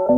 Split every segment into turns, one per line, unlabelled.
Hey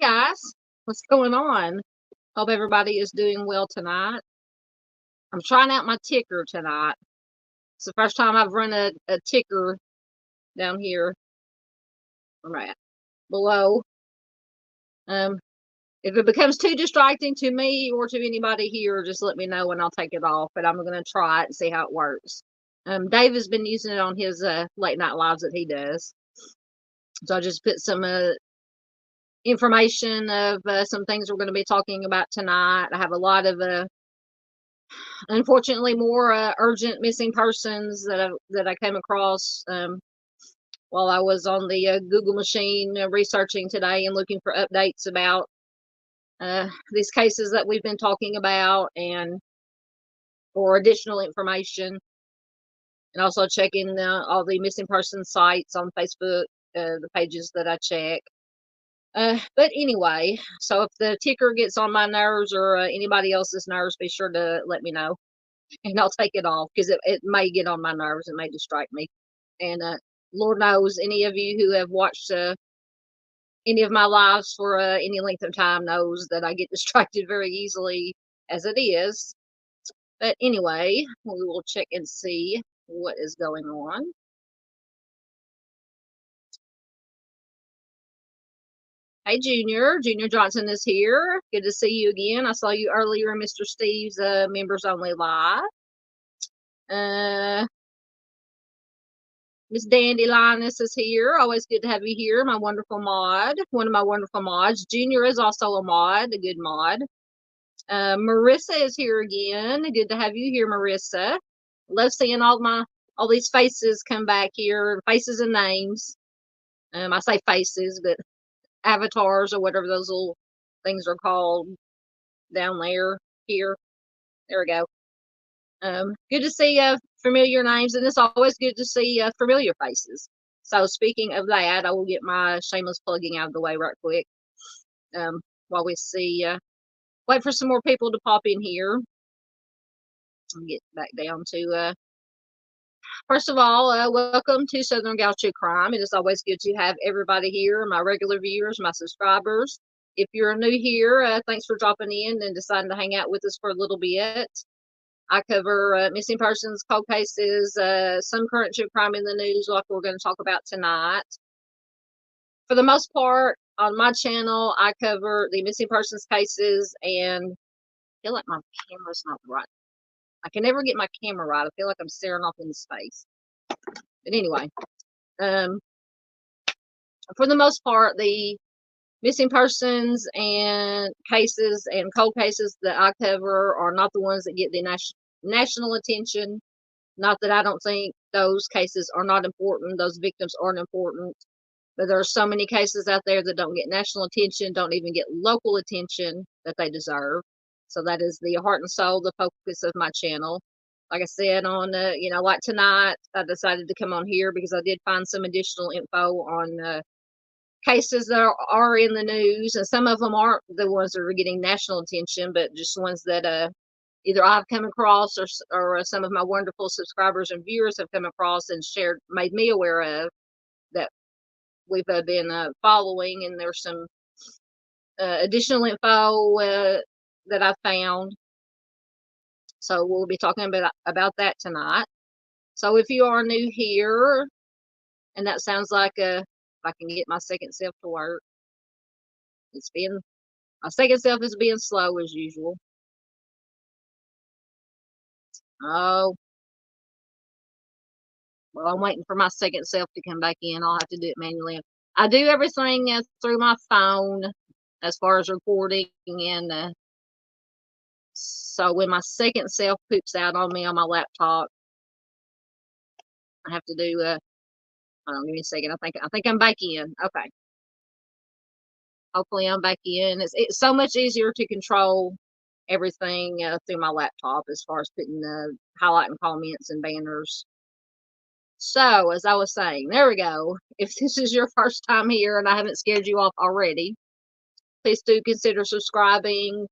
guys, what's going on? Hope everybody is doing well tonight. I'm trying out my ticker tonight. It's the first time I've run a ticker down here. Right below. If it becomes too distracting to me or to anybody here, just let me know and I'll take it off. But I'm gonna try it and see how it works. Dave has been using it on his late night lives that he does. So I just put some information of some things we're going to be talking about tonight. I have a lot of unfortunately more urgent missing persons that I came across while I was on the Google machine researching today and looking for updates about these cases that we've been talking about and for additional information, and also checking all the missing persons sites on Facebook, the pages that I check. But anyway, so if the ticker gets on my nerves or anybody else's nerves, be sure to let me know and I'll take it off because it may get on my nerves. It may distract me. And Lord knows any of you who have watched any of my lives for any length of time knows that I get distracted very easily as it is. But anyway, we will check and see what is going on. Hey, Junior. Junior Johnson is here. Good to see you again. I saw you earlier in Mr. Steve's Members Only Live. Miss Dandelinis is here. Always good to have you here. My wonderful mod. One of my wonderful mods. Junior is also a mod, a good mod. Marissa is here again. Good to have you here, Marissa. Love seeing all these faces come back here. Faces and names. I say faces, but avatars or whatever those little things are called down there, here. There we go. Good to see familiar names, and it's always good to see familiar faces. So speaking of that, I will get my shameless plugging out of the way right quick while we see, wait for some more people to pop in here. I'll get back down to, first of all, welcome to Southern Gal True Crime. It is always good to have everybody here, my regular viewers, my subscribers. If you're new here, thanks for dropping in and deciding to hang out with us for a little bit. I cover missing persons, cold cases, some current true crime in the news like we're going to talk about tonight. For the most part, on my channel, I cover the missing persons cases, and I feel like my camera's not right. I can never get my camera right. I feel like I'm staring off into space. But anyway, for the most part, the missing persons and cases and cold cases that I cover are not the ones that get the national attention. Not that I don't think those cases are not important. Those victims aren't important. But there are so many cases out there that don't get national attention, don't even get local attention that they deserve. So that is the heart and soul, the focus of my channel. Like I said, on, like tonight, I decided to come on here because I did find some additional info on cases that are in the news, and some of them aren't the ones that are getting national attention, but just ones that either I've come across or some of my wonderful subscribers and viewers have come across and made me aware of, that we've been following, and there's some additional info that I found. So we'll be talking about that tonight. So if you are new here, and that sounds like if I can get my second self to work, my second self is being slow as usual. Oh, well, I'm waiting for my second self to come back in. I'll have to do it manually. I do everything through my phone as far as recording, and so when my second self poops out on me on my laptop, I have to do. Hold on, give me a second. I think I'm back in. Okay. Hopefully I'm back in. It's so much easier to control everything through my laptop as far as putting highlighting comments and banners. So, as I was saying, there we go. If this is your first time here and I haven't scared you off already, please do consider subscribing.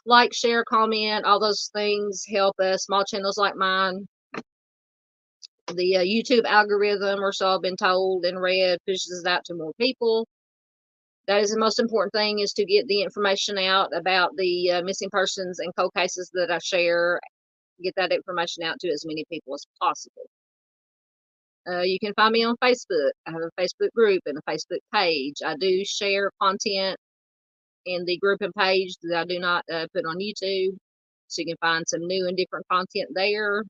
Like, share, comment, all those things help small channels like mine. The YouTube algorithm, or so I've been told and read, pushes it out to more people. That is the most important thing, is to get the information out about the missing persons and cold cases that I share. Get that information out to as many people as possible. You can find me on Facebook. I have a Facebook group and a Facebook page. I do share content in the group and page that I do not put on YouTube. So you can find some new and different content there.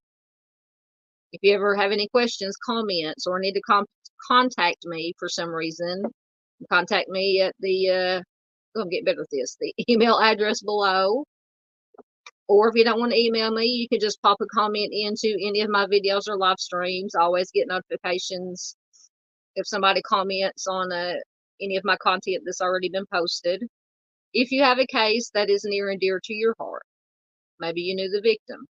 If you ever have any questions, comments, or need to contact me for some reason, contact me at the, I'll get better at this, the email address below. Or if you don't want to email me, you can just pop a comment into any of my videos or live streams. I always get notifications if somebody comments on any of my content that's already been posted. If you have a case that is near and dear to your heart, maybe you knew the victim.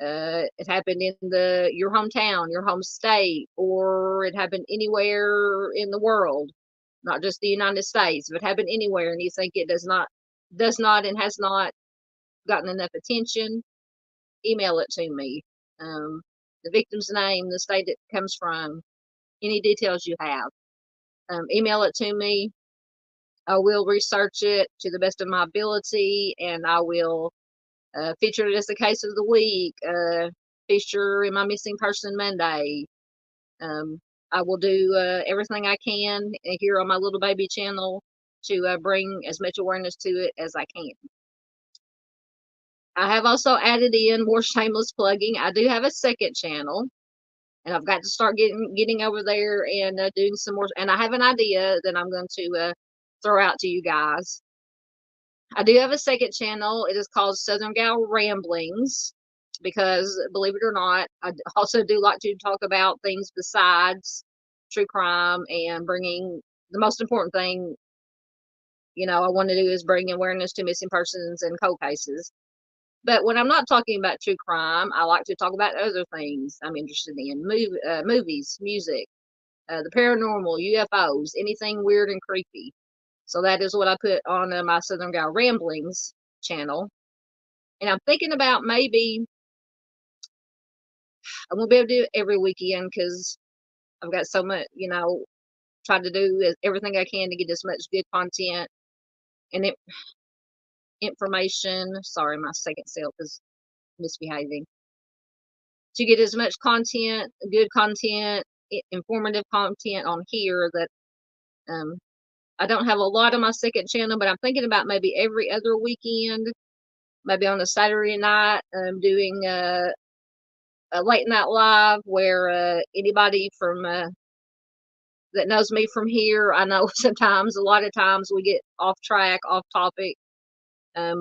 It happened in your hometown, your home state, or it happened anywhere in the world, not just the United States. If it happened anywhere and you think it does not and has not gotten enough attention, email it to me. The victim's name, the state it comes from, any details you have. Email it to me. I will research it to the best of my ability, and I will feature it as the case of the week, feature in my Missing Person Monday. I will do everything I can here on my little baby channel to bring as much awareness to it as I can. I have also added in more shameless plugging. I do have a second channel, and I've got to start getting over there and doing some more. And I have an idea that I'm going to throw out to you guys. I do have a second channel. It is called Southern Gal Ramblings, because believe it or not, I also do like to talk about things besides true crime, and bringing the most important thing, I want to do is bring awareness to missing persons and cold cases. But when I'm not talking about true crime, I like to talk about other things I'm interested in: movies, music, the paranormal, UFOs, anything weird and creepy. So that is what I put on my Southern Gal Ramblings channel. And I'm thinking about maybe I won't be able to do it every weekend, because I've got so much, try to do everything I can to get as much good content and information. Sorry, my second self is misbehaving. To get as much content, good content, informative content on here, that I don't have a lot on my second channel, but I'm thinking about maybe every other weekend, maybe on a Saturday night, doing a late night live where anybody from that knows me from here, I know a lot of times we get off track, off topic,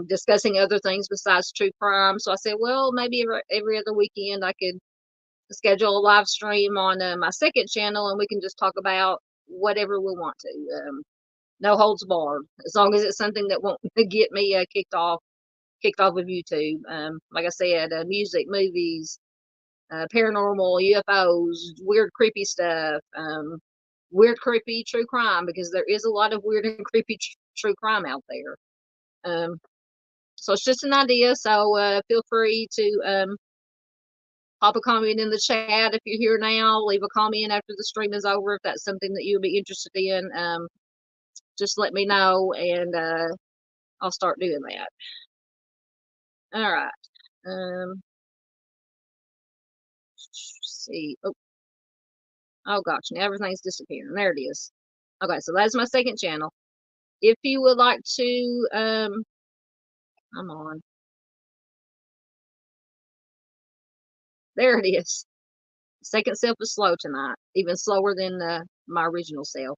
discussing other things besides true crime. So I said, well, maybe every other weekend I could schedule a live stream on my second channel, and we can just talk about whatever we want to. No holds barred, as long as it's something that won't get me kicked off of YouTube. Like I said, music, movies, paranormal, UFOs, weird, creepy stuff, weird, creepy true crime, because there is a lot of weird and creepy true crime out there. So it's just an idea. So feel free to pop a comment in the chat if you're here now. Leave a comment after the stream is over if that's something that you'll be interested in. Just let me know, and I'll start doing that. All right. Let's see. Oh gosh, now everything's disappearing. There it is. Okay, so that's my second channel. If you would like to, I'm on. There it is. Second self is slow tonight, even slower than my original self.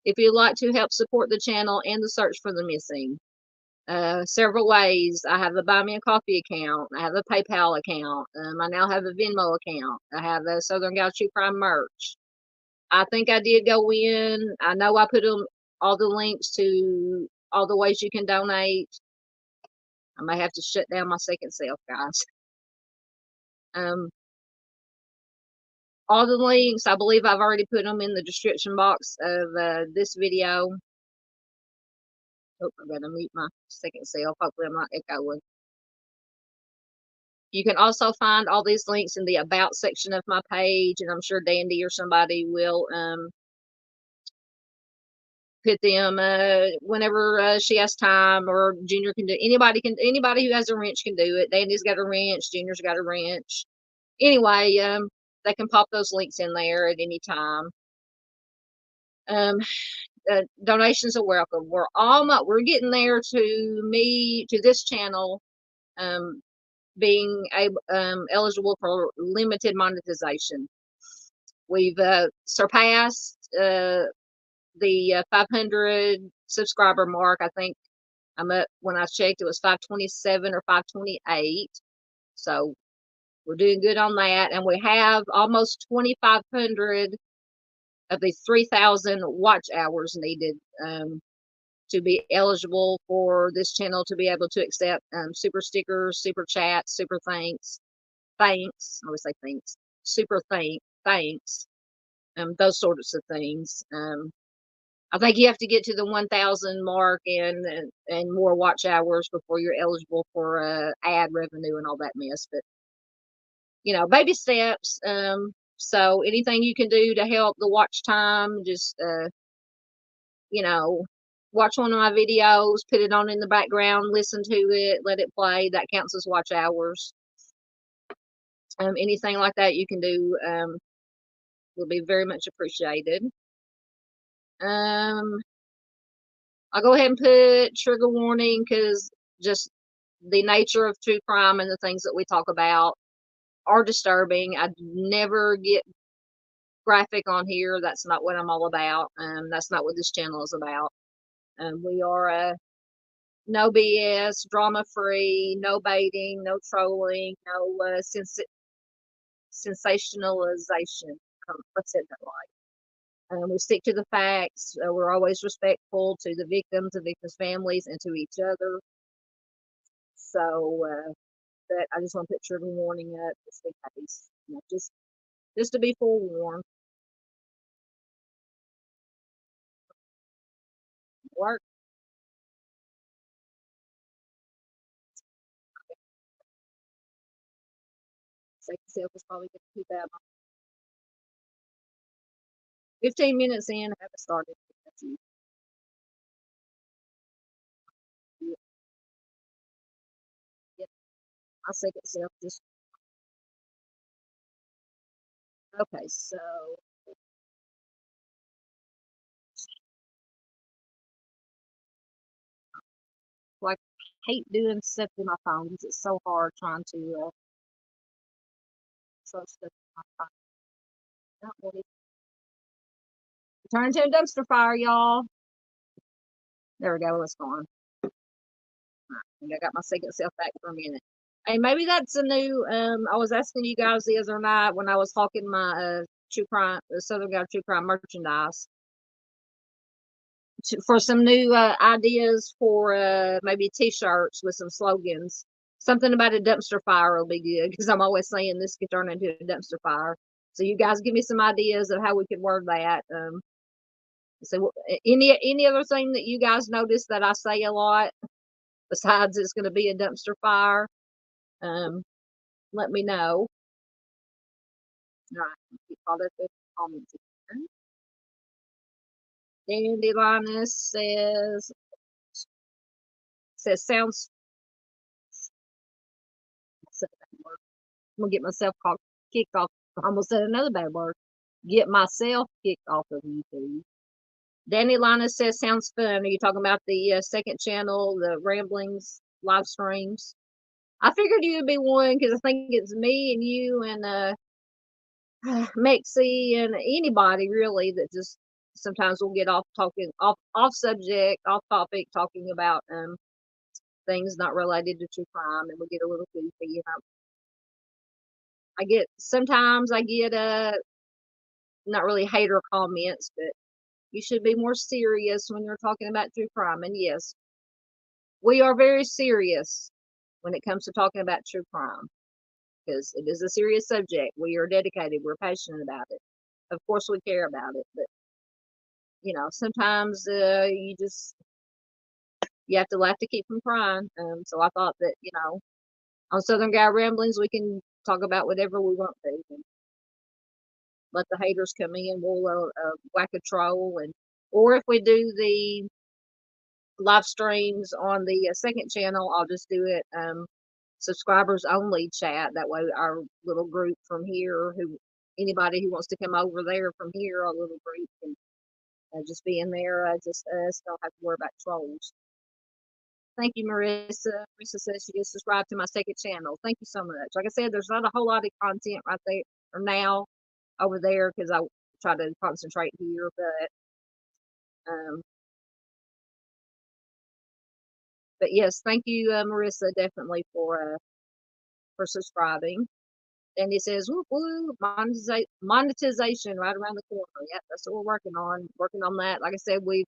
If you'd like to help support the channel and the search for the missing, several ways. I have a Buy Me a Coffee account. I have a PayPal account. I now have a Venmo account. I have a Southern Gal True Crime merch. I think I did go in. I know I put them all the links to all the ways you can donate. I may have to shut down my second self, guys. All the links, I believe I've already put them in the description box of this video. Oh, I gotta mute my second self. Hopefully I'm not echoing. You can also find all these links in the About section of my page, and I'm sure Dandy or somebody will put them whenever she has time, or Junior can do. Anybody who has a wrench can do it. Dandy's got a wrench. Junior's got a wrench. Anyway, they can pop those links in there at any time. Donations are welcome. We're getting there to this channel being eligible for limited monetization. We've surpassed the 500 subscriber mark. I think I'm up, when I checked, it was 527 or 528. So we're doing good on that. And we have almost 2,500 of the 3,000 watch hours needed to be eligible for this channel to be able to accept super stickers, super chats, super thanks. I always say thanks. Super thanks. Those sorts of things. I think you have to get to the 1,000 mark and more watch hours before you're eligible for ad revenue and all that mess. But baby steps. So anything you can do to help the watch time, just watch one of my videos, put it on in the background, listen to it, let it play. That counts as watch hours. Anything like that you can do will be very much appreciated. I'll go ahead and put trigger warning, because just the nature of true crime and the things that we talk about are disturbing. I never get graphic on here. That's not what I'm all about. That's not what this channel is about. We are no BS, drama free, no baiting, no trolling, no sensationalization. I said that right. We stick to the facts. We're always respectful to the victims' families, and to each other. So that I just want to put trigger warning up just in case, just to be forewarned. Work. Second self is probably going to keep that. 15 minutes in, I haven't started. Yeah, my second self just. Okay, so like, I hate doing stuff with my phone because it's so hard trying to search stuff with my phone. Not really. Turn into a dumpster fire, y'all. There we go. It's gone. I think I got my second self back for a minute. Hey, maybe that's a new. I was asking you guys the other night when I was talking my true crime, Southern Gal True Crime merchandise, for some new ideas for maybe T-shirts with some slogans. Something about a dumpster fire will be good, because I'm always saying this could turn into a dumpster fire. So you guys give me some ideas of how we could word that. So any other thing that you guys notice that I say a lot? besides it's going to be a dumpster fire, let me know. All right, keep all that comments again. Dandelion says sounds. I'm gonna get myself kicked off. I almost said another bad word. Get myself kicked off of YouTube. Danny Linus says sounds fun. Are you talking about the second channel, the ramblings live streams? I figured you'd be one because I think it's me and you and Mexi and anybody really that just sometimes we'll get off talking off subject, off topic, talking about things not related to true crime, and we get a little goofy. You know, sometimes I get not really hater comments, but you should be more serious when you're talking about true crime. And yes, we are very serious when it comes to talking about true crime because it is a serious subject. We are dedicated. We're passionate about it. Of course, we care about it, but sometimes you have to laugh to keep from crying. So I thought that on Southern Guy Ramblings we can talk about whatever we want to. And let the haters come in. We'll whack a troll, or if we do the live streams on the second channel, I'll just do it subscribers only chat. That way, our little group from here, anybody who wants to come over there from here, our little group can just be in there. Just us, don't have to worry about trolls. Thank you, Marissa. Marissa says she just subscribed to my second channel. Thank you so much. Like I said, there's not a whole lot of content right there or now over there because I try to concentrate here, but yes, thank you, Marissa, definitely for subscribing. And he says, whoop, whoop, monetization right around the corner. Yeah, that's what we're working on that. Like I said, we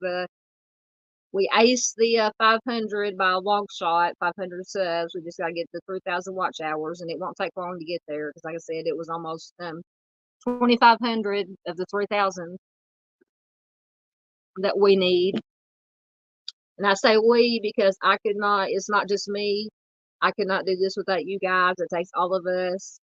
aced the 500 by a long shot, 500 subs. We just got to get the 3,000 watch hours, and it won't take long to get there because, like I said, it was almost 2,500 of the 3,000 that we need. And I say we because I could not. It's not just me. I could not do this without you guys. It takes all of us.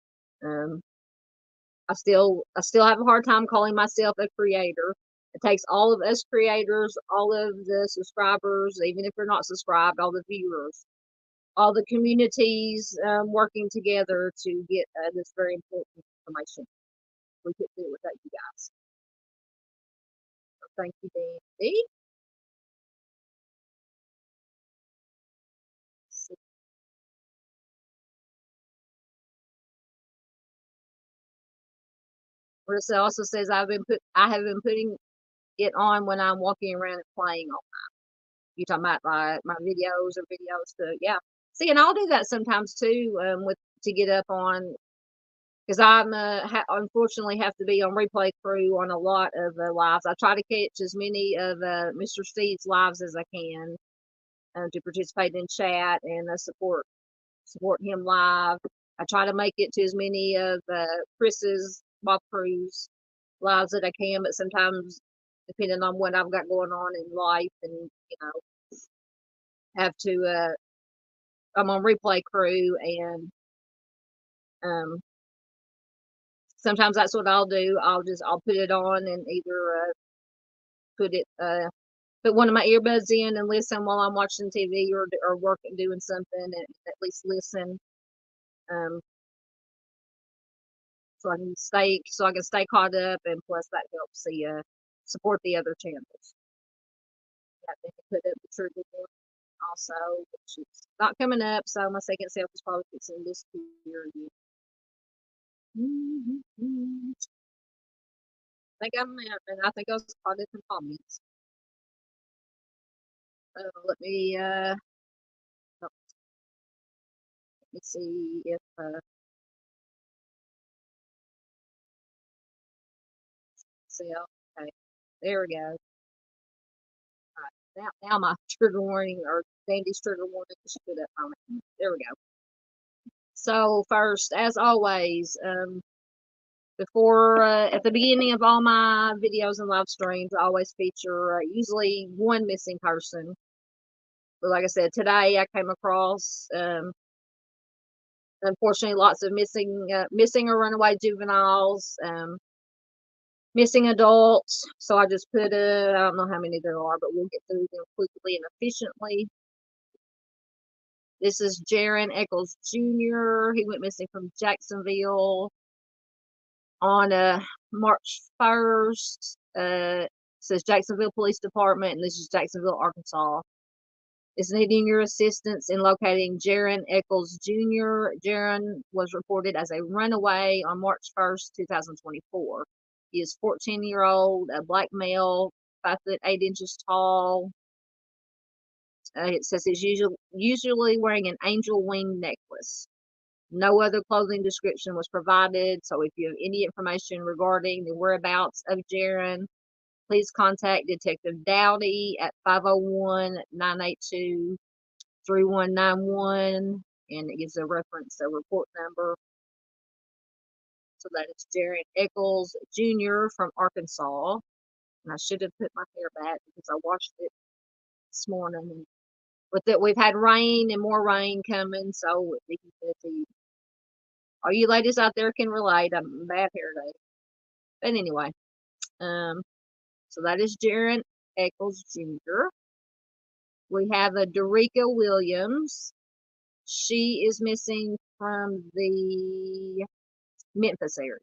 I still have a hard time calling myself a creator. It takes all of us creators, all of the subscribers, even if they're not subscribed, all the viewers, all the communities working together to get this very important information. We couldn't do it without you guys. So thank you, Danny. Marissa also says I have been putting it on when I'm walking around and playing all night. You talking about my videos or videos to See, and I'll do that sometimes too. To get up on because I'm unfortunately have to be on replay crew on a lot of lives. I try to catch as many of Mr. Steve's lives as I can to participate in chat and support him live. I try to make it to as many of Chris's Bob Cruz lives that I can, but sometimes depending on what I've got going on in life and have to I'm on replay crew and sometimes that's what I'll do. I'll put it on and either put one of my earbuds in and listen while I'm watching TV or working doing something and at least listen. So I can stay caught up, and plus that helps support the other channels. Then put up the trigger warning also, which is not coming up, so my second self is probably fixing this here again. I think I'm out, and I think I was caught up in comments. Let me see if okay, there we go. All right, now my trigger warning or Dandy's trigger warning should put up on it. There we go. So first, as always, before at the beginning of all my videos and live streams, I always feature usually one missing person like I said, today I came across, unfortunately, lots of missing or runaway juveniles, missing adults. So I just put I don't know how many there are, but we'll get through them quickly and efficiently. This is Jaron Eccles Jr. He went missing from Jacksonville on March 1st. Says Jacksonville Police Department, and this is Jacksonville, Arkansas. Is needing your assistance in locating Jaron Eccles Jr. Jaron was reported as a runaway on March 1st, 2024. He is 14-year-old, a black male, 5 foot 8 inches tall. It says he's usually wearing an angel wing necklace. No other clothing description was provided, so if you have any information regarding the whereabouts of Jaron, please contact Detective Dowdy at 501-982-3191, and it gives a reference, a report number. So that is Jaron Eccles Jr. from Arkansas. And I should have put my hair back because I washed it this morning. And with it, we've had rain and more rain coming, so all you ladies out there can relate. I'm bad hair day. But anyway, so that is Jaron Eccles Jr. We have a Audrii Williams. She is missing from the Memphis area.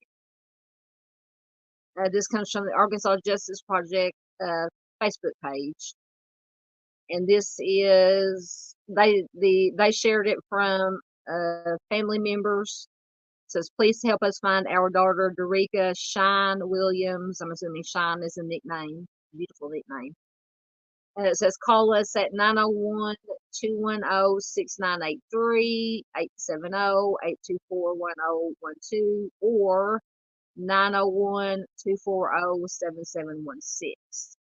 This comes from the Arkansas Justice Project Facebook page, and this is they shared it from family members. It says, please help us find our daughter Audrii Shine Williams. I'm assuming Shine is a nickname, beautiful nickname. And it says, call us at 901-210-6983, 870-824-1012, or 901-240-7716.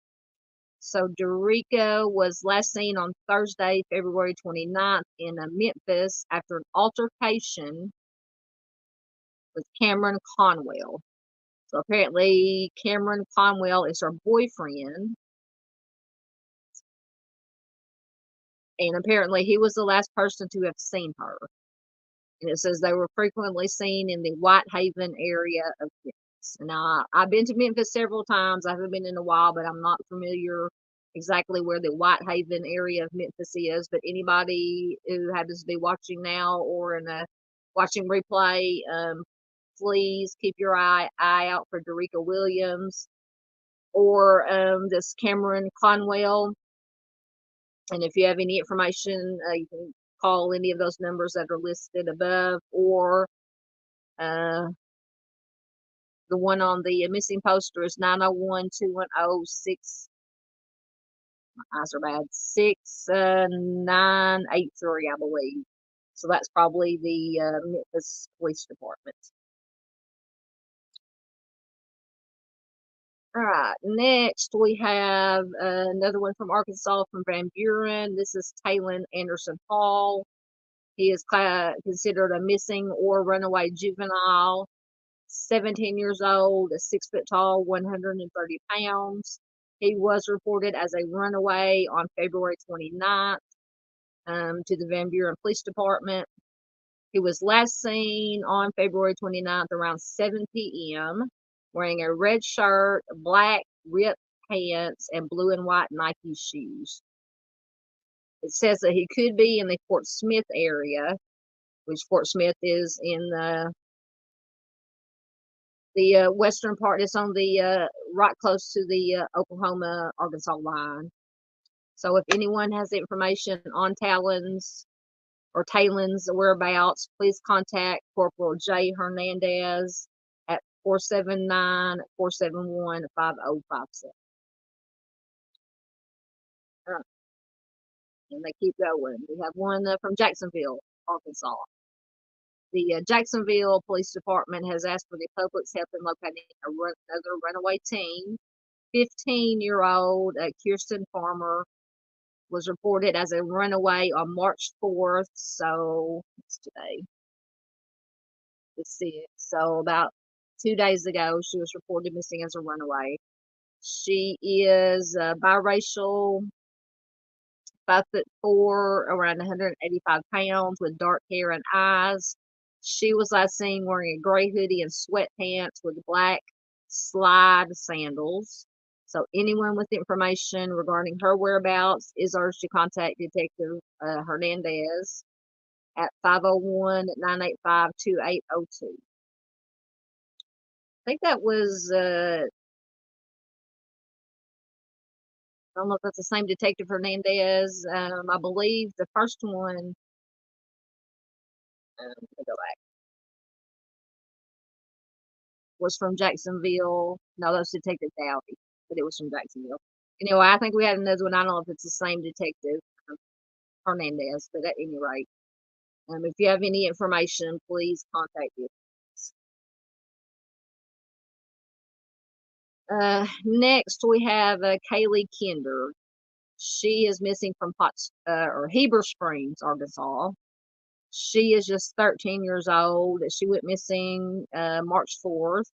So Audrii was last seen on Thursday, February 29th in Memphis after an altercation with Cameron Conwell. So apparently Cameron Conwell is her boyfriend. And apparently he was the last person to have seen her. And it says they were frequently seen in the Whitehaven area of Memphis. Now, I've been to Memphis several times. I haven't been in a while, but I'm not familiar exactly where the Whitehaven area of Memphis is. But anybody who happens to be watching now or in a watching replay, please keep your eye out for Audrii Williams or this Cameron Conwell. And if you have any information, you can call any of those numbers that are listed above, or the one on the missing poster is 901-210-6. My eyes are bad. 6983, I believe. So that's probably the Memphis Police Department. All right, next we have another one from Arkansas, from Van Buren. This is Talon Anderson Hall. He is considered a missing or runaway juvenile, 17 years old, 6 foot tall, 130 pounds. He was reported as a runaway on February 29th to the Van Buren Police Department. He was last seen on February 29th around 7 p.m. wearing a red shirt, black ripped pants, and blue and white Nike shoes. It says that he could be in the Fort Smith area, which Fort Smith is in the western part. It's on the right close to the Oklahoma-Arkansas line. So if anyone has information on Talon's whereabouts, please contact Corporal J. Hernandez at 479-471-5057. And they keep going. We have one from Jacksonville, Arkansas. The Jacksonville Police Department has asked for the public's help in locating another runaway teen. 15-year-old Kirsten Farmer was reported as a runaway on March 4th. So it's today, the 6th. So about 2 days ago, she was reported missing as a runaway. She is biracial, 5'4", around 185 pounds, with dark hair and eyes. She was last seen wearing a gray hoodie and sweatpants with black slide sandals. So anyone with information regarding her whereabouts is urged to contact Detective Hernandez at 501-985-2802. I think that was, I don't know if that's the same Detective Hernandez. I believe the first one, let me go back, was from Jacksonville. No, that was Detective Dowdy, but it was from Jacksonville. Anyway, I think we had another one. I don't know if it's the same Detective Hernandez, but at any rate, if you have any information, please contact us. Next, we have Kaylee Kinder. She is missing from Heber Springs, Arkansas. She is just 13 years old. She went missing March 4th.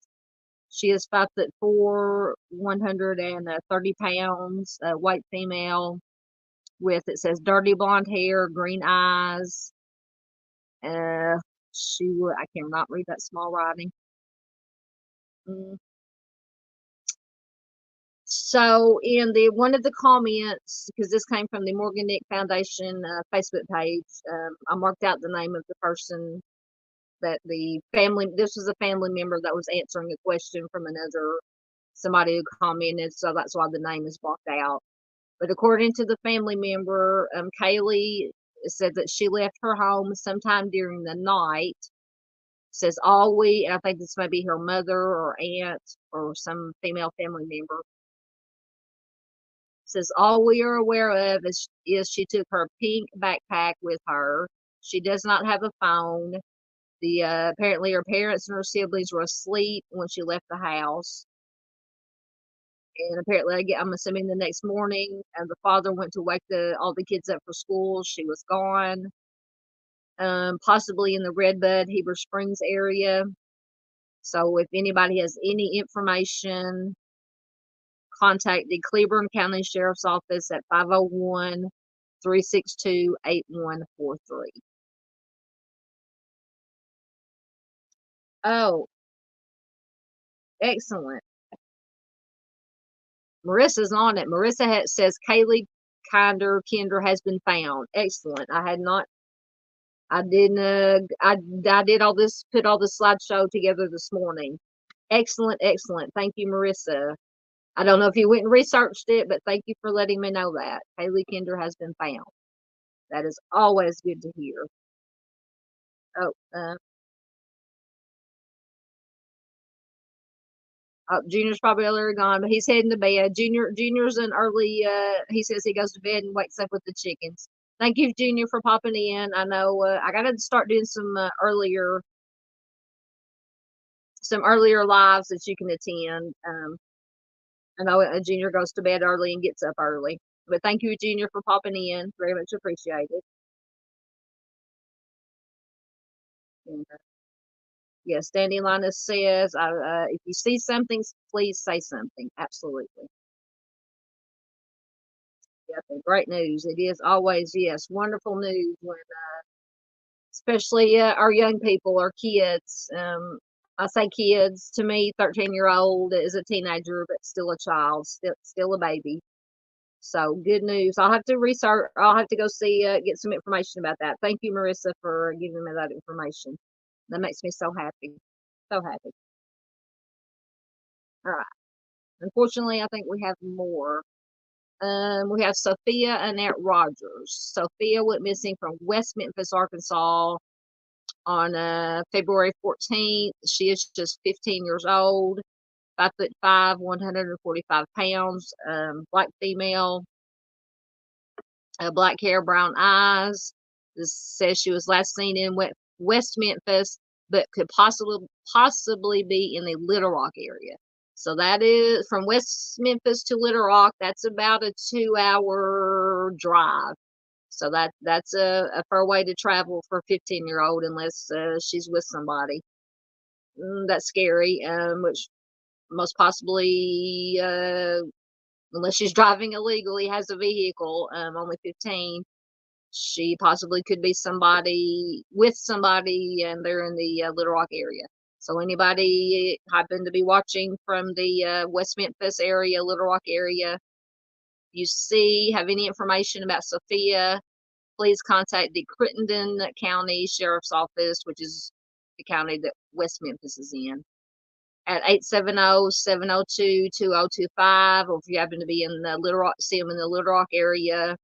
She is 5'4", 130 pounds, white female, with, it says, dirty blonde hair, green eyes. I cannot read that small writing. So in one of the comments, because this came from the Morgan Nick Foundation Facebook page, I marked out the name of the person that this was a family member that was answering a question from somebody who commented, so that's why the name is blocked out. But according to the family member, Kaylee said that she left her home sometime during the night. Says I think this may be her mother or aunt or some female family member. Says all we are aware of is she took her pink backpack with her. She does not have a phone. Apparently her parents and her siblings were asleep when she left the house. And apparently, I'm assuming the next morning, and the father went to wake all the kids up for school. She was gone, possibly in the Redbud, Heber Springs area. So if anybody has any information, contact the Cleburne County Sheriff's Office at 501-362-8143. Oh, excellent. Marissa's on it. Marissa says Kaylee Kinder has been found. Excellent. I didn't, I did all this, put all the slideshow together this morning. Excellent, excellent. Thank you, Marissa. I don't know if you went and researched it, but thank you for letting me know that. Kaylee Kinder has been found. That is always good to hear. Oh, Junior's probably already gone, but he's heading to bed. Junior's an early, he says he goes to bed and wakes up with the chickens. Thank you, Junior, for popping in. I know I got to start doing some earlier lives that you can attend. I know Junior goes to bed early and gets up early. But thank you, Junior, for popping in. Very much appreciated. And, yes, Danny Linus says, if you see something, please say something. Absolutely. Yeah, great news. It is always, yes, wonderful news when, especially our young people, our kids. I say kids, to me, 13-year-old is a teenager, but still a child, still a baby. So good news. I'll have to research. I'll have to go see, get some information about that. Thank you, Marissa, for giving me that information. That makes me so happy. So happy. All right. Unfortunately, I think we have more. We have Sophia Annette Rogers. Sophia went missing from West Memphis, Arkansas on February 14th. She is just 15 years old, 5'5", 145 pounds, black female, black hair, brown eyes. This says she was last seen in West Memphis, but could possibly be in the Little Rock area. So that is from West Memphis to Little Rock. That's about a 2-hour drive. So that's a fair way to travel for a 15-year-old, unless she's with somebody. That's scary. Which most possibly unless she's driving illegally, has a vehicle, only 15. She possibly could be somebody with somebody, and they're in the Little Rock area. So anybody happen to be watching from the West Memphis area, Little Rock area, you have any information about Sophia, please contact the Crittenden County Sheriff's Office, which is the county that West Memphis is in, at 870-702-2025, or if you happen to be in the Little Rock, see them in the Little Rock area,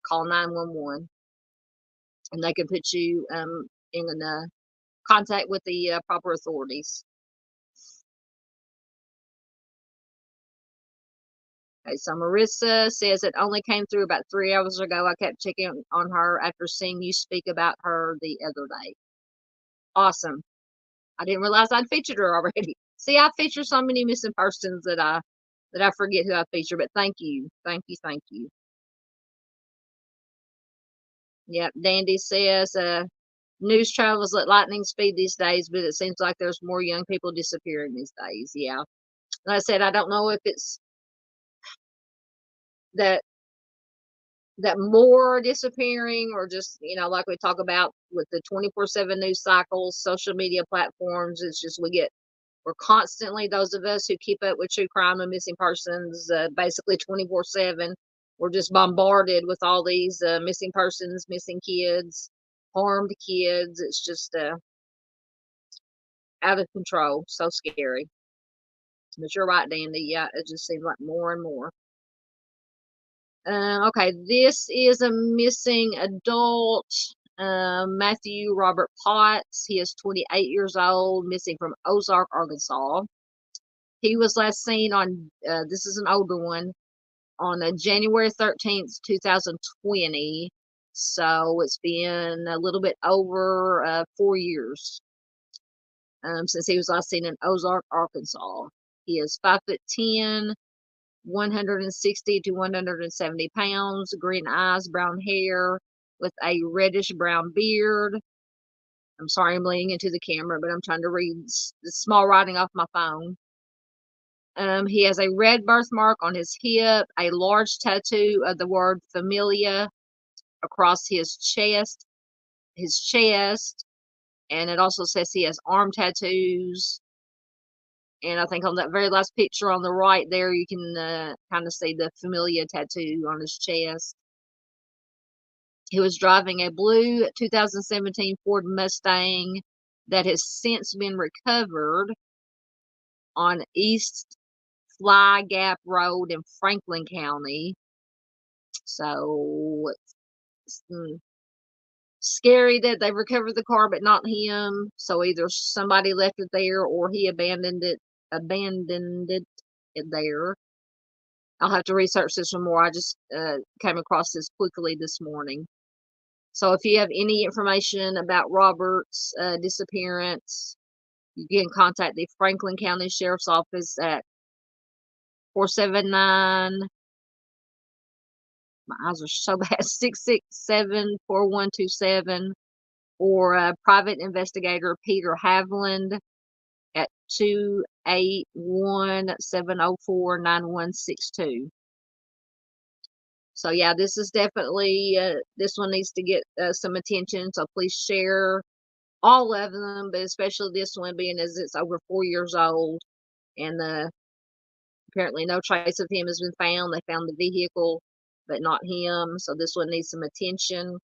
call 911, and they can put you in contact with the proper authorities. Okay, so Marissa says it only came through about 3 hours ago. I kept checking on her after seeing you speak about her the other day. Awesome. I didn't realize I'd featured her already. See, I feature so many missing persons that I forget who I feature, but thank you. Thank you, thank you. Yep, Dandy says news travels at lightning speed these days, but it seems like there's more young people disappearing these days. Yeah. Like I said, I don't know if it's that more disappearing, or just, like we talk about with the 24/7 news cycles, social media platforms. It's just we're constantly, those of us who keep up with true crime and missing persons, basically 24/7, we're just bombarded with all these missing persons, missing kids, harmed kids. It's just out of control. So scary. But you're right, Dandy. Yeah, it just seems like more and more. Okay, this is a missing adult, Matthew Robert Potts. He is 28 years old, missing from Ozark, Arkansas. He was last seen on, this is an older one, on January 13th, 2020. So it's been a little bit over 4 years since he was last seen in Ozark, Arkansas. He is 5'10", 160 to 170 pounds, green eyes, brown hair, with a reddish brown beard. I'm sorry I'm leaning into the camera, but I'm trying to read the small writing off my phone. He has a red birthmark on his hip, a large tattoo of the word familia across his chest, and it also says he has arm tattoos. And I think on that very last picture on the right there, you can kind of see the familia tattoo on his chest. He was driving a blue 2017 Ford Mustang that has since been recovered on East Fly Gap Road in Franklin County. So it's scary that they recovered the car, but not him. So either somebody left it there, or he abandoned it there. I'll have to research this one more. I just came across this quickly this morning. So if you have any information about Robert's disappearance, you can contact the Franklin County Sheriff's Office at 479, my eyes are so bad, 667-4127, or private investigator Peter Havland at 281-704-9162. So yeah, this is definitely, this one needs to get some attention. So please share all of them, but especially this one, being as it's over 4 years old, and apparently no trace of him has been found. They found the vehicle, but not him. So this one needs some attention.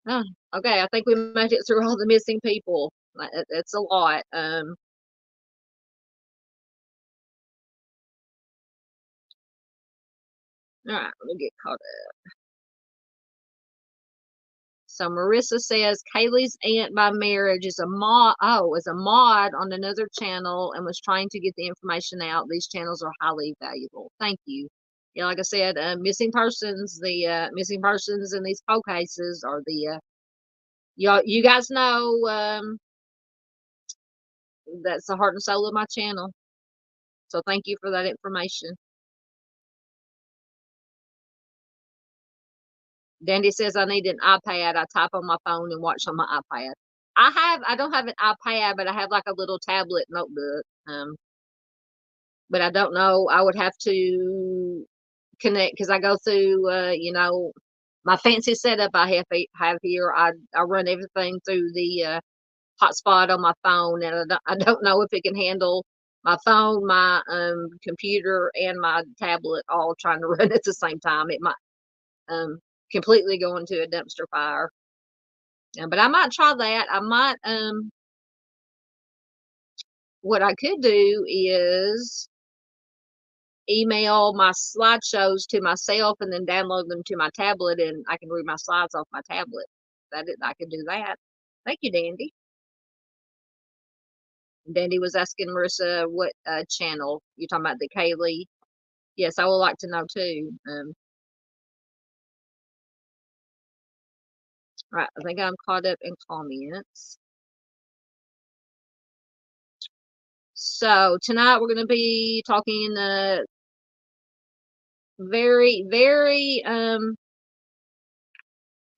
Oh, okay, I think we made it through all the missing people. It's a lot. All right, let me get caught up. So Marissa says Kaylee's aunt by marriage is a mod. Oh, is a mod on another channel and was trying to get the information out. These channels are highly valuable. Thank you. Yeah, like I said, missing persons. The missing persons in these cold cases are the you guys know that's the heart and soul of my channel. So thank you for that information. Dandy says I need an iPad. I type on my phone and watch on my iPad. I don't have an iPad, but I have like a little tablet notebook. But I don't know. I would have to connect because I go through, my fancy setup have here. I run everything through the hotspot on my phone, and I don't know if it can handle my phone, my computer, and my tablet all trying to run at the same time. It might completely go into a dumpster fire. But I might try that. I might what I could do is email my slideshows to myself and then download them to my tablet, and I can read my slides off my tablet. I could do that. Thank you, Dandy. Dandy was asking Marissa what channel you talking about, the Kaylee. Yes, I would like to know too. Right, I think I'm caught up in comments. So tonight we're going to be talking very, very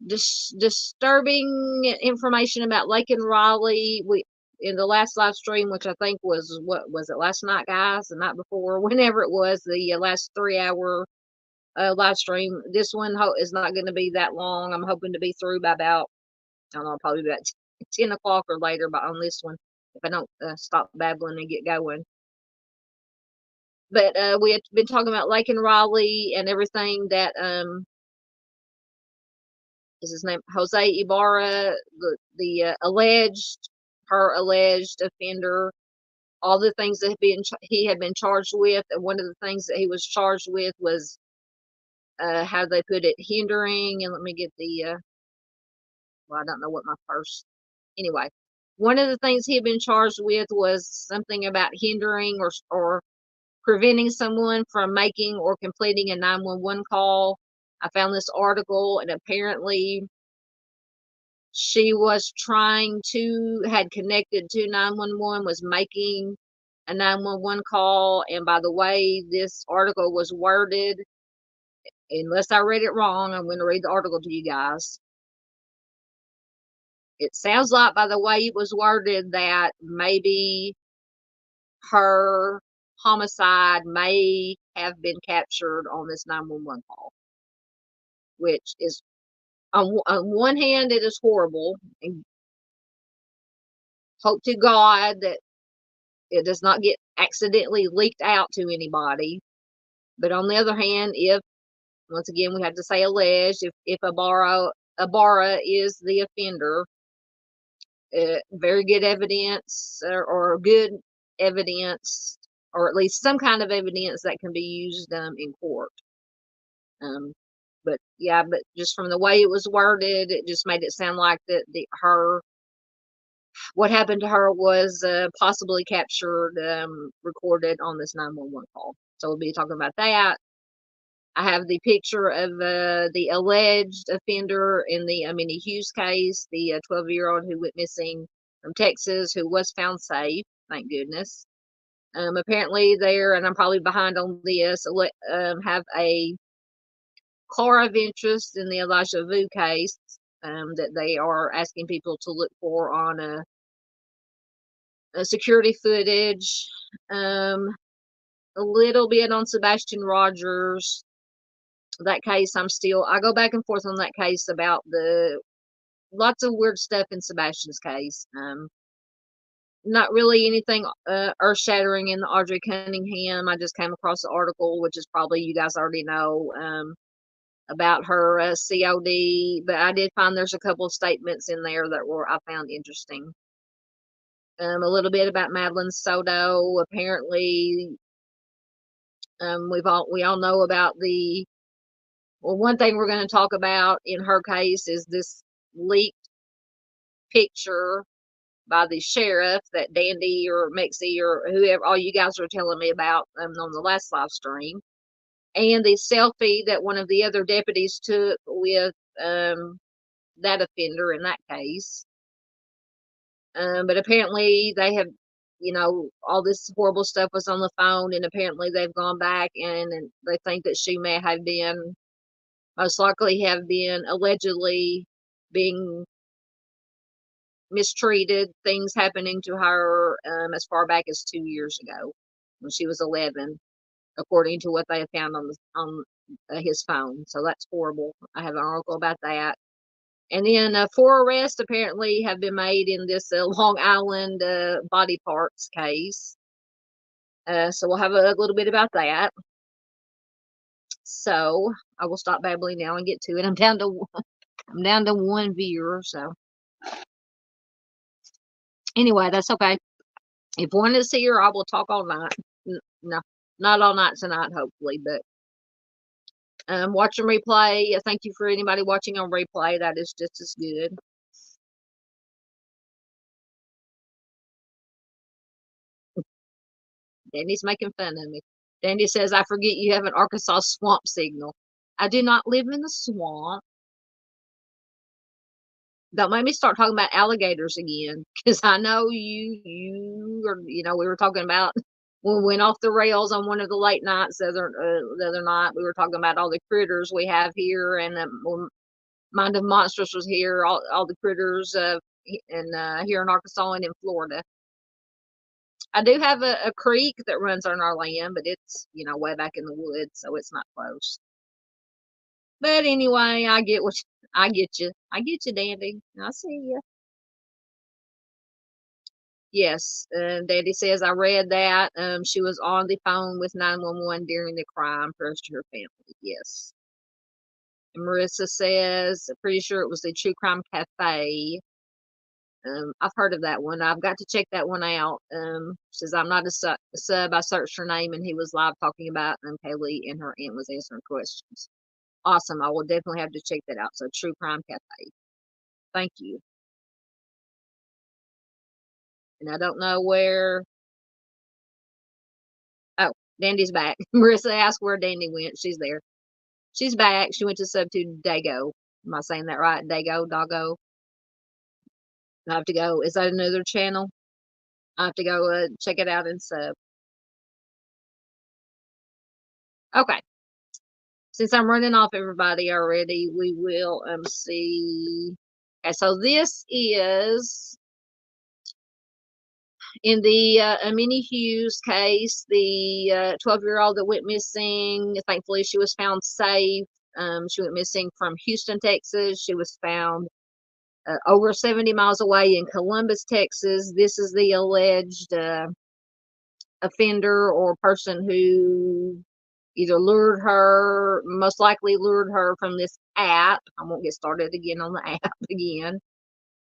disturbing information about Laken Riley. We in the last live stream, which I think was, what was it, last night, guys, the night before, whenever it was, the last 3 hour live stream. This one is not going to be that long. I'm hoping to be through by about, I don't know, probably about 10 o'clock or later, but on this one, if I don't stop babbling and get going. But we had been talking about Laken Riley and everything that is his name, Jose Ibarra, the her alleged offender, all the things that he had been charged with, and one of the things that he was charged with was how they put it, hindering. And let me get the well, I don't know what my first, anyway, one of the things he had been charged with was something about hindering or preventing someone from making or completing a 911 call. I found this article, and apparently she was had connected to 911, was making a 911 call. And by the way this article was worded, unless I read it wrong, I'm going to read the article to you guys. It sounds like, by the way it was worded, that maybe her homicide may have been captured on this 911 call, which is, on one hand, it is horrible, and hope to God that it does not get accidentally leaked out to anybody. But on the other hand, if, once again, we have to say alleged, if Ibarra is the offender, very good evidence, or good evidence, or at least some kind of evidence that can be used in court. But yeah, but just from the way it was worded, it just made it sound like that what happened to her was possibly captured, recorded on this 911 call. So we'll be talking about that. I have the picture of the alleged offender in the E'minie Hughes case, the 12-year-old who went missing from Texas, who was found safe, thank goodness. Apparently there, and I'm probably behind on this, have a car of interest in the Elijah Vu case that they are asking people to look for on a security footage. A little bit on Sebastian Rogers. That case, I go back and forth on that case about lots of weird stuff in Sebastian's case. Not really anything earth shattering in the Audrii Cunningham. I just came across the article, which is probably you guys already know, about her COD, but I did find there's a couple of statements in there that I found interesting. A little bit about Madeline Soto. Apparently, we all know about one thing we're going to talk about in her case is this leaked picture by the sheriff that Dandy or Mexie or whoever, all you guys were telling me about on the last live stream, and the selfie that one of the other deputies took with that offender in that case. But apparently they have, all this horrible stuff was on the phone, and apparently they've gone back and they think that she may have been, most likely have been, allegedly being mistreated, things happening to her as far back as 2 years ago when she was 11, according to what they have found on his phone. So that's horrible. I have an article about that. And then 4 arrests apparently have been made in this Long Island body parts case. So we'll have a little bit about that. So I will stop babbling now and get to it. I'm down to one viewer. So anyway, that's okay. If one is here, I will talk all night. No, not all night tonight, hopefully, but watch and replay. Thank you for anybody watching on replay. That is just as good. Danny's making fun of me. Danny says, I forget you have an Arkansas swamp signal. I do not live in the swamp. Don't make me start talking about alligators again, because I know you are, we were talking about when we went off the rails on one of the late nights the other night. We were talking about all the critters we have here, and Mind of Monsters was here, all the critters and here in Arkansas and in Florida. I do have a creek that runs on our land, but it's, way back in the woods, so it's not close. But anyway, I get you. I get you, Dandy. I see you. Yes, Dandy says I read that. She was on the phone with 911 during the crime. Prayers to her family. Yes. And Marissa says, pretty sure it was the True Crime Cafe. I've heard of that one. I've got to check that one out. Says I'm not a sub. I searched her name and he was live talking about Kaylee and her aunt was answering questions. Awesome. I will definitely have to check that out. So True Crime Cafe. Thank you. And I don't know where. Oh, Dandy's back. Marissa asked where Dandy went. She's there. She's back. She went to sub to Dago. Am I saying that right? Dago, Doggo. I have to go. Is that another channel? I have to go check it out and sub. Okay. Since I'm running off everybody already, we will see. Okay, so this is in the E'minie Hughes case, the 12-year-old that went missing. Thankfully, she was found safe. She went missing from Houston, Texas. She was found over 70 miles away in Columbus, Texas. This is the alleged offender or person who either most likely lured her from this app. I won't get started again on the app again.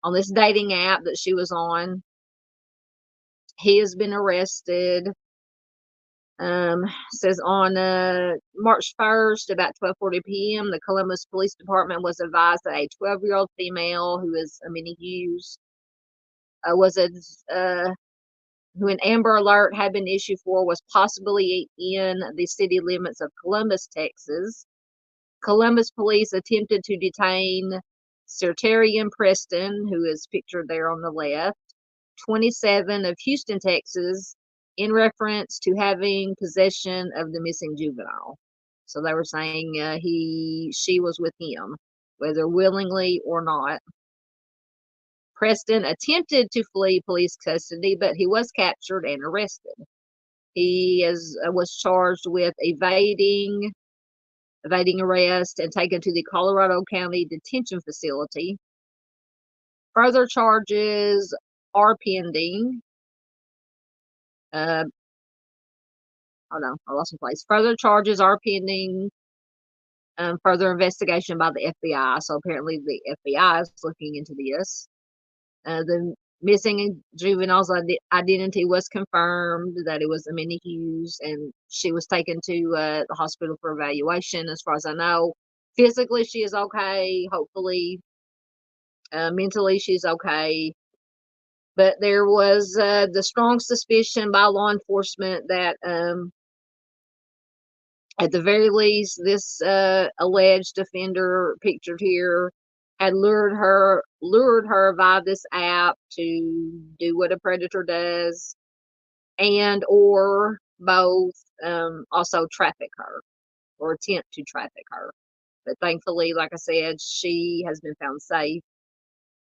On this dating app that she was on. He has been arrested. Says on March 1st, about 12:40 p.m., the Columbus Police Department was advised that a 12-year-old female who is E'minie Hughes who an Amber Alert had been issued for was possibly in the city limits of Columbus, Texas. Columbus police attempted to detain Sertarian Preston, who is pictured there on the left, 27, of Houston, Texas, in reference to having possession of the missing juvenile. So they were saying she was with him, whether willingly or not. Preston attempted to flee police custody, but he was captured and arrested. He was charged with evading arrest and taken to the Colorado County Detention Facility. Further charges are pending. Hold on, I lost my place. Further charges are pending. Further investigation by the FBI. So apparently the FBI is looking into this. The missing juvenile's identity was confirmed, that it was E'minie Hughes, and she was taken to the hospital for evaluation. As far as I know, physically she is okay. Hopefully, mentally she's okay. But there was the strong suspicion by law enforcement that, at the very least, this alleged offender pictured here had lured her via this app to do what a predator does, and or both, also traffic her or attempt to traffic her. But thankfully, like I said, she has been found safe.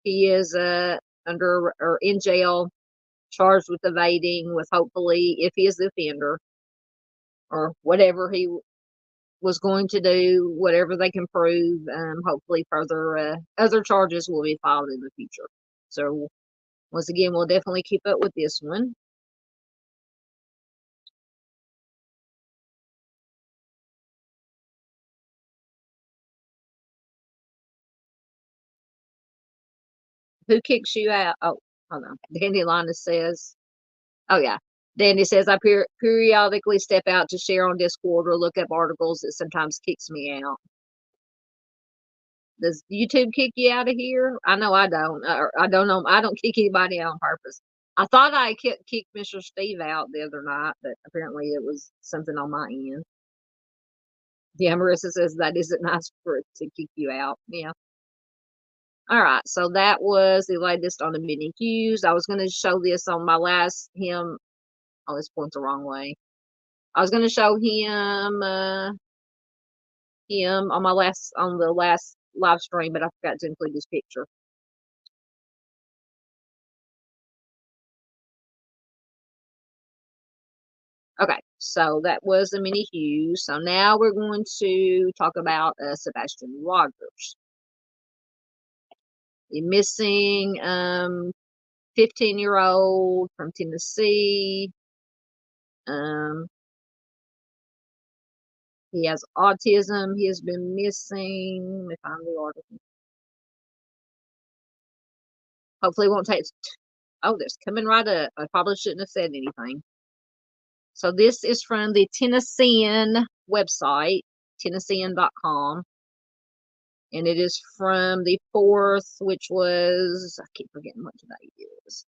He is under or in jail, charged with evading, with hopefully, if he is the offender or whatever he was going to do, whatever they can prove, hopefully further other charges will be filed in the future. So once again, we'll definitely keep up with this one. Who kicks you out? Oh, hold on. Dandelion says, oh yeah. Dandy says, I periodically step out to share on Discord or look up articles. It sometimes kicks me out. Does YouTube kick you out of here? I know I don't. I don't know. I don't kick anybody out on purpose. I thought I kicked Mr. Steve out the other night, but apparently it was something on my end. Yeah, Marissa says that isn't nice for it to kick you out. Yeah. All right. So that was the latest on E'minie Hughes. I was going to show this on my last him. Oh, this point's the wrong way. I was going to show him on the last live stream, but I forgot to include his picture. Okay, so that was E'minie Hughes. So now we're going to talk about Sebastian Rogers. The missing 15-year-old from Tennessee. He has autism. He has been missing. Let me find the article. Hopefully it won't take. Oh, that's coming right up. I probably shouldn't have said anything. So this is from the Tennessean website, Tennessean.com. And it is from the 4th, which was, I keep forgetting what today is,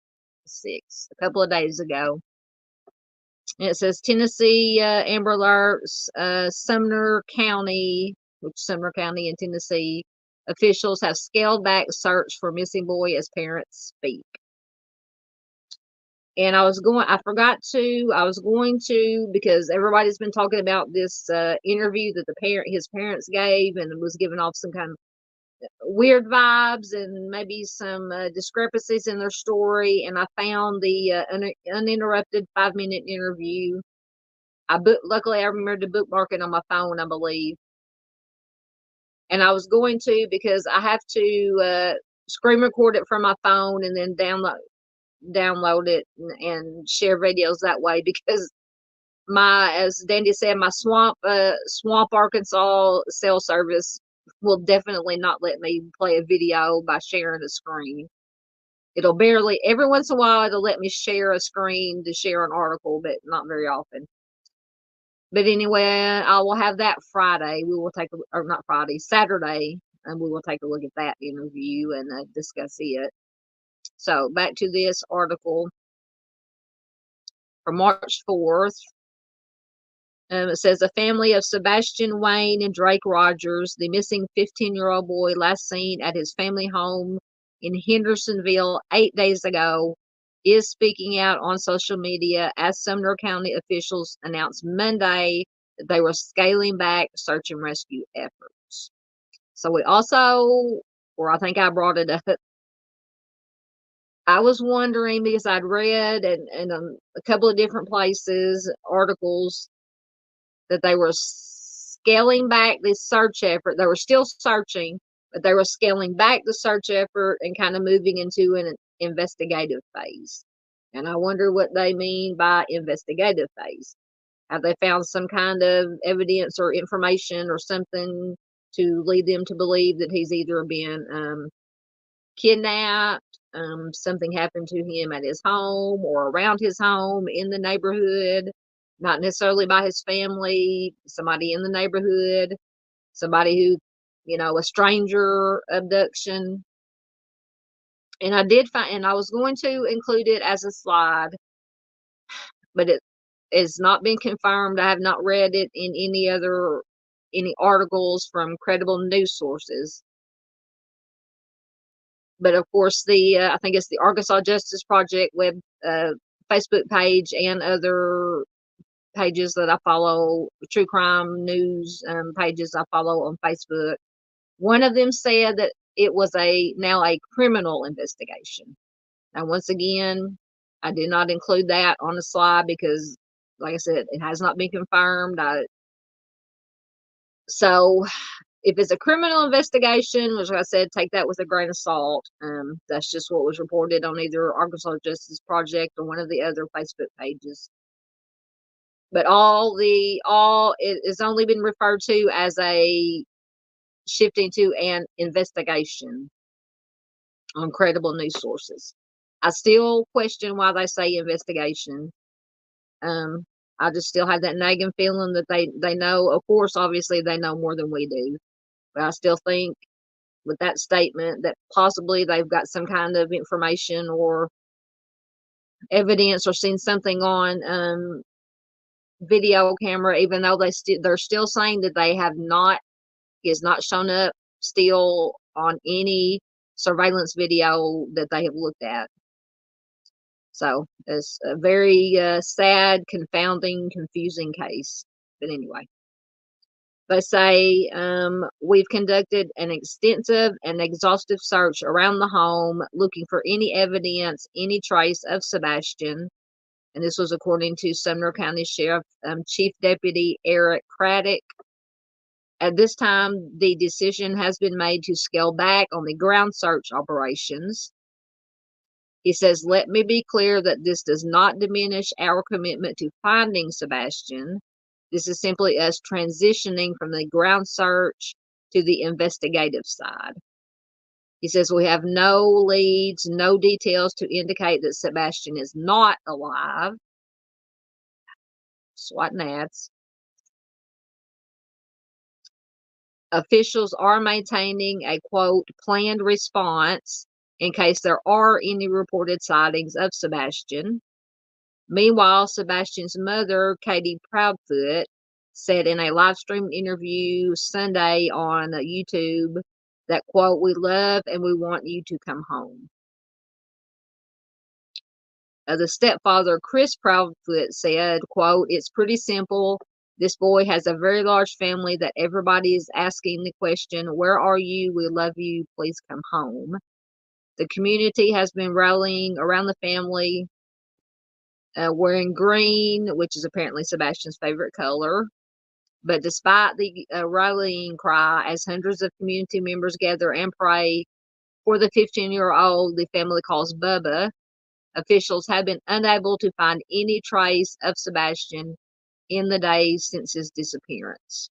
6th, a couple of days ago. And it says Tennessee Amber Alerts, Sumner County, which Sumner County in Tennessee, officials have scaled back search for missing boy as parents speak. And I was going to, because everybody's been talking about this interview that his parents gave, and was giving off some kind of weird vibes and maybe some discrepancies in their story. And I found the uninterrupted 5-minute interview. Luckily I remembered to bookmark it on my phone, I believe. And I was going to, because I have to screen record it from my phone and then download it and share videos that way, because as Dandy said, my swamp Arkansas cell service will definitely not let me play a video by sharing a screen. It'll barely, every once in a while it'll let me share a screen to share an article, but not very often. But anyway, I will have that Friday. We will Saturday, and we will take a look at that interview and discuss it. So back to this article from March 4th. It says a family of Sebastian Wayne and Drake Rogers, the missing 15-year-old boy last seen at his family home in Hendersonville 8 days ago, is speaking out on social media as Sumner County officials announced Monday that they were scaling back search and rescue efforts. So we also, or I think I brought it up, I was wondering, because I'd read in a couple of different places, articles, that they were scaling back this search effort. They were still searching, but they were scaling back the search effort and kind of moving into an investigative phase. And I wonder what they mean by investigative phase. Have they found some kind of evidence or information or something to lead them to believe that he's either been kidnapped, something happened to him at his home or around his home in the neighborhood, not necessarily by his family, somebody in the neighborhood, somebody who, a stranger abduction. And I did find, and I was going to include it as a slide, but it has not been confirmed. I have not read it in any articles from credible news sources. But of course, I think it's the Arkansas Justice Project Facebook page and other pages that I follow, true crime news pages I follow on Facebook. One of them said that it was now a criminal investigation. Now, once again, I did not include that on the slide because, like I said, it has not been confirmed. So if it's a criminal investigation, which like I said, take that with a grain of salt. That's just what was reported on either Arkansas Justice Project or one of the other Facebook pages. But it has only been referred to as a shifting to an investigation on credible news sources. I still question why they say investigation. I just still have that nagging feeling that they know. Of course, obviously, they know more than we do. But I still think with that statement that possibly they've got some kind of information or evidence or seen something on video camera, even though they're still saying that he has not shown up still on any surveillance video that they have looked at. So it's a very sad, confounding, confusing case. But anyway, they say we've conducted an extensive and exhaustive search around the home looking for any evidence, any trace of Sebastian. And this was according to Sumner County Sheriff Chief Deputy Eric Craddock. At this time, the decision has been made to scale back on the ground search operations. He says, let me be clear that this does not diminish our commitment to finding Sebastian. This is simply us transitioning from the ground search to the investigative side. He says, we have no leads, no details to indicate that Sebastian is not alive. SWAT gnats. Officials are maintaining a, quote, planned response in case there are any reported sightings of Sebastian. Meanwhile, Sebastian's mother, Katie Proudfoot, said in a live stream interview Sunday on YouTube that, quote, we love and we want you to come home. The stepfather, Chris Proudfoot, said, quote, it's pretty simple. This boy has a very large family that everybody is asking the question, where are you? We love you. Please come home. The community has been rallying around the family, wearing green, which is apparently Sebastian's favorite color. But despite the rallying cry, as hundreds of community members gather and pray for the 15-year-old the family calls Bubba, officials have been unable to find any trace of Sebastian in the days since his disappearance.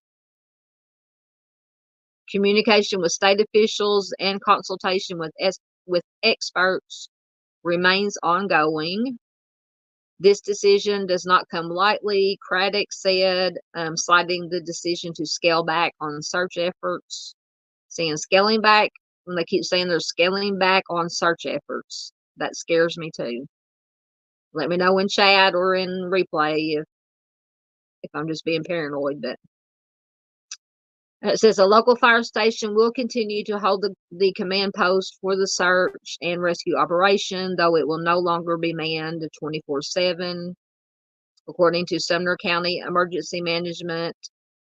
Communication with state officials and consultation with experts remains ongoing. This decision does not come lightly, Craddock said, citing the decision to scale back on search efforts. Saying scaling back, when they keep saying they're scaling back on search efforts, that scares me too. Let me know in chat or in replay if I'm just being paranoid, but it says a local fire station will continue to hold the command post for the search and rescue operation, though it will no longer be manned 24/7. According to Sumner County Emergency Management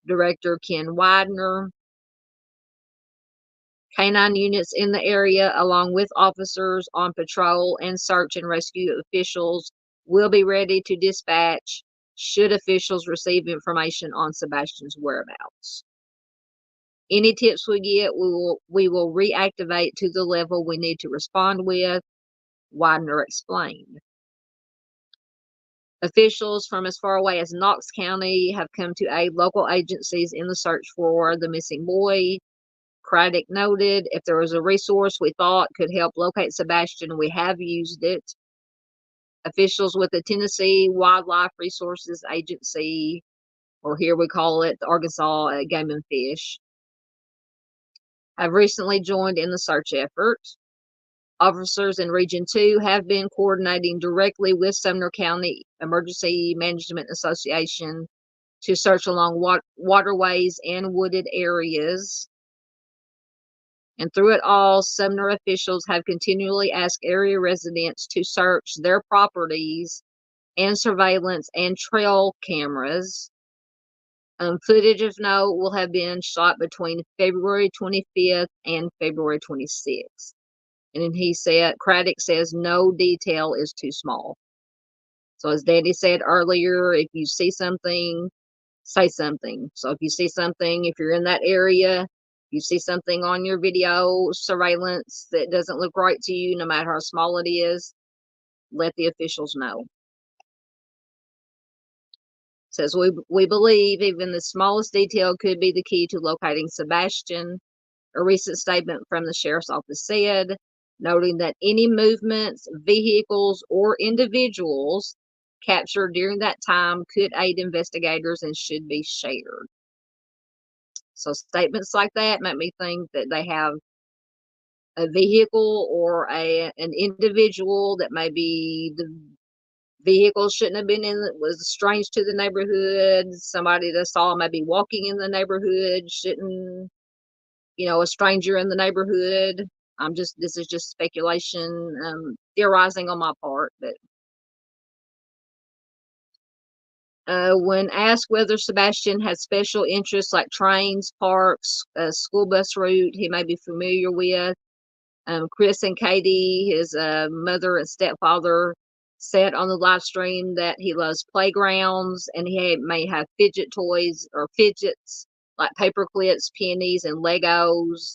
Director Ken Widener, K-9 units in the area, along with officers on patrol and search and rescue officials, will be ready to dispatch should officials receive information on Sebastian's whereabouts. Any tips we get, we will reactivate to the level we need to respond with, Widener explained. Officials from as far away as Knox County have come to aid local agencies in the search for the missing boy. Craddock noted, if there was a resource we thought could help locate Sebastian, we have used it. Officials with the Tennessee Wildlife Resources Agency, or here we call it the Arkansas Game and Fish, have recently joined in the search effort. Officers in Region 2 have been coordinating directly with Sumner County Emergency Management Association to search along waterways and wooded areas. And through it all, Sumner officials have continually asked area residents to search their properties and surveillance and trail cameras. Footage of note will have been shot between February 25th and February 26th. And then Craddock says no detail is too small. So as Daddy said earlier, if you see something, say something. So if you see something, if you're in that area, you see something on your video surveillance that doesn't look right to you, no matter how small it is, let the officials know. It says we believe even the smallest detail could be the key to locating Sebastian. A recent statement from the sheriff's office said, noting that any movements, vehicles, or individuals captured during that time could aid investigators and should be shared. So statements like that make me think that they have a vehicle or an individual that maybe the vehicle shouldn't have been in, was strange to the neighborhood. Somebody that saw maybe walking in the neighborhood shouldn't, a stranger in the neighborhood. This is just speculation, theorizing on my part. But when asked whether Sebastian had special interests like trains, parks, a school bus route he may be familiar with, Chris and Katie, his mother and stepfather, said on the live stream that he loves playgrounds and may have fidget toys or fidgets like paper clips, pennies, and Legos.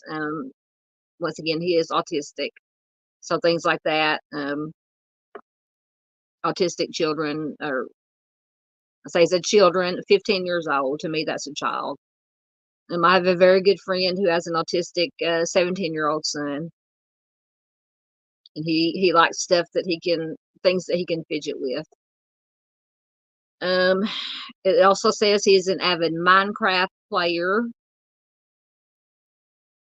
Once again, he is autistic. So things like that. Autistic children, or I say it's children, 15 years old. To me, that's a child. I have a very good friend who has an autistic 17-year-old son. And he likes things that he can fidget with. It also says he's an avid Minecraft player.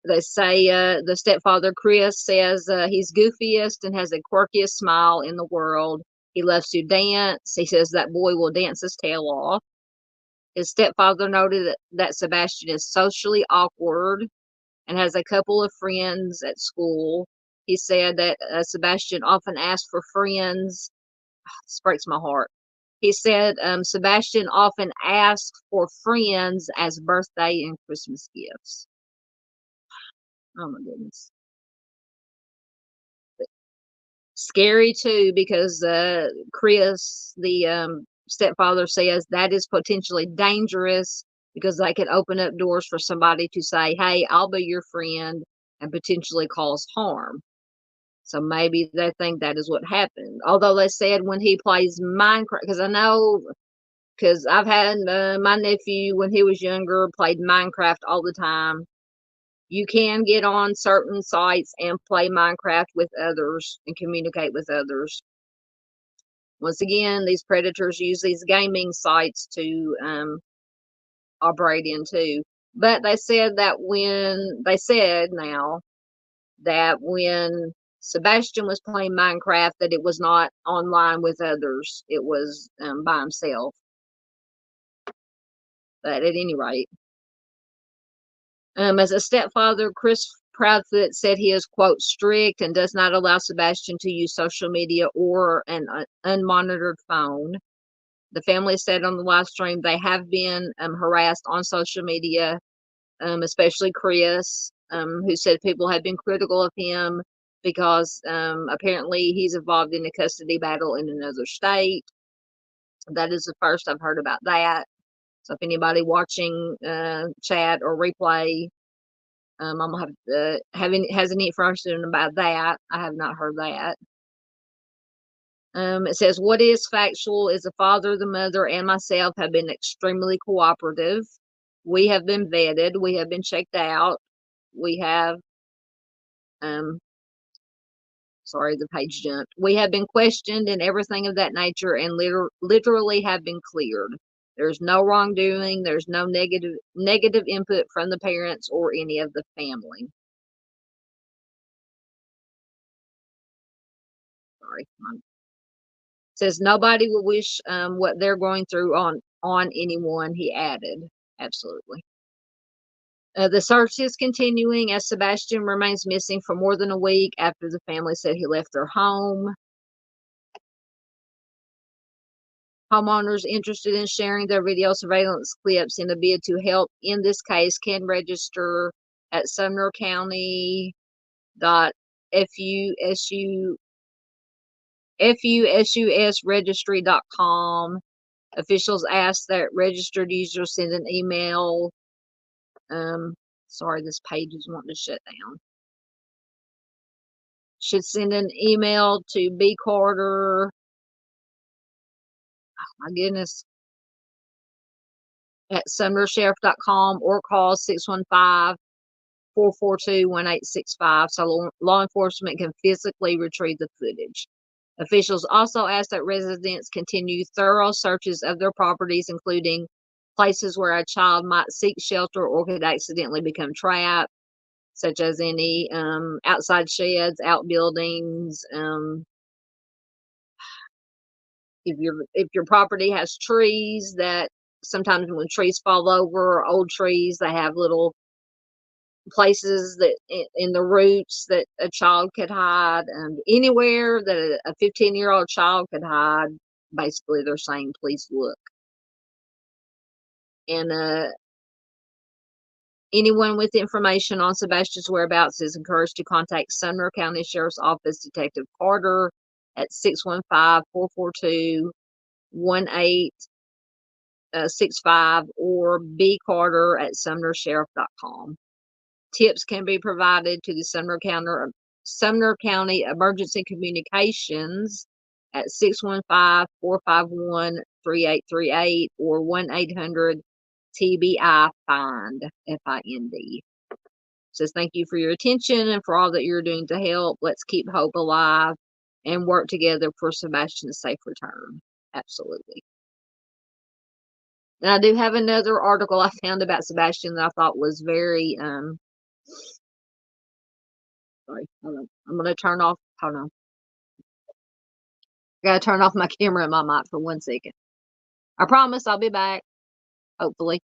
They say the stepfather, Chris, says he's goofiest and has the quirkiest smile in the world. He loves to dance. He says that boy will dance his tail off. His stepfather noted that Sebastian is socially awkward and has a couple of friends at school. He said that Sebastian often asks for friends. This breaks my heart. He said Sebastian often asks for friends as birthday and Christmas gifts. Oh my goodness. Scary too, because Chris, the stepfather, says that is potentially dangerous because they could open up doors for somebody to say, hey, I'll be your friend, and potentially cause harm. So maybe they think that is what happened. Although they said when he plays Minecraft, because I've had my nephew when he was younger played Minecraft all the time. You can get on certain sites and play Minecraft with others and communicate with others. Once again, these predators use these gaming sites to operate into. But they said when Sebastian was playing Minecraft, that it was not online with others. It was by himself. But at any rate, as a stepfather, Chris Proudfoot said he is, quote, strict and does not allow Sebastian to use social media or an unmonitored phone. The family said on the live stream they have been harassed on social media, especially Chris, who said people have been critical of him because apparently he's involved in a custody battle in another state. That is the first I've heard about that. So if anybody watching chat or replay, I'm gonna has any information about that. I have not heard that. It says what is factual is the father, the mother, and myself have been extremely cooperative. We have been vetted. We have been checked out. We have, sorry, the page jumped. We have been questioned and everything of that nature, and literally have been cleared. There's no wrongdoing. There's no negative input from the parents or any of the family. Sorry. It says nobody will wish what they're going through on anyone, he added. Absolutely. The search is continuing as Sebastian remains missing for more than a week after the family said he left their home. Homeowners interested in sharing their video surveillance clips in a bid to help in this case can register at sumnercounty.gov FUSUSregistry.com. Officials ask that registered users send an email. Sorry, this page is wanting to shut down. Should send an email to B. Carter. Oh, my goodness. At sumnersheriff.com or call 615-442-1865 so law enforcement can physically retrieve the footage. Officials also ask that residents continue thorough searches of their properties, including places where a child might seek shelter or could accidentally become trapped, such as any outside sheds, outbuildings. If your property has trees, that sometimes when trees fall over, old trees, they have little places that in the roots that a child could hide, and anywhere that a 15-year-old child could hide. Basically, they're saying, please look. And anyone with information on Sebastian's whereabouts is encouraged to contact Sumner County Sheriff's Office Detective Carter at 615-442-1865 or B. Carter at sumnersheriff.com. Tips can be provided to the Sumner County Emergency Communications at 615-451-3838 or 1-800-TBI-FIND, FIND. Says, thank you for your attention and for all that you're doing to help. Let's keep hope alive and work together for Sebastian's safe return. Absolutely. And I do have another article I found about Sebastian that I thought was very, sorry, hold on. I'm going to turn off, hold on. I got to turn off my camera and my mic for 1 second. I promise I'll be back, hopefully.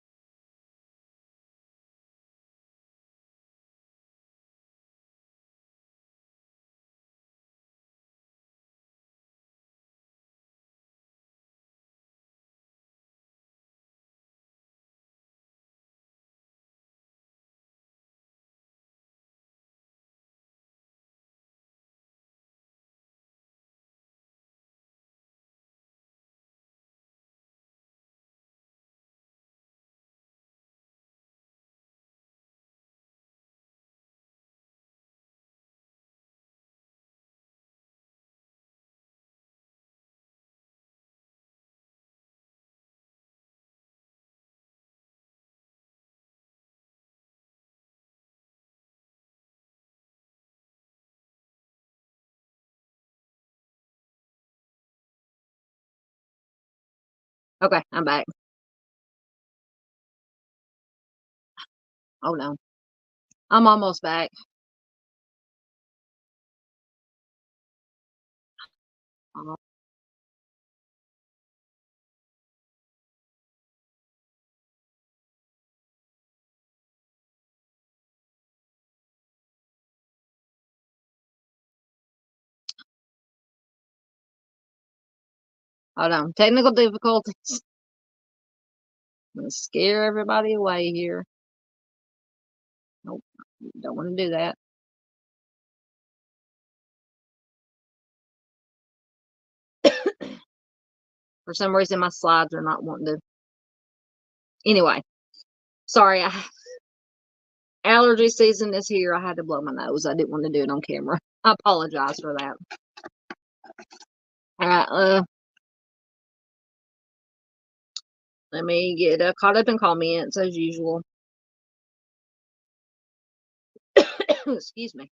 Okay, I'm back. Oh no, I'm almost back. Oh, hold on, technical difficulties. I'm going to scare everybody away here. Nope, don't want to do that. For some reason, my slides are not wanting to. Anyway, sorry. Allergy season is here. I had to blow my nose. I didn't want to do it on camera. I apologize for that. All right. Let me get caught up in comments as usual. Excuse me.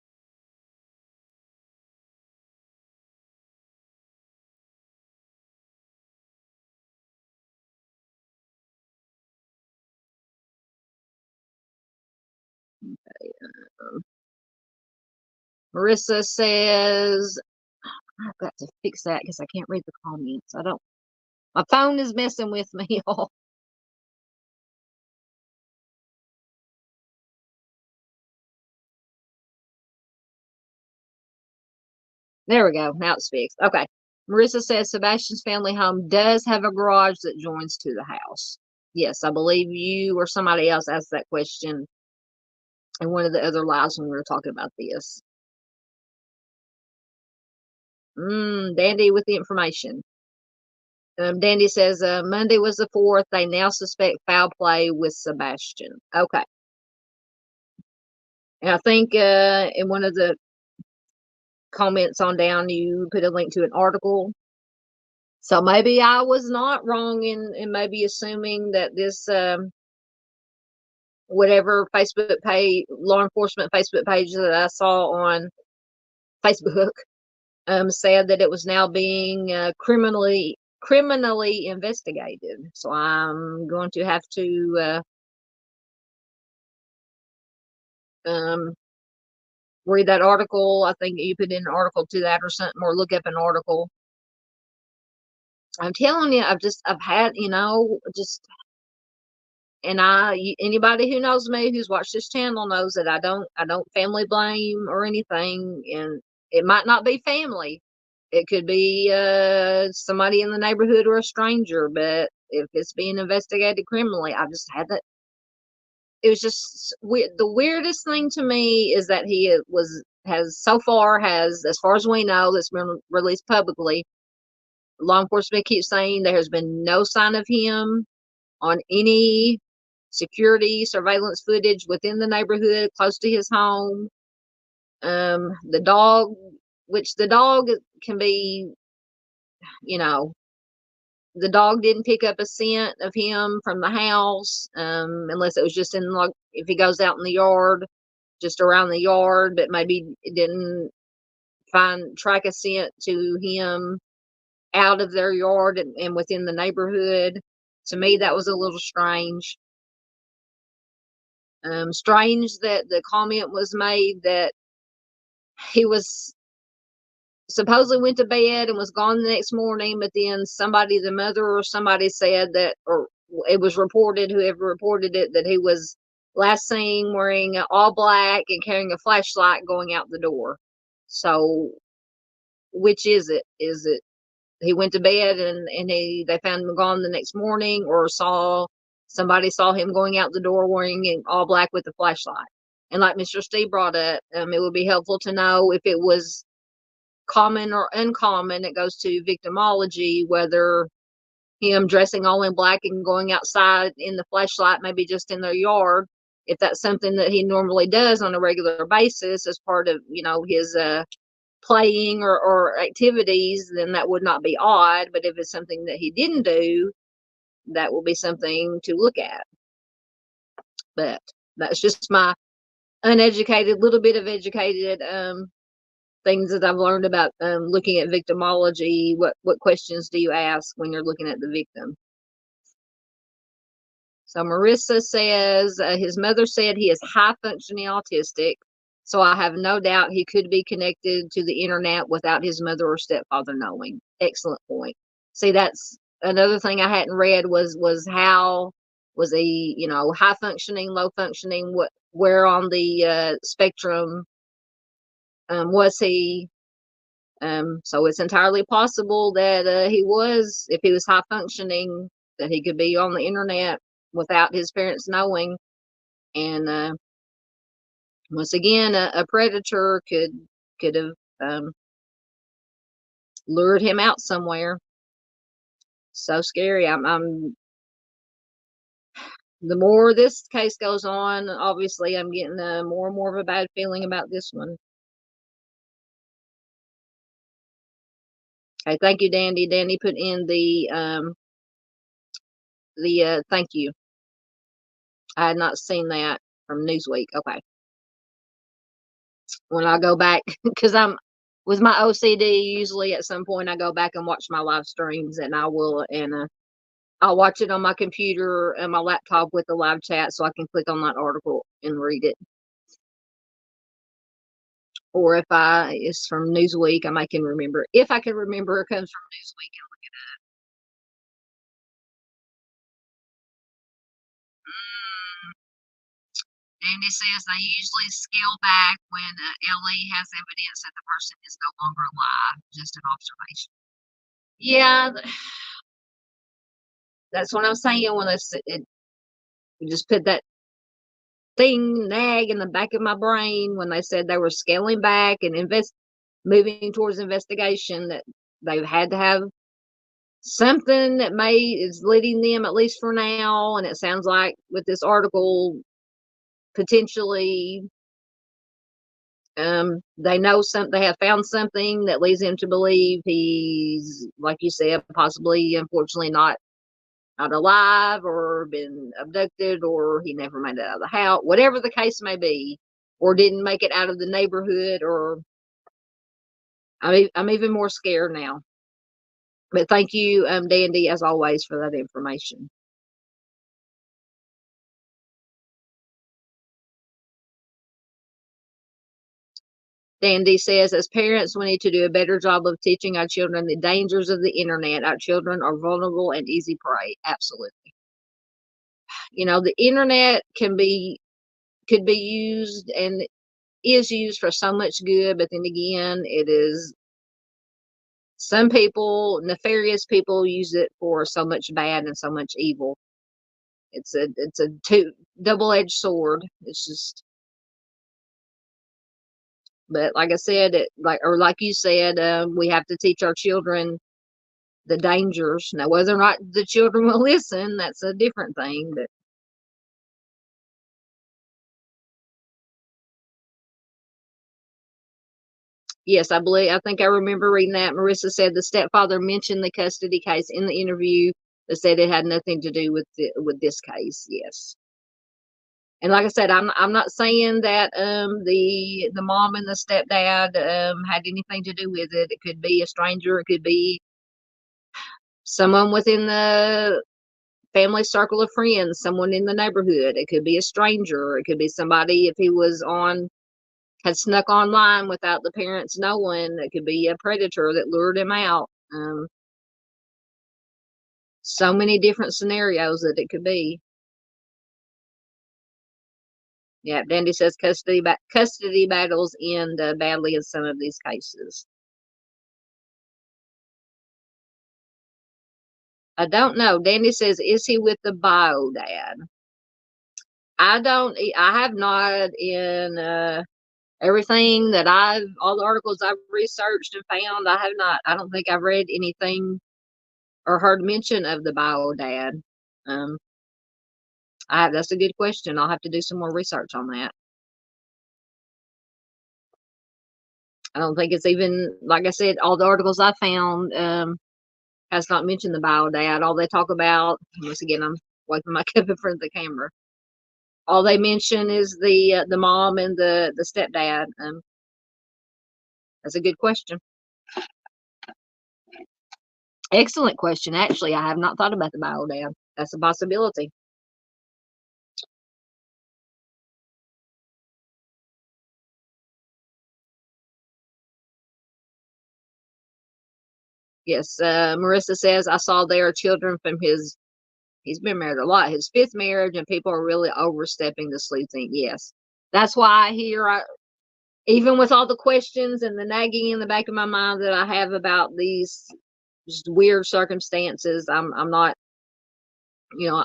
Okay. Marissa says, I've got to fix that because I can't read the comments. My phone is messing with me, y'all. There we go. Now it's fixed. Okay. Marissa says Sebastian's family home does have a garage that joins to the house. Yes, I believe you or somebody else asked that question in one of the other lives when we were talking about this. Dandy with the information. Dandy says Monday was the 4th. They now suspect foul play with Sebastian. Okay. And I think in one of the comments on down, you put a link to an article. So maybe I was not wrong in maybe assuming that this whatever Facebook page, law enforcement Facebook page that I saw on Facebook said that it was now being criminally investigated. So I'm going to have to read that article. I think you put in an article to that or something, or look up an article. I'm telling you, I've had, just, and anybody who knows me, who's watched this channel knows that I don't family blame or anything. And it might not be family. It could be somebody in the neighborhood or a stranger, but if it's being investigated criminally, I just had that. It was just weird. The weirdest thing to me is that has so far, as far as we know, that's been released publicly. Law enforcement keeps saying there has been no sign of him on any security surveillance footage within the neighborhood close to his home. The dog, which the dog can be, the dog didn't pick up a scent of him from the house, unless it was just in, like, if he goes out in the yard, just around the yard, but maybe it didn't track a scent to him out of their yard and within the neighborhood. To me, that was a little strange. Strange that the comment was made that he was supposedly went to bed and was gone the next morning, but then the mother or somebody said that, or it was reported, whoever reported it, that he was last seen wearing all black and carrying a flashlight going out the door. So which is it? Is it he went to bed and they found him gone the next morning, or somebody saw him going out the door wearing all black with a flashlight? And like Mr. Steve brought up, it would be helpful to know if it was common or uncommon. It goes to victimology, whether him dressing all in black and going outside in the flashlight, maybe just in their yard, if that's something that he normally does on a regular basis as part of, his playing or activities, then that would not be odd. But if it's something that he didn't do, that will be something to look at. But that's just my little bit of educated things that I've learned about looking at victimology. What questions do you ask when you're looking at the victim? So Marissa says his mother said he is high functioning autistic, so I have no doubt he could be connected to the internet without his mother or stepfather knowing. Excellent point. See, that's another thing I hadn't read was how was he, high functioning, low functioning, where on the spectrum was he? So it's entirely possible that he was, if he was high functioning, that he could be on the internet without his parents knowing. And once again, a predator could have lured him out somewhere. So scary. I'm the more this case goes on, obviously I'm getting more and more of a bad feeling about this one. Okay, thank you, Dandy. Dandy put in the thank you. I had not seen that from Newsweek. Okay. When I go back, because I'm with my OCD, usually at some point I go back and watch my live streams, and I'll watch it on my computer and my laptop with the live chat, so I can click on that article and read it. Or if it's from Newsweek, I can remember. If I can remember, it comes from Newsweek and look it up. Andy says they usually scale back when LE has evidence that the person is no longer alive. Just an observation. Yeah, that's what I'm saying. When it just put that nag in the back of my brain when they said they were scaling back and invest. moving towards investigation, that they've had to have something that is leading them, at least for now. And it sounds like with this article, potentially, they know they have found something that leads them to believe he's, like you said, possibly, unfortunately, not alive, or been abducted, or he never made it out of the house, whatever the case may be, or didn't make it out of the neighborhood. Or I'm even more scared now. But thank you, Dandy, as always, for that information. Dandy says, as parents, we need to do a better job of teaching our children the dangers of the internet. Our children are vulnerable and easy prey. Absolutely. The internet could be used, and is used, for so much good, but then again, it is, some people, nefarious people, use it for so much bad and so much evil. It's a double-edged sword. It's just, but like I said, like you said, we have to teach our children the dangers. Now, whether or not the children will listen, that's a different thing. But yes, I think I remember reading that. Marissa said the stepfather mentioned the custody case in the interview, but said it had nothing to do with this case. Yes. And like I said, I'm not saying that the mom and the stepdad had anything to do with it. It could be a stranger. It could be someone within the family circle of friends, someone in the neighborhood. It could be a stranger. It could be somebody, if he had snuck online without the parents knowing. It could be a predator that lured him out. So many different scenarios that it could be. Yeah, Dandy says custody battles end badly in some of these cases. I don't know. Dandy says, is he with the bio dad? I have not, in everything that all the articles I've researched and found, I don't think I've read anything or heard mention of the bio dad. Um, that's a good question. I'll have to do some more research on that. I don't think it's even, like I said, all the articles I found has not mentioned the bio dad. All they talk about, once again, I'm wiping my cup in front of the camera. All they mention is the mom and the stepdad. That's a good question. Excellent question. Actually, I have not thought about the bio dad. That's a possibility. Yes, Marissa says, I saw their children from he's been married a lot, his fifth marriage, and people are really overstepping the sleuthing. Yes. That's why I hear, even with all the questions and the nagging in the back of my mind that I have about these just weird circumstances, I'm not,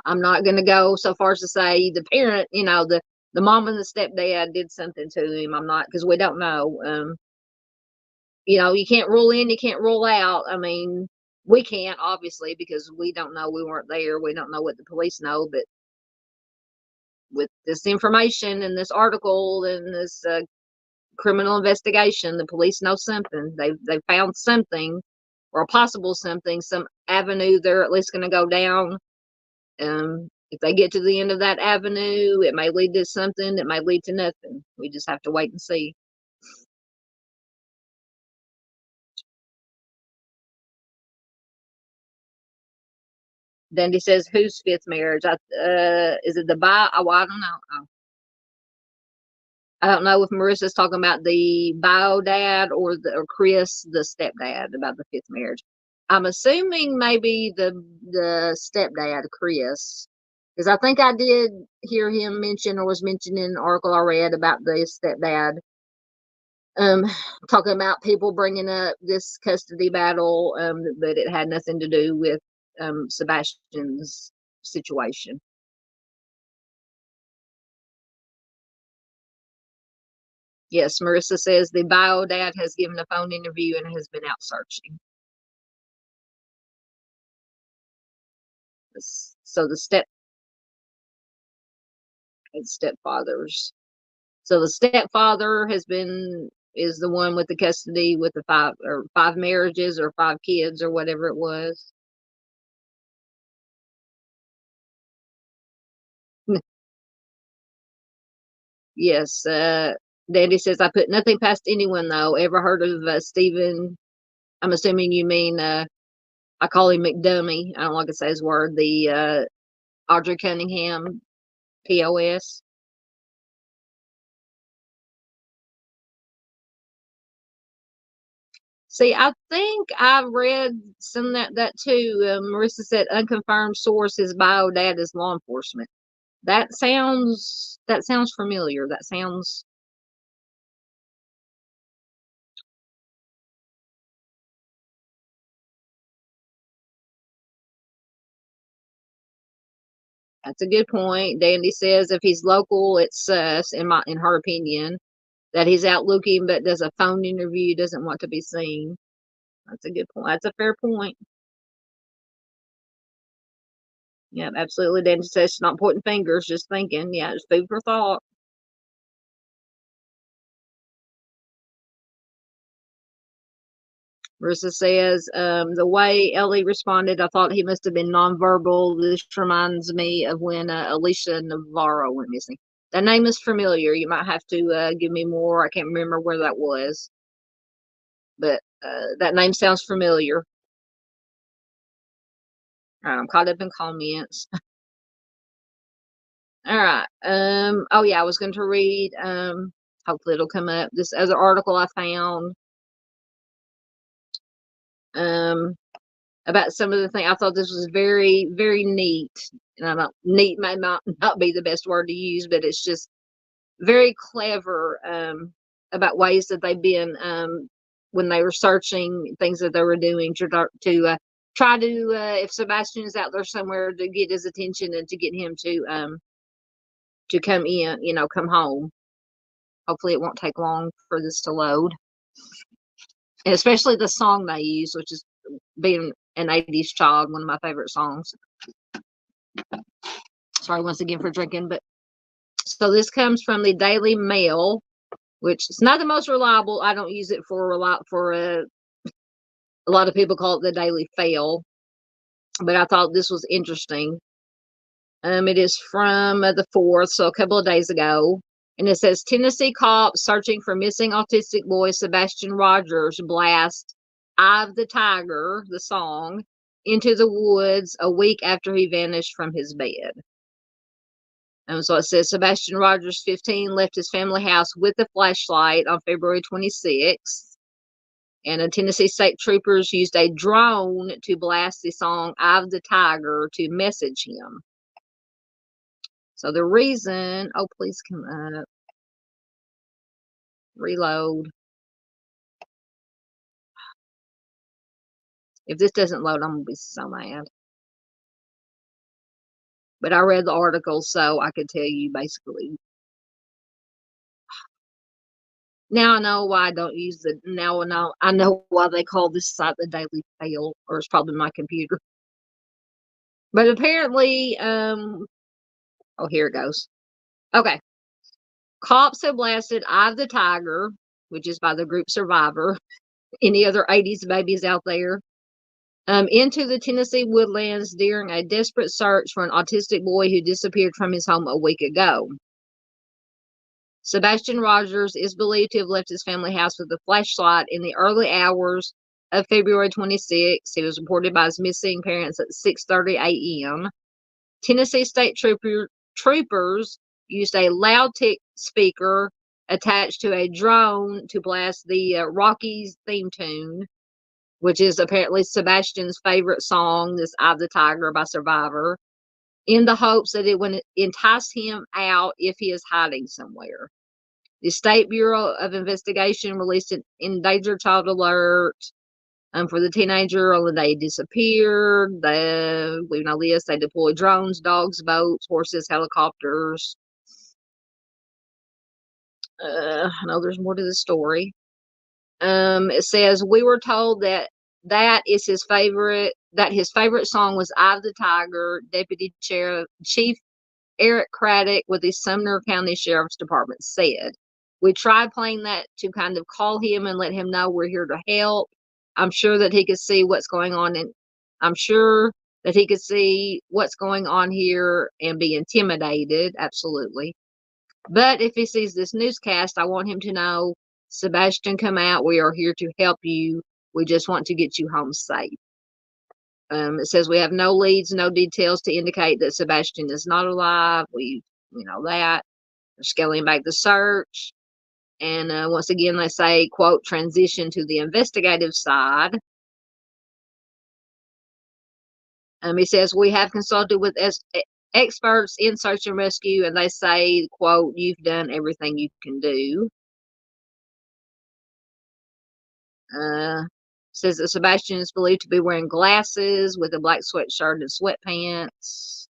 I'm not going to go so far as to say the parent, the mom and the stepdad did something to him. I'm not, because we don't know. You can't rule in, you can't rule out. I mean, we can't, obviously, because we don't know. We weren't there. We don't know what the police know. But with this information and this article and this criminal investigation, the police know something. They've found something, or a possible something, some avenue they're at least going to go down. If they get to the end of that avenue, it may lead to something. It may lead to nothing. We just have to wait and see. Dundee says, whose fifth marriage? Is it the bio? Oh, I don't know. I don't know if Marissa's talking about the bio dad or Chris, the stepdad, about the fifth marriage. I'm assuming maybe the stepdad, Chris, because I think I did hear him mention, or was mentioned in an article I read about the stepdad, talking about people bringing up this custody battle, but it had nothing to do with Sebastian's situation. Yes, Marissa says the bio dad has given a phone interview and has been out searching. So the stepfathers. So the stepfather is the one with the custody with the five marriages or 5 kids or whatever it was. Yes, Dandy says I put nothing past anyone though. Ever heard of Stephen? I'm assuming you mean I call him McDummy. I don't like to say his word. The Audrii Cunningham, POS. See, I think I read some that too. Marissa said unconfirmed source his bio dad is law enforcement. That sounds familiar. That sounds That's a good point. Dandy says if he's local, it's sus in her opinion that he's out looking, but does a phone interview, doesn't want to be seen. That's a good point. That's a fair point. Yeah, absolutely. Dandy says she's not pointing fingers, just thinking. Yeah, it's food for thought. Marissa says, the way Ellie responded, I thought he must have been nonverbal. This reminds me of when Alicia Navarro went missing. That name is familiar. You might have to give me more. I can't remember where that was, but that name sounds familiar. All right, I'm caught up in comments. All right. Oh yeah, I was going to read. Hopefully it'll come up. This other article I found. Um, about some of the things. I thought this was very, very neat. And I don't neat may not be the best word to use, but it's just very clever about ways that they've been when they were searching things that they were doing to try to if Sebastian's out there somewhere to get his attention and to get him to come in, come home. Hopefully it won't take long for this to load. And especially the song they use, which is being an 80s child, one of my favorite songs. Sorry once again for drinking, but so this comes from the Daily Mail, which is not the most reliable. I don't use it for a lot of people call it the Daily Fail, but I thought this was interesting. It is from the 4th, so a couple of days ago. And it says Tennessee cops searching for missing autistic boy Sebastian Rogers blast "Eye of the Tiger," the song, into the woods a week after he vanished from his bed. So it says Sebastian Rogers, 15, left his family house with a flashlight on February 26th. And Tennessee state troopers used a drone to blast the song "Eye of the Tiger" to message him. So the reason, oh, please come up. Reload. If this doesn't load, I'm going to be so mad. But I read the article, so I could tell you basically. Now I know why I don't use the, now I know why they call this site the Daily Fail, or it's probably my computer. But apparently, oh, here it goes. Okay. Cops have blasted "Eye of the Tiger," which is by the group Survivor. Any other 80s babies out there? Into the Tennessee woodlands during a desperate search for an autistic boy who disappeared from his home a week ago. Sebastian Rogers is believed to have left his family house with a flashlight in the early hours of February 26th. He was reported by his missing parents at 6:30 a.m. Tennessee state troopers used a loud speaker attached to a drone to blast the Rockies theme tune, which is apparently Sebastian's favorite song, this "Eye of the Tiger" by Survivor, in the hopes that it would entice him out if he is hiding somewhere. The State Bureau of Investigation released an endangered child alert for the teenager on the day he disappeared. Leaving a list, they deployed drones, dogs, boats, horses, helicopters. I know there's more to the story. It says we were told that his favorite song was "Eye of the Tiger." Deputy Chief Eric Craddock with the Sumner County Sheriff's Department said. We tried playing that to kind of call him and let him know we're here to help. I'm sure that he could see what's going on, and I'm sure that he could see what's going on here and be intimidated. Absolutely. But if he sees this newscast, I want him to know, Sebastian, come out. We are here to help you. We just want to get you home safe. It says we have no leads, no details to indicate that Sebastian is not alive. We know that. They're scaling back the search. And once again, they say, quote, transition to the investigative side. He says, we have consulted with experts in search and rescue, and they say, quote, you've done everything you can do. Says that Sebastian is believed to be wearing glasses with a black sweatshirt and sweatpants.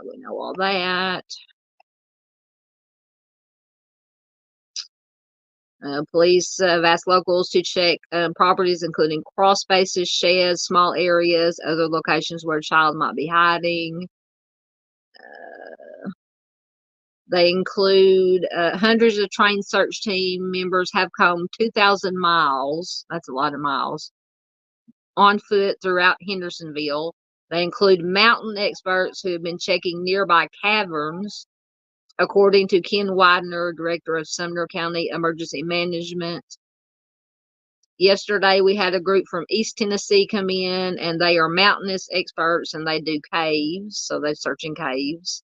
We know all that. Police have asked locals to check properties, including crawl spaces, sheds, small areas, other locations where a child might be hiding. They include hundreds of trained search team members have come 2,000 miles. That's a lot of miles. On foot throughout Hendersonville. They include mountain experts who have been checking nearby caverns, according to Ken Widener, director of Sumner County Emergency Management. Yesterday, we had a group from East Tennessee come in, and they are mountainous experts, and they do caves, so they're searching caves.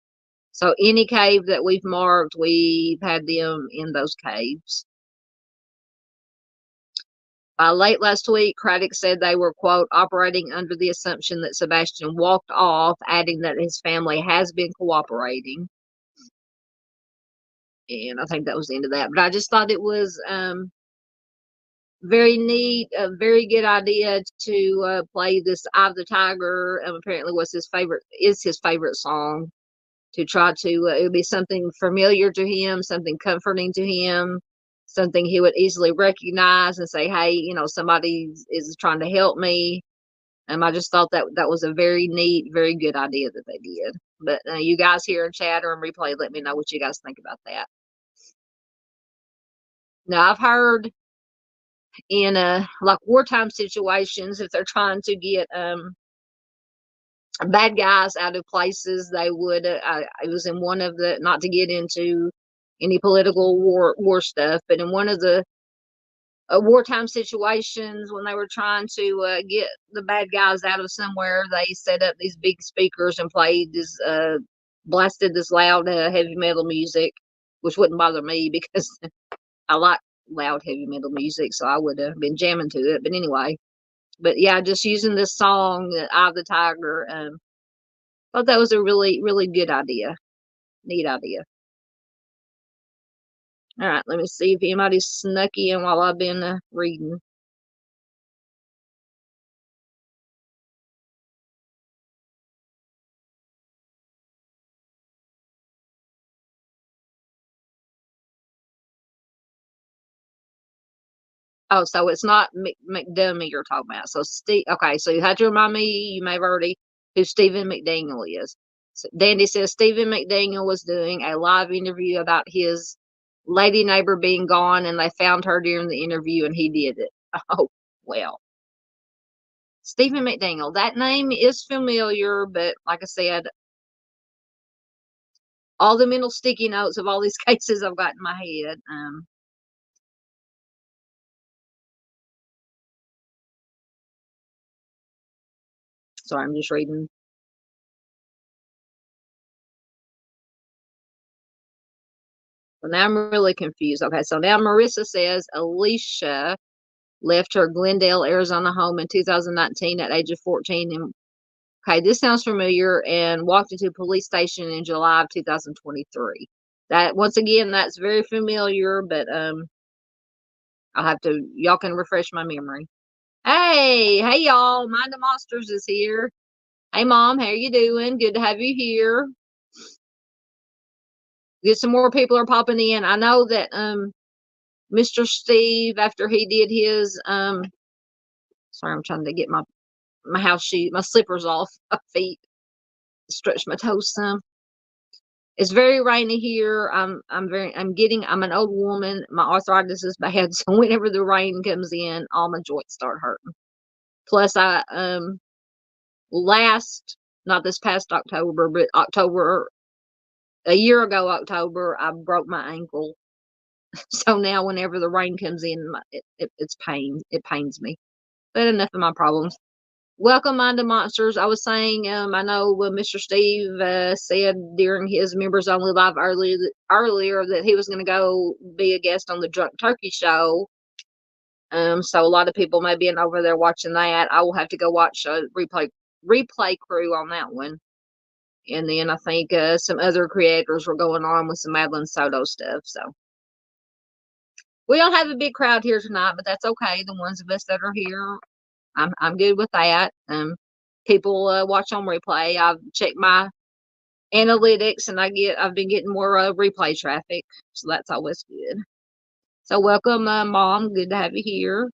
So any cave that we've marked, we've had them in those caves. Late last week, Craddock said they were, quote, operating under the assumption that Sebastian walked off, adding that his family has been cooperating. And I think that was the end of that. But I just thought it was very neat, a very good idea to play this "Eye of the Tiger." Apparently, is his favorite song. To try to, it would be something familiar to him, something comforting to him, something he would easily recognize and say, "Hey, somebody is trying to help me." I just thought that was a very neat, very good idea that they did. But you guys here in chat or in replay, let me know what you guys think about that. Now, I've heard in like wartime situations, if they're trying to get bad guys out of places, they would. It was in one of the, not to get into any political war stuff, but in one of the wartime situations when they were trying to get the bad guys out of somewhere, they set up these big speakers and played this blasted this loud heavy metal music, which wouldn't bother me because I like loud heavy metal music, so I would have been jamming to it. But anyway, but yeah, just using this song, "Eye of the Tiger," thought that was a really, really good idea. Neat idea. All right, let me see if anybody snuck in while I've been reading. Oh, so it's not McDummy you're talking about. So Steve, okay, so you had to remind me, you may have already, who Stephen McDaniel is. So Dandy says Stephen McDaniel was doing a live interview about his lady neighbor being gone, and they found her during the interview, and he did it. Oh, well. Stephen McDaniel, that name is familiar, but like I said, all the mental sticky notes of all these cases I've got in my head. Sorry, I'm just reading. So now I'm really confused. Okay, so now Marissa says Alicia left her Glendale, Arizona home in 2019 at age of 14. And okay, this sounds familiar, and walked into a police station in July of 2023. That, once again, that's very familiar, but I'll have to, y'all can refresh my memory. Hey, y'all, Mind the Monsters is here. Hey, Mom, how are you doing? Good to have you here. get some more people are popping in. I know that Mr. Steve, after he did his sorry, I'm trying to get my my slippers off my feet, stretch my toes some. It's very rainy here. I'm an old woman. My arthritis is bad, so whenever the rain comes in, all my joints start hurting. Plus I not this past October, but a year ago October, I broke my ankle. So now whenever the rain comes in, it's pain. It pains me. But enough of my problems. Welcome, Minded Monsters. I was saying, I know Mr. Steve said during his Members Only Live earlier that he was going to go be a guest on the Drunk Turkey Show. So a lot of people may be over there watching that. I will have to go watch a replay crew on that one. And then I think some other creators were going on with some Madeline Soto stuff. So we don't have a big crowd here tonight, but that's okay. The ones of us that are here, I'm good with that. People watch on replay. I've checked my analytics, and I've been getting more replay traffic, so that's always good. So welcome, Mom. Good to have you here.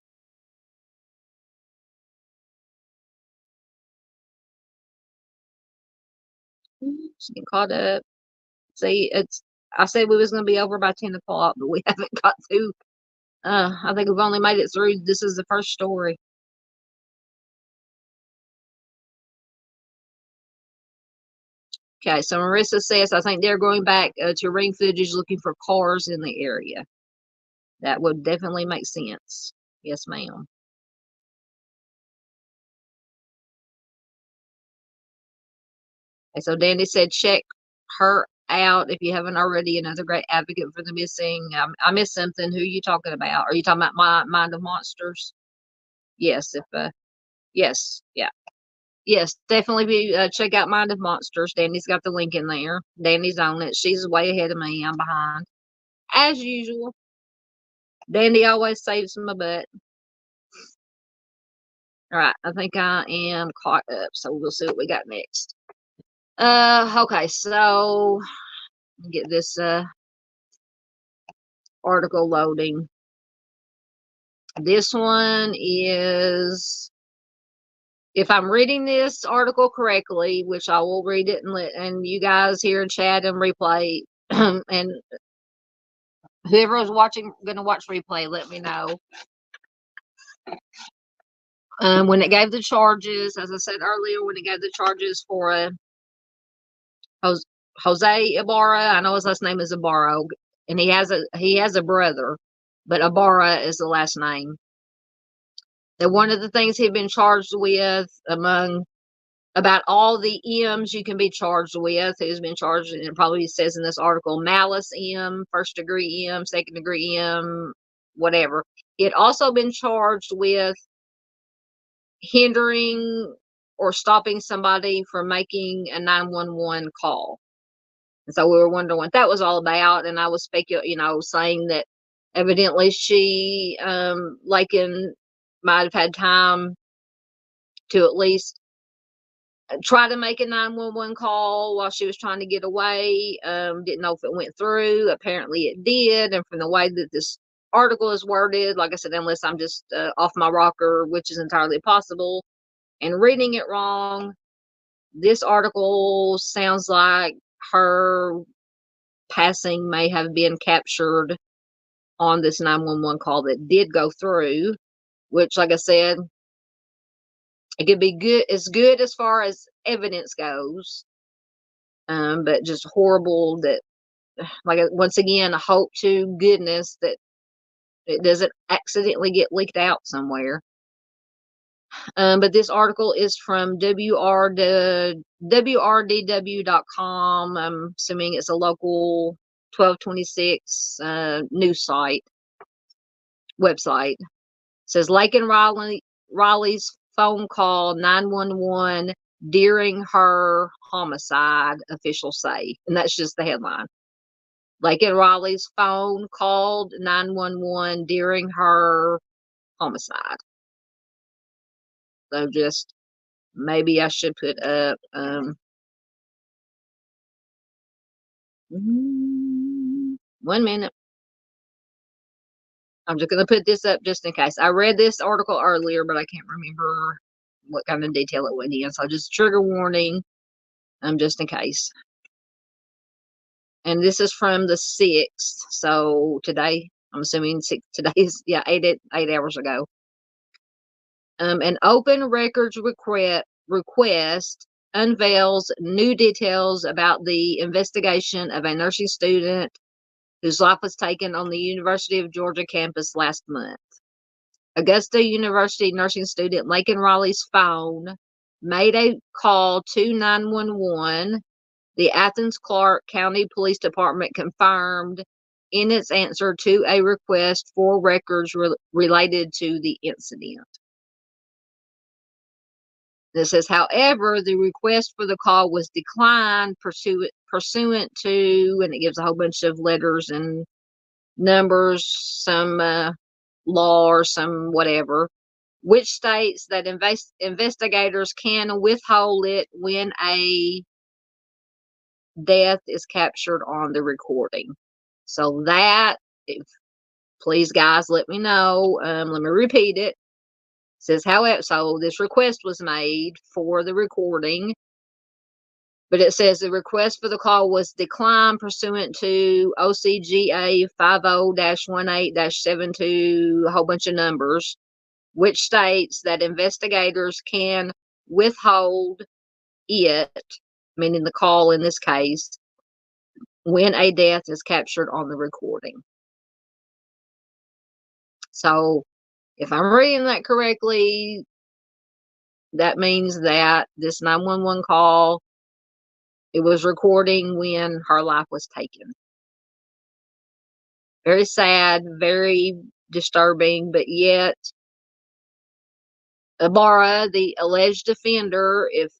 Just getting caught up. See, I said we was going to be over by 10 o'clock, but we haven't got to. I think we've only made it through. This is the first story. Okay, so Marissa says, I think they're going back to ring footage looking for cars in the area. That would definitely make sense. Yes, ma'am. Okay, so Danny said, check her out if you haven't already. Another great advocate for the missing. I missed something. Who are you talking about? Are you talking about my Mind of Monsters? Yes, yes, yeah. Yes, definitely check out Mind of Monsters. Danny's got the link in there. Danny's on it. She's way ahead of me. I'm behind. As usual. Danny always saves my butt. All right, I think I am caught up, so we'll see what we got next. Okay, so get this article loading. This one is, if I'm reading this article correctly, which I will read it and you guys here in chat and replay, and whoever is going to watch replay, let me know. When it gave the charges, as I said earlier, when it gave the charges for Jose Ibarra, I know his last name is Ibarra, and he has a brother, but Ibarra is the last name. That one of the things he'd been charged with, among about all the M's you can be charged with, he's been charged, and it probably says in this article, malice M, first degree M, second degree M, whatever. It also been charged with hindering or stopping somebody from making a 911 call. And so we were wondering what that was all about. And I was saying that evidently Laken might have had time to at least try to make a 911 call while she was trying to get away. Didn't know if it went through. Apparently it did. And from the way that this article is worded, like I said, unless I'm just off my rocker, which is entirely possible, and reading it wrong, this article sounds like her passing may have been captured on this 911 call that did go through, which, like I said, it could be good as far as evidence goes, but just horrible that, like, once again, I hope to goodness that it doesn't accidentally get leaked out somewhere. But this article is from WRDW.com. I'm assuming it's a local 1226 news website. It says Laken Riley's phone call 911 during her homicide, officials say. And that's just the headline. Laken Riley's phone called 911 during her homicide. So just maybe I should put up 1 minute. I'm just going to put this up just in case. I read this article earlier, but I can't remember what kind of detail it went in. So just trigger warning, just in case. And this is from the 6th. So today, I'm assuming today is, yeah, 8 hours ago. An open records request unveils new details about the investigation of a nursing student whose life was taken on the University of Georgia campus last month. Augusta University nursing student Laken Riley's phone made a call to 911. The Athens-Clarke County Police Department confirmed in its answer to a request for records related to the incident. It says, however, the request for the call was declined pursuant to, and it gives a whole bunch of letters and numbers, some law or some whatever, which states that investigators can withhold it when a death is captured on the recording. So that, please guys, let me know. Let me repeat it. It says, however, so this request was made for the recording, but it says the request for the call was declined pursuant to OCGA 50-18-72, a whole bunch of numbers, which states that investigators can withhold it, meaning the call in this case, when a death is captured on the recording. So if I'm reading that correctly, that means that this 911 call, it was recording when her life was taken. Very sad, very disturbing, but yet Ibarra, the alleged offender, if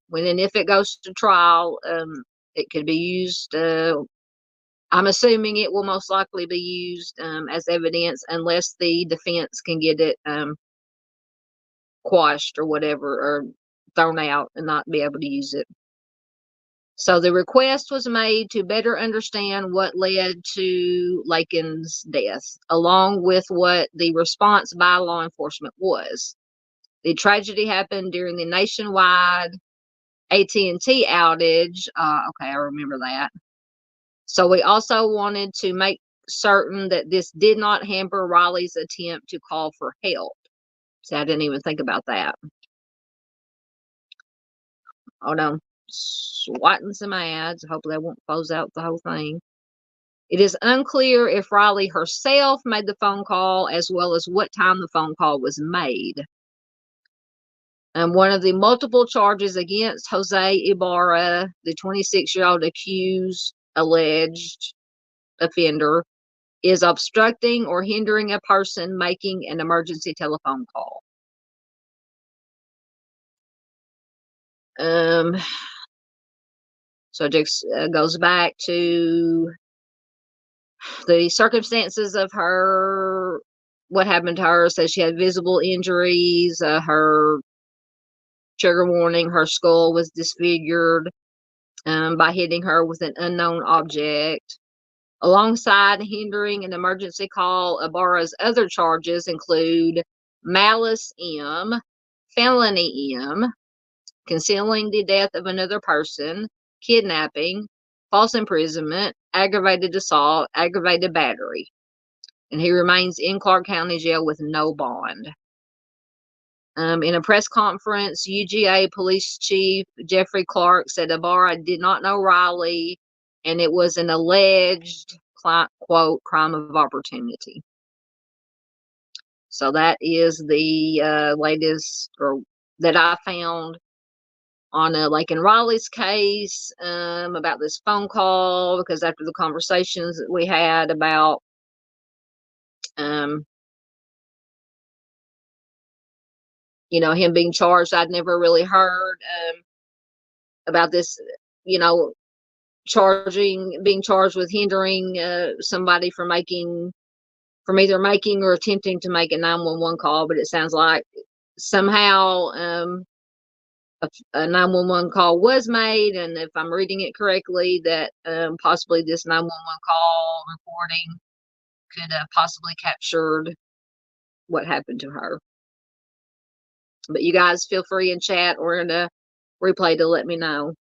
when and if it goes to trial, it could be used. I'm assuming it will most likely be used as evidence unless the defense can get it quashed or whatever, or thrown out and not be able to use it. So the request was made to better understand what led to Laken's death, along with what the response by law enforcement was. The tragedy happened during the nationwide AT&T outage. Okay, I remember that. So we also wanted to make certain that this did not hamper Riley's attempt to call for help. So I didn't even think about that. Oh no, swatting some ads. Hopefully I won't close out the whole thing. It is unclear if Riley herself made the phone call as well as what time the phone call was made. One of the multiple charges against Jose Ibarra, the 26-year-old alleged offender, is obstructing or hindering a person making an emergency telephone call. So it just goes back to the circumstances of her, what happened to her. Says she had visible injuries. Her trigger warning, her skull was disfigured by hitting her with an unknown object. Alongside hindering an emergency call, Ibarra's other charges include malice M, felony M, concealing the death of another person, kidnapping, false imprisonment, aggravated assault, aggravated battery. And he remains in Clarke County Jail with no bond. In a press conference, UGA Police Chief Jeffrey Clark said Ibarra did not know Riley, and it was an alleged, quote, crime of opportunity. So that is the latest that I found on Laken Riley's case about this phone call, because after the conversations that we had about him being charged, I'd never really heard about this, being charged with hindering somebody from either making or attempting to make a 911 call. But it sounds like somehow a 911 call was made, and if I'm reading it correctly, that possibly this 911 call recording could have possibly captured what happened to her. But you guys feel free in chat or in the replay to let me know.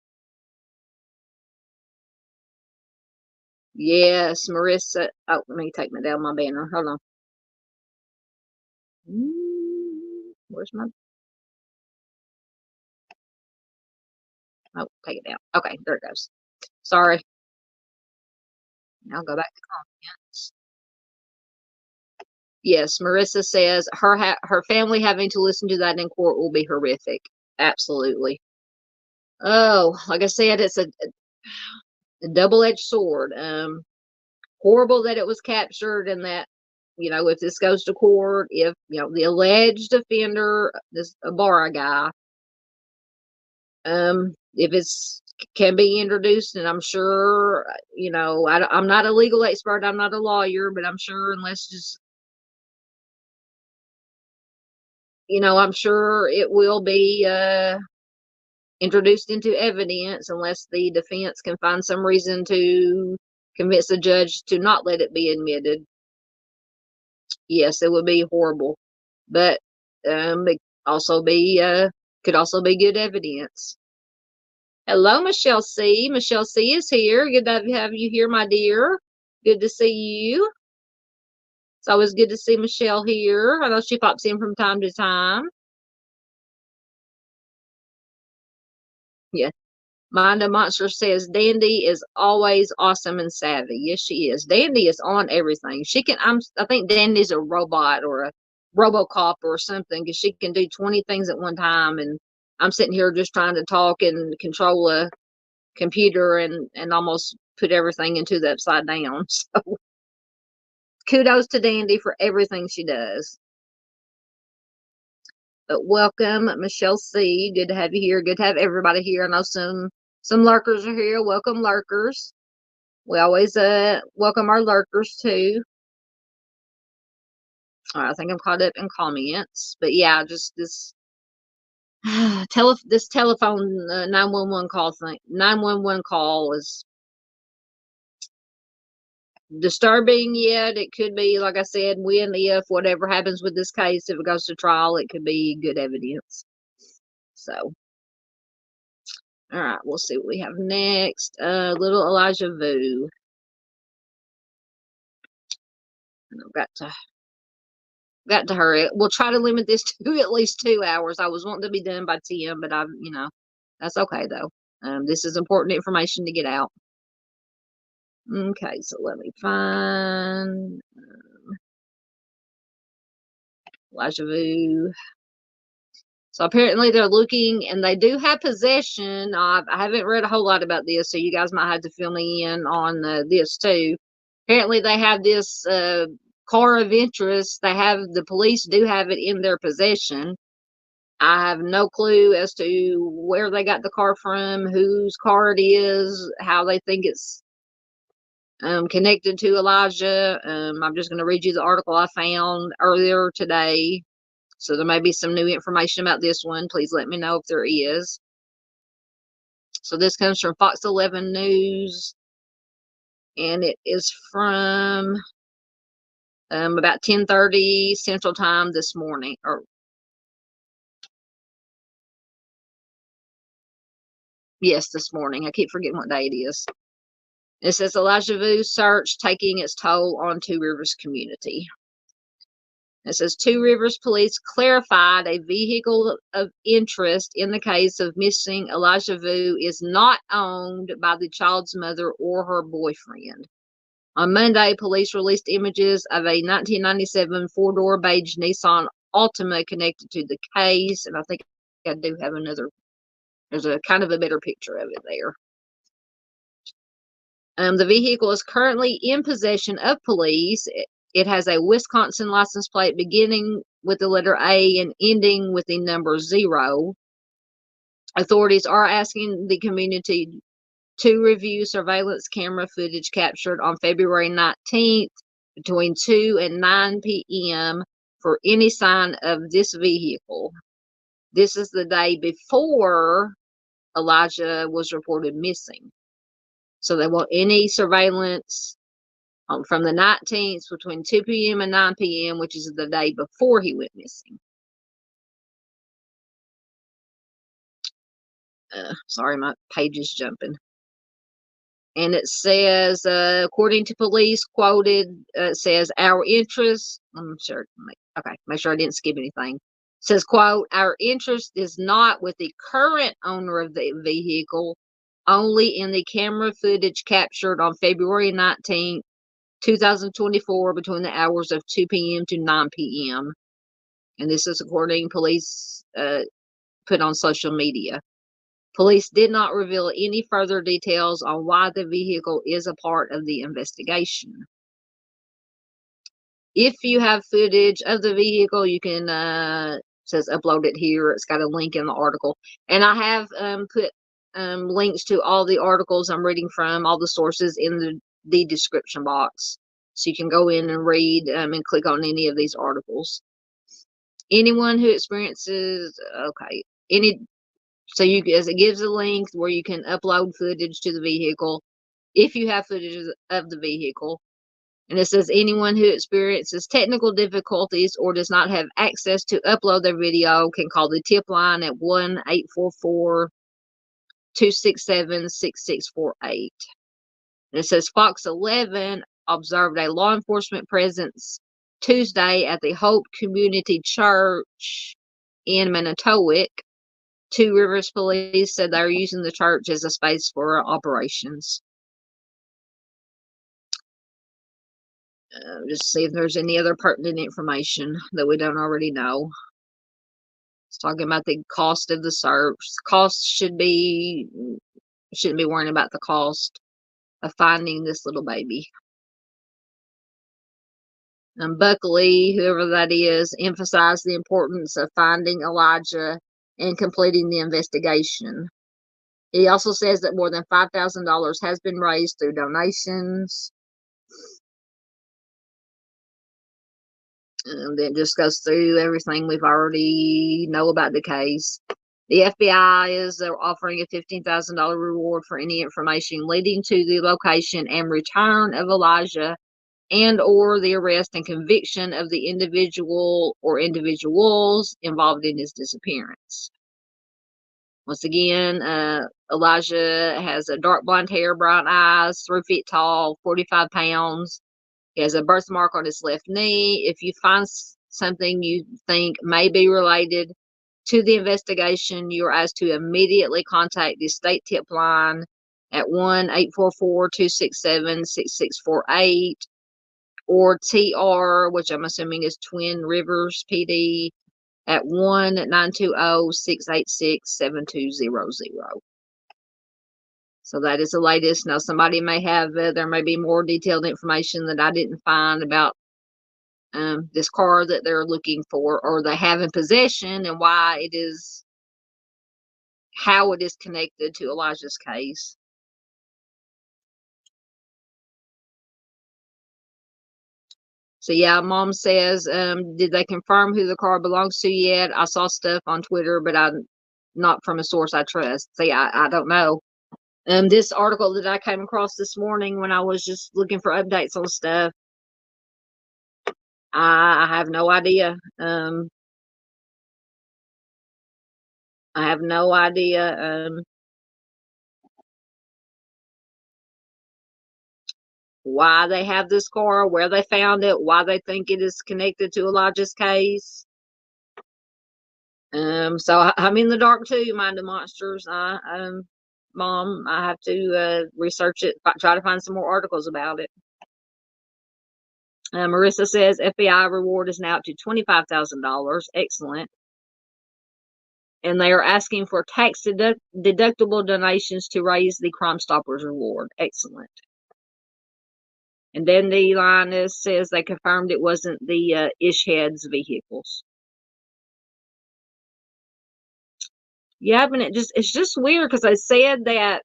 Yes, Marissa. Oh, let me take down my banner. Hold on. Where's my? Oh, take it down. Okay, there it goes. Sorry. I'll go back to comments. Yes, Marissa says her family having to listen to that in court will be horrific. Absolutely. Oh, like I said, it's a double-edged sword. Horrible that it was captured, and that, if this goes to court, if the alleged offender, this Audrii guy, if it's can be introduced, and I'm sure, I'm not a legal expert, I'm not a lawyer, but I'm sure unless just, I'm sure it will be introduced into evidence unless the defense can find some reason to convince the judge to not let it be admitted. Yes, it would be horrible, but it also be could also be good evidence. Hello, Michelle C. Michelle C is here. Good to have you here, my dear. Good to see you. It's always good to see Michelle here. I know she pops in from time to time. Yeah. Minda Monster says Dandy is always awesome and savvy. Yes, she is. Dandy is on everything. She can. I think Dandy's a robot or a RoboCop or something, because she can do 20 things at one time. And I'm sitting here just trying to talk and control a computer and almost put everything into the upside down. So kudos to Dandy for everything she does. But welcome, Michelle C. Good to have you here. Good to have everybody here. I know some lurkers are here. Welcome, lurkers. We always welcome our lurkers too. All right, I think I'm caught up in comments, but yeah, just this this telephone 911 call thing. 911 call is disturbing. Yet it could be, like I said, when, if, whatever happens with this case, if it goes to trial, it could be good evidence. So, all right, we'll see what we have next. Little Elijah Vu. And I've got to hurry. We'll try to limit this to at least 2 hours. I was wanting to be done by 10, but that's okay though. This is important information to get out. Okay, so let me find Elijah Vu. So apparently they're looking, and they do have possession. I haven't read a whole lot about this, so you guys might have to fill me in on this too. Apparently they have this car of interest. The police do have it in their possession. I have no clue as to where they got the car from, whose car it is, how they think it's connected to Elijah. I'm just going to read you the article I found earlier today. So there may be some new information about this one. Please let me know if there is. So this comes from Fox 11 News, and it is from about 10:30 Central Time this morning. Yes, this morning. I keep forgetting what day it is. It says Elijah Vu search taking its toll on Two Rivers community. It says Two Rivers police clarified a vehicle of interest in the case of missing Elijah Vu is not owned by the child's mother or her boyfriend. On Monday, police released images of a 1997 four-door beige Nissan Altima connected to the case, and I think I do have another. There's a kind of a better picture of it there. The vehicle is currently in possession of police. It has a Wisconsin license plate beginning with the letter A and ending with the number 0. Authorities are asking the community to review surveillance camera footage captured on February 19th between 2 and 9 p.m. for any sign of this vehicle. This is the day before Elijah was reported missing. So they want any surveillance from the 19th between 2 p.m. and 9 p.m., which is the day before he went missing. Sorry, my page is jumping. And it says, according to police quoted, it says, our interest, I'm sure, okay, make sure I didn't skip anything. It says, quote, our interest is not with the current owner of the vehicle, only in the camera footage captured on February 19th, 2024, between the hours of 2 p.m. to 9 p.m. And this is according to police put on social media. Police did not reveal any further details on why the vehicle is a part of the investigation. If you have footage of the vehicle, you can, says upload it here. It's got a link in the article. And I have put links to all the articles I'm reading from, all the sources in the description box. So you can go in and read and click on any of these articles. Anyone who experiences, so as it gives a link where you can upload footage to the vehicle, if you have footage of the vehicle. And it says anyone who experiences technical difficulties or does not have access to upload their video can call the tip line at 1-844-267-6648. And it says Fox 11 observed a law enforcement presence Tuesday at the Hope Community Church in Manitowoc. Two Rivers police said they were using the church as a space for operations. Just see if there's any other pertinent information that we don't already know. It's talking about the cost of the search. Cost shouldn't be worrying about the cost of finding this little baby. Buckley, whoever that is, emphasized the importance of finding Elijah and completing the investigation. He also says that more than $5,000 has been raised through donations. And then just goes through everything we've already know about the case. The FBI is offering a $15,000 reward for any information leading to the location and return of Elijah and or the arrest and conviction of the individual or individuals involved in his disappearance. Once again, Elijah has a dark blonde hair, brown eyes, 3 feet tall, 45 pounds. He has a birthmark on his left knee. If you find something you think may be related to the investigation, you're asked to immediately contact the state tip line at 1-844-267-6648 or TR, which I'm assuming is Twin Rivers PD, at 1-920-686-7200. So that is the latest. Now, somebody may have, there may be more detailed information that I didn't find about this car that they're looking for or they have in possession and why it is, how it is connected to Elijah's case. So yeah, Mom says, did they confirm who the car belongs to yet? I saw stuff on Twitter, but I'm not from a source I trust. See, I don't know. This article that I came across this morning when I was just looking for updates on stuff, I have no idea. I have no idea why they have this car, where they found it, why they think it is connected to Elijah's case. So I'm in the dark too, mind the monsters. Mom, I have to research it, try to find some more articles about it. Marissa says FBI reward is now up to $25,000. Excellent. And they are asking for tax deductible donations to raise the Crime Stoppers reward. Excellent. And then the line says they confirmed it wasn't the Ishhead's vehicles. Yeah, but it's just weird because they said that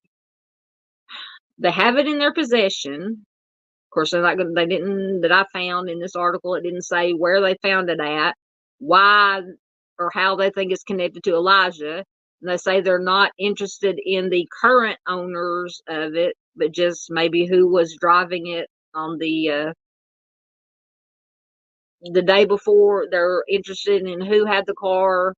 they have it in their possession. Of course, they're not going. They didn't, that I found in this article. It didn't say where they found it at, why or how they think it's connected to Elijah. And they say they're not interested in the current owners of it, but just maybe who was driving it on the day before. They're interested in who had the car,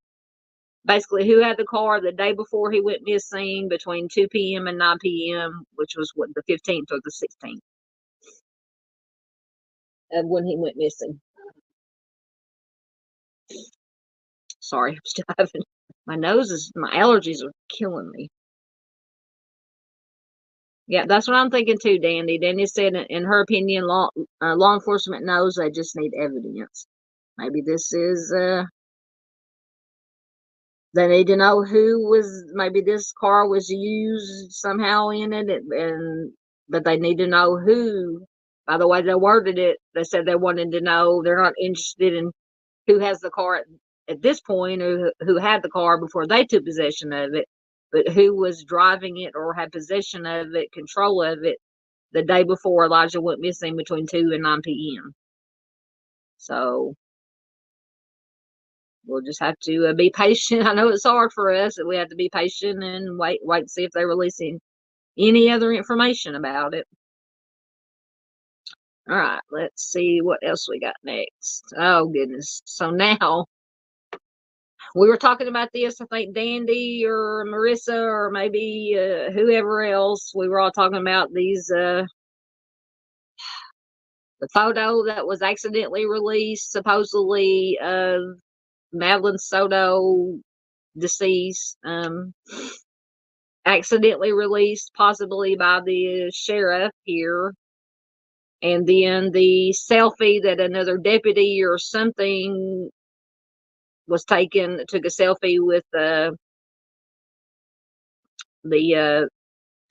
basically who had the car the day before he went missing between 2 p.m. and 9 p.m., which was what, the 15th or the 16th of when he went missing. Sorry, I'm still having my allergies are killing me. Yeah, that's what I'm thinking too, Dandy. Danny said, in her opinion, law enforcement knows they just need evidence. Maybe this is, they need to know maybe this car was used somehow in it, but they need to know who. By the way they worded it, they said they wanted to know, they're not interested in who has the car at this point, or who had the car before they took possession of it, but who was driving it or had possession of it, control of it, the day before Elijah went missing between 2 and 9 p.m. So we'll just have to be patient. I know it's hard for us, that we have to be patient and wait and see if they release any other information about it. All right, let's see what else we got next. Oh, goodness. So now, we were talking about this, I think Dandy or Marissa or maybe whoever else. We were all talking about the photo that was accidentally released, supposedly, of Madeline Soto, deceased, accidentally released possibly by the sheriff here. And then the selfie that another deputy or something was took a selfie with the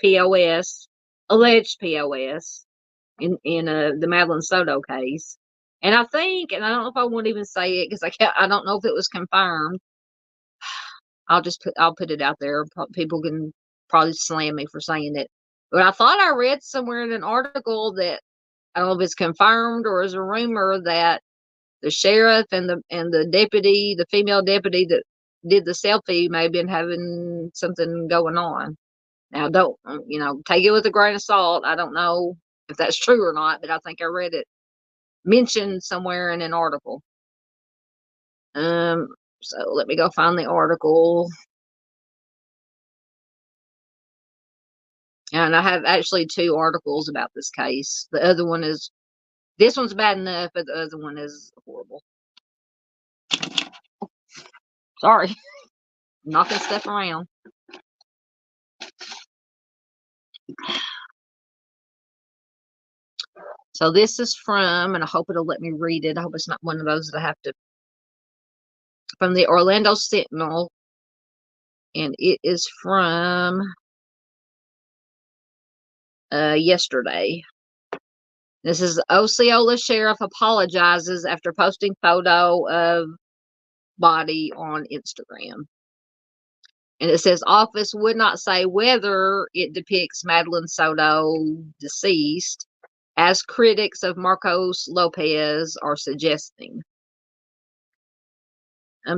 POS, alleged POS, in the Madeline Soto case. And I think, and I don't know if I won't even say it because I don't know if it was confirmed. I'll put it out there. People can probably slam me for saying it, but I thought I read somewhere in an article that, I don't know if it's confirmed or is a rumor, that the sheriff and the deputy, the female deputy that did the selfie, may have been having something going on. Now, don't, take it with a grain of salt. I don't know if that's true or not, but I think I read it mentioned somewhere in an article. So let me go find the article. And I have actually 2 articles about this case. This one's bad enough, but the other one is horrible. Sorry, knocking stuff around. So this is from, and I hope it'll let me read it. I hope it's not one of those that I have to, from the Orlando Sentinel, and it is from yesterday. This is Osceola sheriff apologizes after posting photo of body on Instagram. And it says office would not say whether it depicts Madeline Soto, deceased, as critics of Marcos Lopez are suggesting.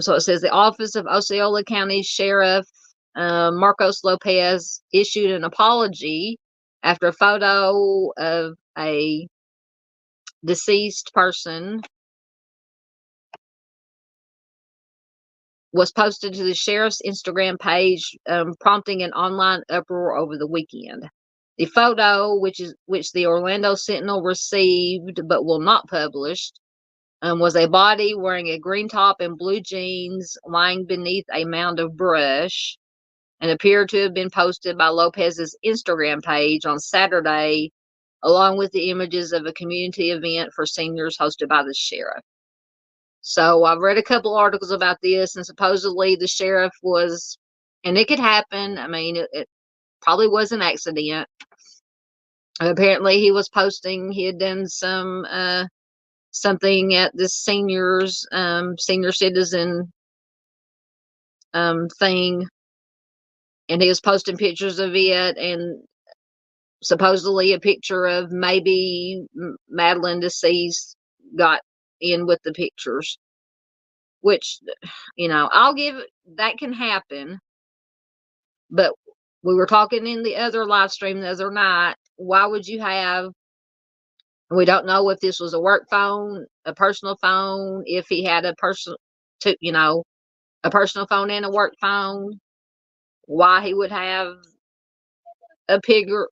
So it says the office of Osceola County Sheriff Marcos Lopez issued an apology after a photo of a deceased person was posted to the sheriff's Instagram page, prompting an online uproar over the weekend. The photo, which the Orlando Sentinel received but will not publish, was a body wearing a green top and blue jeans lying beneath a mound of brush, and appeared to have been posted by Lopez's Instagram page on Saturday, along with the images of a community event for seniors hosted by the sheriff. So I've read a couple articles about this, and supposedly the sheriff was, and it could happen, I mean, it probably was an accident. Apparently he was posting, he had done something at this senior citizen thing, and he was posting pictures of it, and supposedly a picture of maybe Madeline deceased got in with the pictures. which, I'll give that can happen. But we were talking in the other live stream the other night. Why would you have? We don't know if this was a work phone, a personal phone, if he had a personal, a personal phone and a work phone. Why he would have a tigger.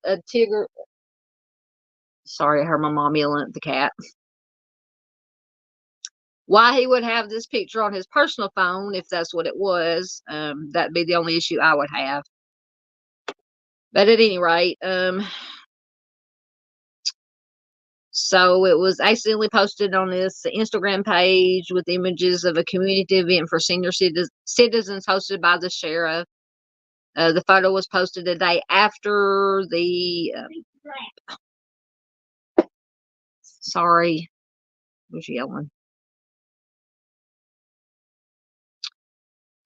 Sorry, I heard my mom yelling at the cat. Why he would have this picture on his personal phone, if that's what it was, that'd be the only issue I would have. But at any rate, so it was accidentally posted on this Instagram page with images of a community event for senior citizens hosted by the sheriff. The photo was posted a day after the. Sorry, who's yelling?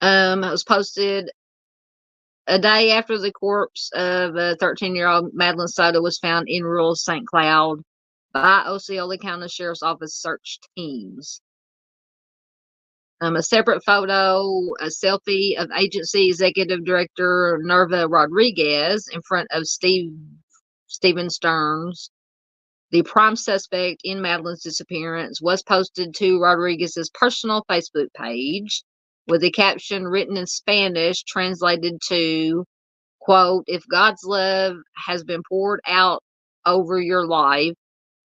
It was posted a day after the corpse of a 13-year-old Madeline Soto was found in rural St. Cloud by Osceola County Sheriff's Office search teams. A separate photo, a selfie of agency executive director Nerva Rodriguez in front of Stephen Stearns, the prime suspect in Madeline's disappearance, was posted to Rodriguez's personal Facebook page with a caption written in Spanish translated to, quote, "If God's love has been poured out over your life,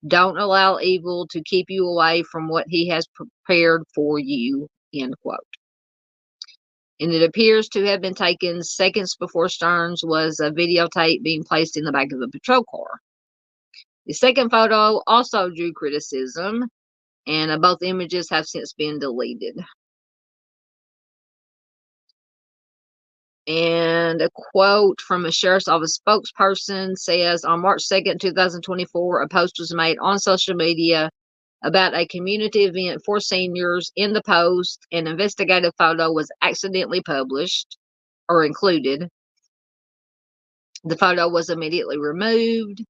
don't allow evil to keep you away from what he has prepared for you," end quote. And it appears to have been taken seconds before Stearns was a videotape being placed in the back of a patrol car. The second photo also drew criticism, and both images have since been deleted. And a quote from a sheriff's office spokesperson says, on March 2nd, 2024, a post was made on social media about a community event for seniors. In the post, an investigative photo was accidentally published or included. The photo was immediately removed.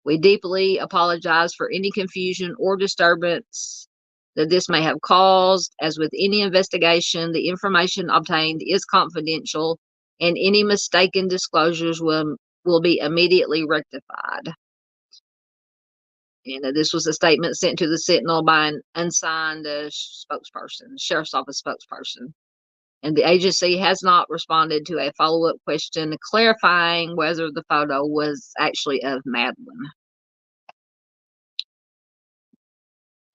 We deeply apologize for any confusion or disturbance that this may have caused. As with any investigation, the information obtained is confidential, and any mistaken disclosures will be immediately rectified. And this was a statement sent to the Sentinel by an unsigned spokesperson, sheriff's office spokesperson. And the agency has not responded to a follow-up question clarifying whether the photo was actually of Madeline.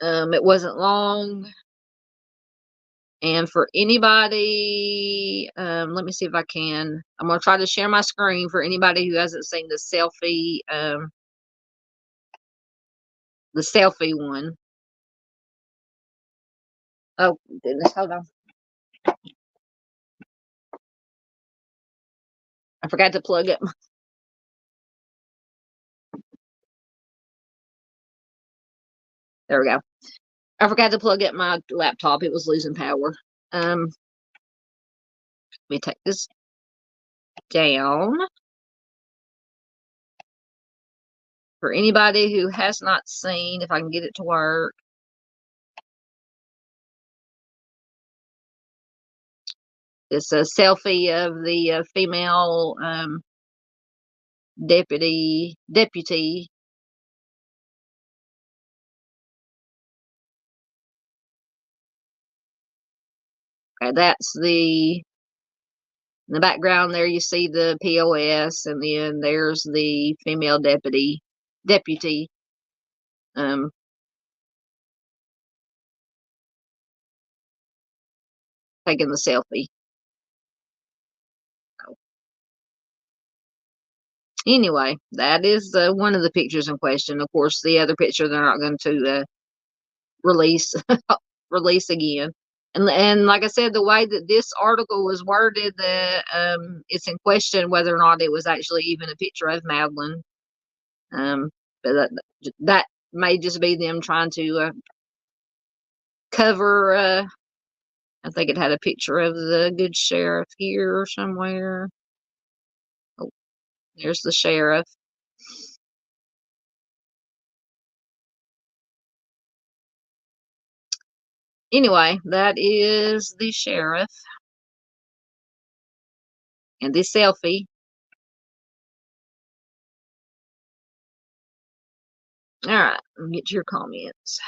It wasn't long. And for anybody, let me see if I can. I'm going to try to share my screen for anybody who hasn't seen the selfie one. Oh, goodness, hold on. I forgot to plug it. There we go. I forgot to plug up my laptop. It was losing power. Let me take this down. For anybody who has not seen, if I can get it to work. It's a selfie of the female deputy. Okay, that's in the background there. You see the POS, and then there's the female deputy taking the selfie. Anyway, that is one of the pictures in question. Of course, the other picture they're not going to release again. And like I said, the way that this article was worded, it's in question whether or not it was actually even a picture of Madeline. But that may just be them trying to cover. I think it had a picture of the good sheriff here somewhere. Oh, there's the sheriff. Anyway, that is the sheriff and this selfie. All right, let me get to your comments.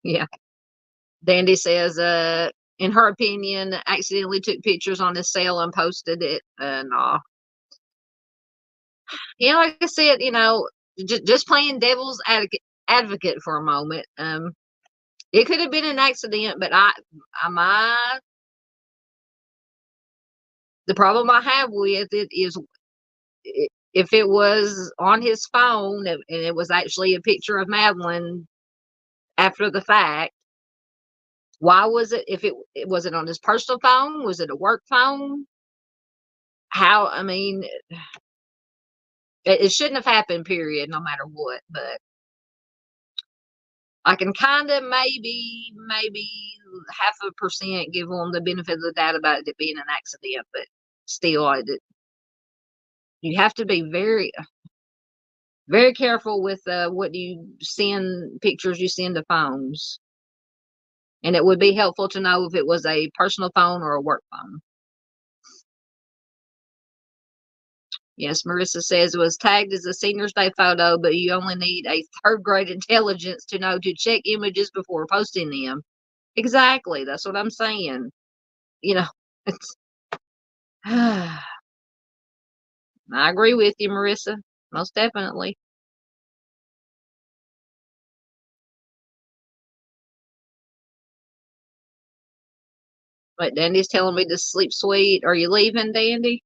Yeah. Dandy says, in her opinion, accidentally took pictures on his cell and posted it. Nah. Yeah, like I said, just playing devil's advocate for a moment. It could have been an accident, but the problem I have with it is if it was on his phone and it was actually a picture of Madeline after the fact, why was it? If it was it on his personal phone? Was it a work phone? How? I mean, it shouldn't have happened. Period. No matter what, but I can kind of maybe 0.5% give them the benefit of the doubt about it being an accident, but still, you have to be very, very careful with what you send, pictures you send to phones. And it would be helpful to know if it was a personal phone or a work phone. Yes, Marissa says it was tagged as a senior's day photo, but you only need a third grade intelligence to know to check images before posting them. Exactly. That's what I'm saying. You know, it's, I agree with you, Marissa. Most definitely. But Dandy's telling me to sleep sweet. Are you leaving, Dandy?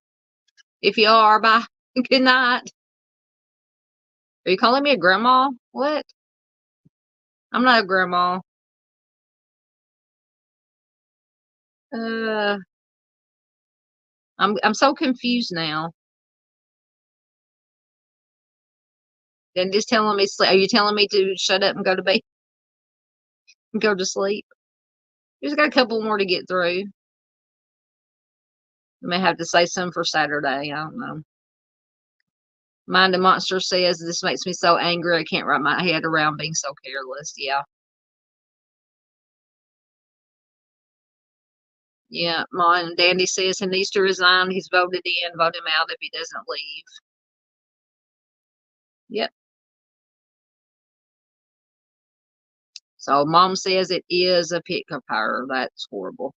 If you are, bye. Good night. Are you calling me a grandma? What? I'm not a grandma. Uh, I'm so confused now. Dandy's telling me sleep. Are you telling me to shut up and go to bed and go to sleep? Just got a couple more to get through. I may have to say some for Saturday. I don't know. Mind the Monster says this makes me so angry I can't wrap my head around being so careless. Yeah. Yeah. Mine Dandy says he needs to resign. He's voted in, vote him out if he doesn't leave. Yep. So mom says it is a pickup her. That's horrible.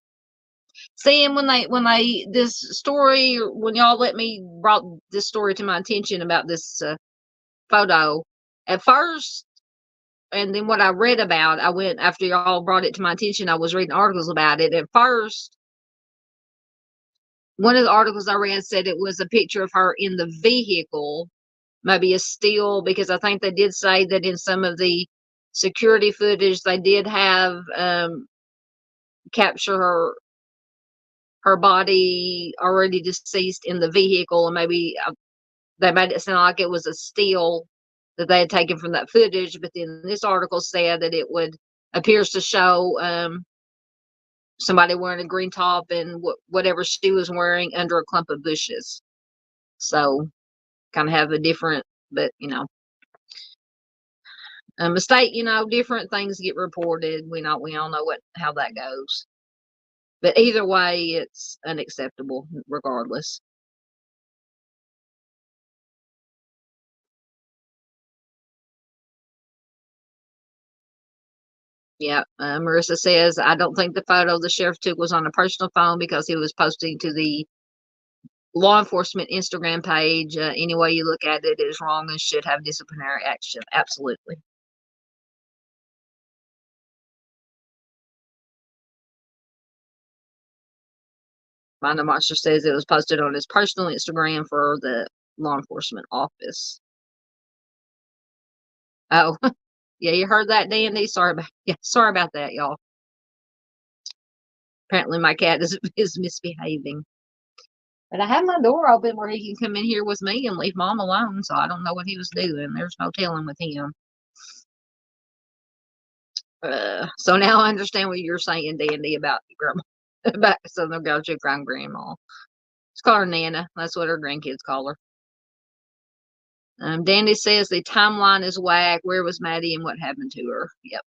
Seeing when this story, when y'all let me brought this story to my attention about this photo at first, and then what I read about, I went after y'all brought it to my attention. I was reading articles about it. At first, one of the articles I read said it was a picture of her in the vehicle, maybe a still, because I think they did say that in some of the security footage they did have capture her body already deceased in the vehicle, and maybe they made it sound like it was a still that they had taken from that footage. But then this article said that it would appears to show somebody wearing a green top and whatever she was wearing under a clump of bushes. So kind of have a different, but a mistake. Different things get reported. We all know how that goes. But either way, it's unacceptable regardless. Yeah, Marissa says, I don't think the photo the sheriff took was on a personal phone because he was posting to the law enforcement Instagram page. Any way you look at it is wrong and should have disciplinary action. Absolutely. Find the Monster says it was posted on his personal Instagram for the law enforcement office. Oh, yeah, you heard that, Dandy? Sorry about that, y'all. Apparently my cat is misbehaving. But I have my door open where he can come in here with me and leave mom alone, so I don't know what he was doing. There's no telling with him. So now I understand what you're saying, Dandy, about grandma. Back so they'll go to grandma. Let's call her Nana. That's what her grandkids call her. Dandy says the timeline is whack. Where was Maddie and what happened to her? Yep.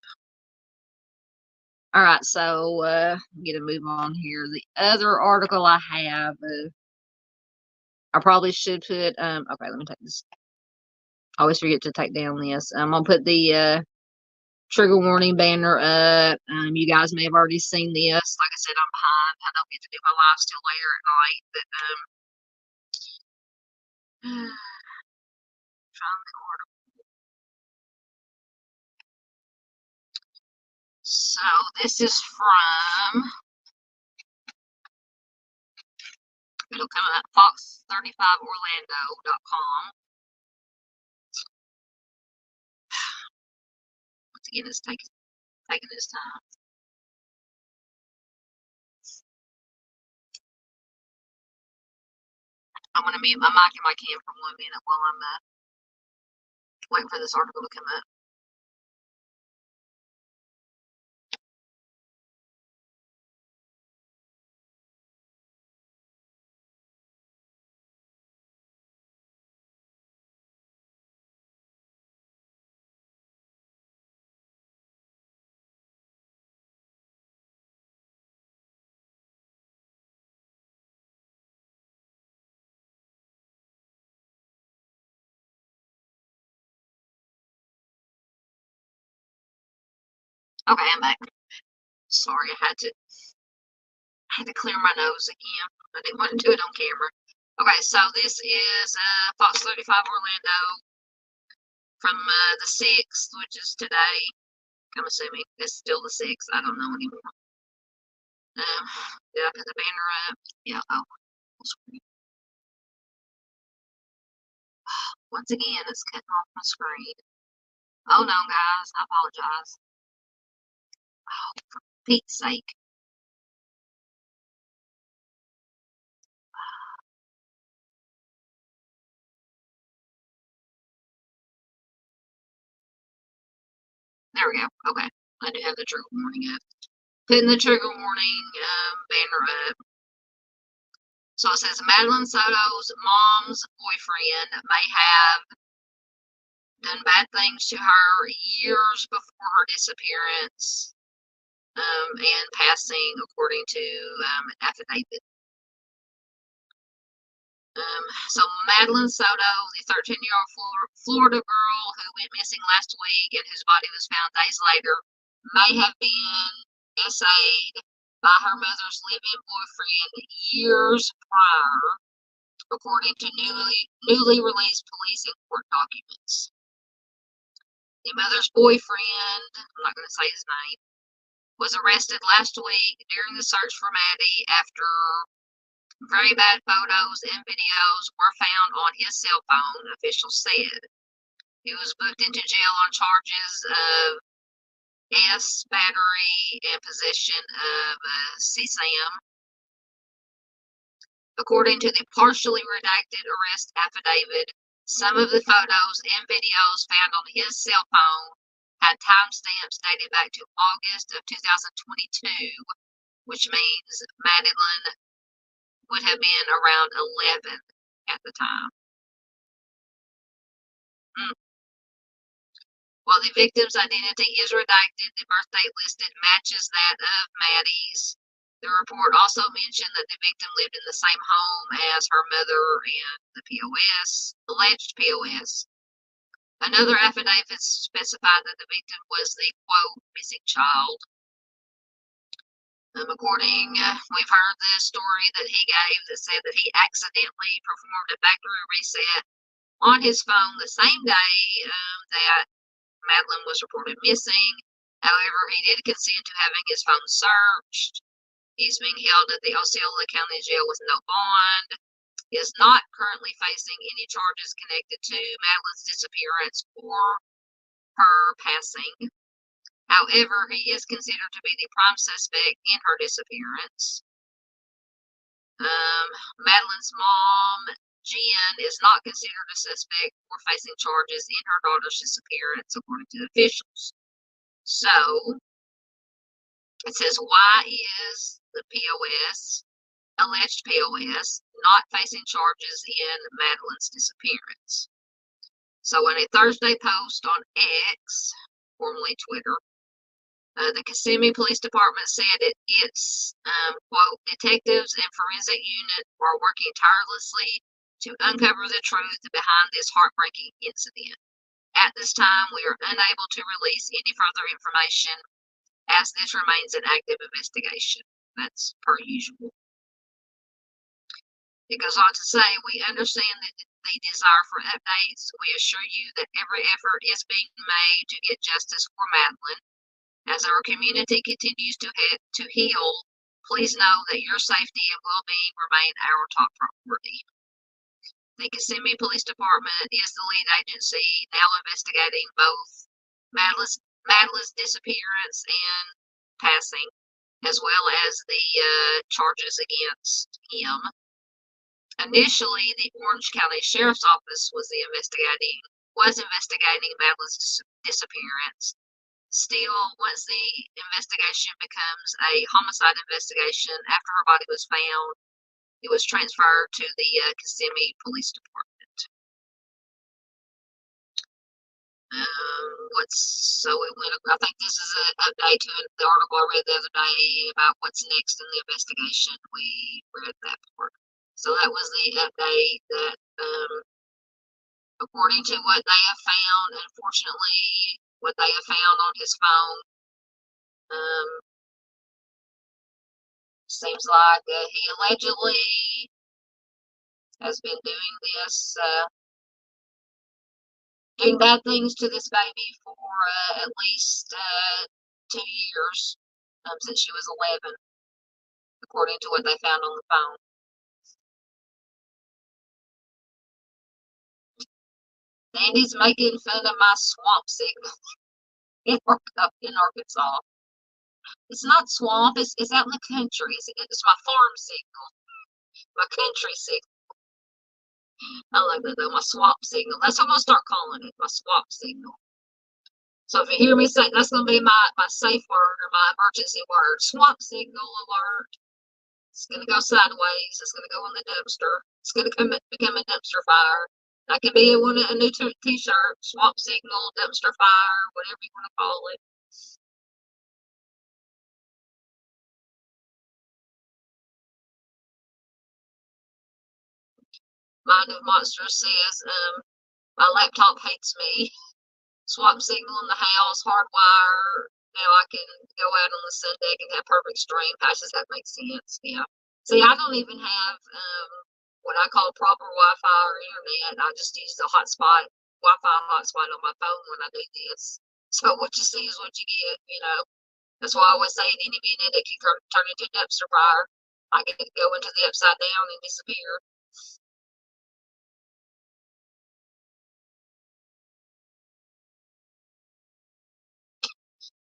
All right, so I'm gonna move on here. The other article I have, I probably should put. Okay, let me take this. I always forget to take down this. I'm gonna put the trigger warning banner up. You guys may have already seen this. Like I said, I'm behind. I don't get to do my live still later at night, but so this is from, it'll come at fox35orlando.com. Once again, it's taking its time. I'm going to mute my mic and my cam for 1 minute while I'm waiting for this article to come up. Okay, I'm back. Sorry, I had to clear my nose again. I didn't want to do it on camera. Okay, so this is Fox 35 Orlando from the 6th, which is today. I'm assuming it's still the 6th. I don't know anymore. Did I put the banner up? Yeah. Oh, once again, it's cutting off my screen. Oh no, guys, I apologize. Oh, for Pete's sake. There we go. Okay, I do have the trigger warning up. Putting the trigger warning banner up. So it says Madeline Soto's mom's boyfriend may have done bad things to her years before her disappearance and passing, according to an affidavit. So Madeline Soto, the 13-year-old Florida girl who went missing last week and whose body was found days later, may have been SA'd by her mother's live-in boyfriend years prior, according to newly released police and court documents. The mother's boyfriend, I'm not going to say his name, was arrested last week during the search for Maddie after very bad photos and videos were found on his cell phone, officials said. He was booked into jail on charges of battery and possession of CSAM. According to the partially redacted arrest affidavit, some of the photos and videos found on his cell phone had timestamps dated back to August of 2022, which means Madeline would have been around 11 at the time. While the victim's identity is redacted, the birth date listed matches that of Maddie's. The report also mentioned that the victim lived in the same home as her mother and the alleged POS. Another affidavit specified that the victim was the, quote, missing child. We've heard the story that he gave that said that he accidentally performed a factory reset on his phone the same day that Madeline was reported missing. However, he did consent to having his phone searched. He's being held at the Osceola County Jail with no bond. He is not currently facing any charges connected to Madeline's disappearance or her passing. However, he is considered to be the prime suspect in her disappearance. Madeline's mom, Jen, is not considered a suspect or facing charges in her daughter's disappearance, according to officials. So, it says, why is the POS, alleged POS, not facing charges in Madeline's disappearance. So in a Thursday post on X, formerly Twitter, the Kissimmee Police Department said its, quote, detectives and forensic unit are working tirelessly to uncover the truth behind this heartbreaking incident. At this time, we are unable to release any further information as this remains an active investigation. That's per usual. It goes on to say, we understand the desire for updates. We assure you that every effort is being made to get justice for Madeline. As our community continues to heal, please know that your safety and well-being remain our top priority. The Kissimmee Police Department is the lead agency now investigating both Madeline's disappearance and passing, as well as the charges against him. Initially, the Orange County Sheriff's Office was investigating Madeline's disappearance. Still, once the investigation becomes a homicide investigation after her body was found, it was transferred to the Kissimmee Police Department. I think this is an update to the article I read the other day about what's next in the investigation. We read that part. So that was the update that, according to what they have found, unfortunately, what they have found on his phone, seems like he allegedly has been doing bad things to this baby for at least 2 years, since she was 11, according to what they found on the phone. Dandy's making fun of my swamp signal in Arkansas. It's not swamp, it's out in the country. It's my farm signal, my country signal. I like that though, my swamp signal. That's what I'm going to start calling it, my swamp signal. So if you hear me say, that's going to be my safe word or my emergency word. Swamp signal alert. It's going to go sideways. It's going to go in the dumpster. It's going to become a dumpster fire. That could be a new t-shirt, swamp signal, dumpster fire, whatever you want to call it. Mind of Monster says, my laptop hates me. Swamp signal in the house, hardwire. Now I can go out on the sun deck and have perfect stream. Gosh, does that make sense? Yeah. See, I don't even have what I call proper Wi-Fi or internet. I just use the Wi-Fi hotspot on my phone when I do this. So what you see is what you get, you know. That's why I always say at any minute it can turn into a dumpster fire. I can go into the upside down and disappear.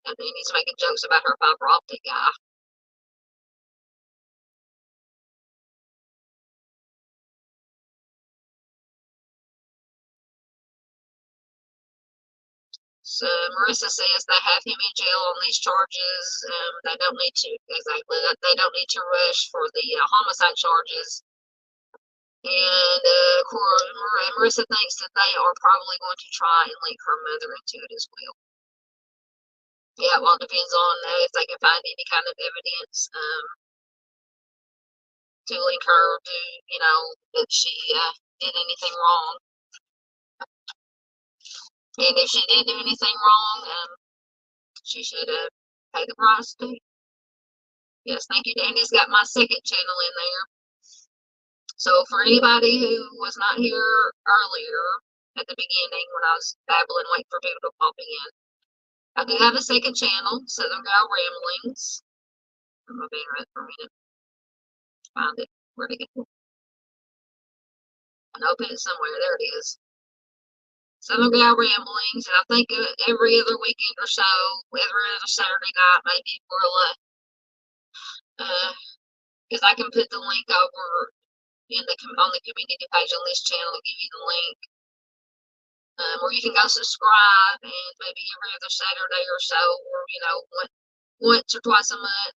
And then he's making jokes about her fiber optic guy. So Marissa says they have him in jail on these charges. They don't need to rush for the homicide charges. And Marissa thinks that they are probably going to try and link her mother into it as well. Yeah, well, it depends on if they can find any kind of evidence to link her to, that she did anything wrong. And if she did do anything wrong, she should pay the price too. Yes, thank you, Danny's got my second channel in there. So for anybody who was not here earlier at the beginning when I was babbling, waiting for people to pop in, I do have a second channel, Southern Gal Ramblings. I'm going to be right for a minute. Find it. Where'd it go? I open it somewhere. There it is. Southern Gal Ramblings, and I think every other weekend or so, every other Saturday night, maybe we'll, because I can put the link over on the community page on this channel, give you the link, or you can go subscribe, and maybe every other Saturday or so, or once or twice a month,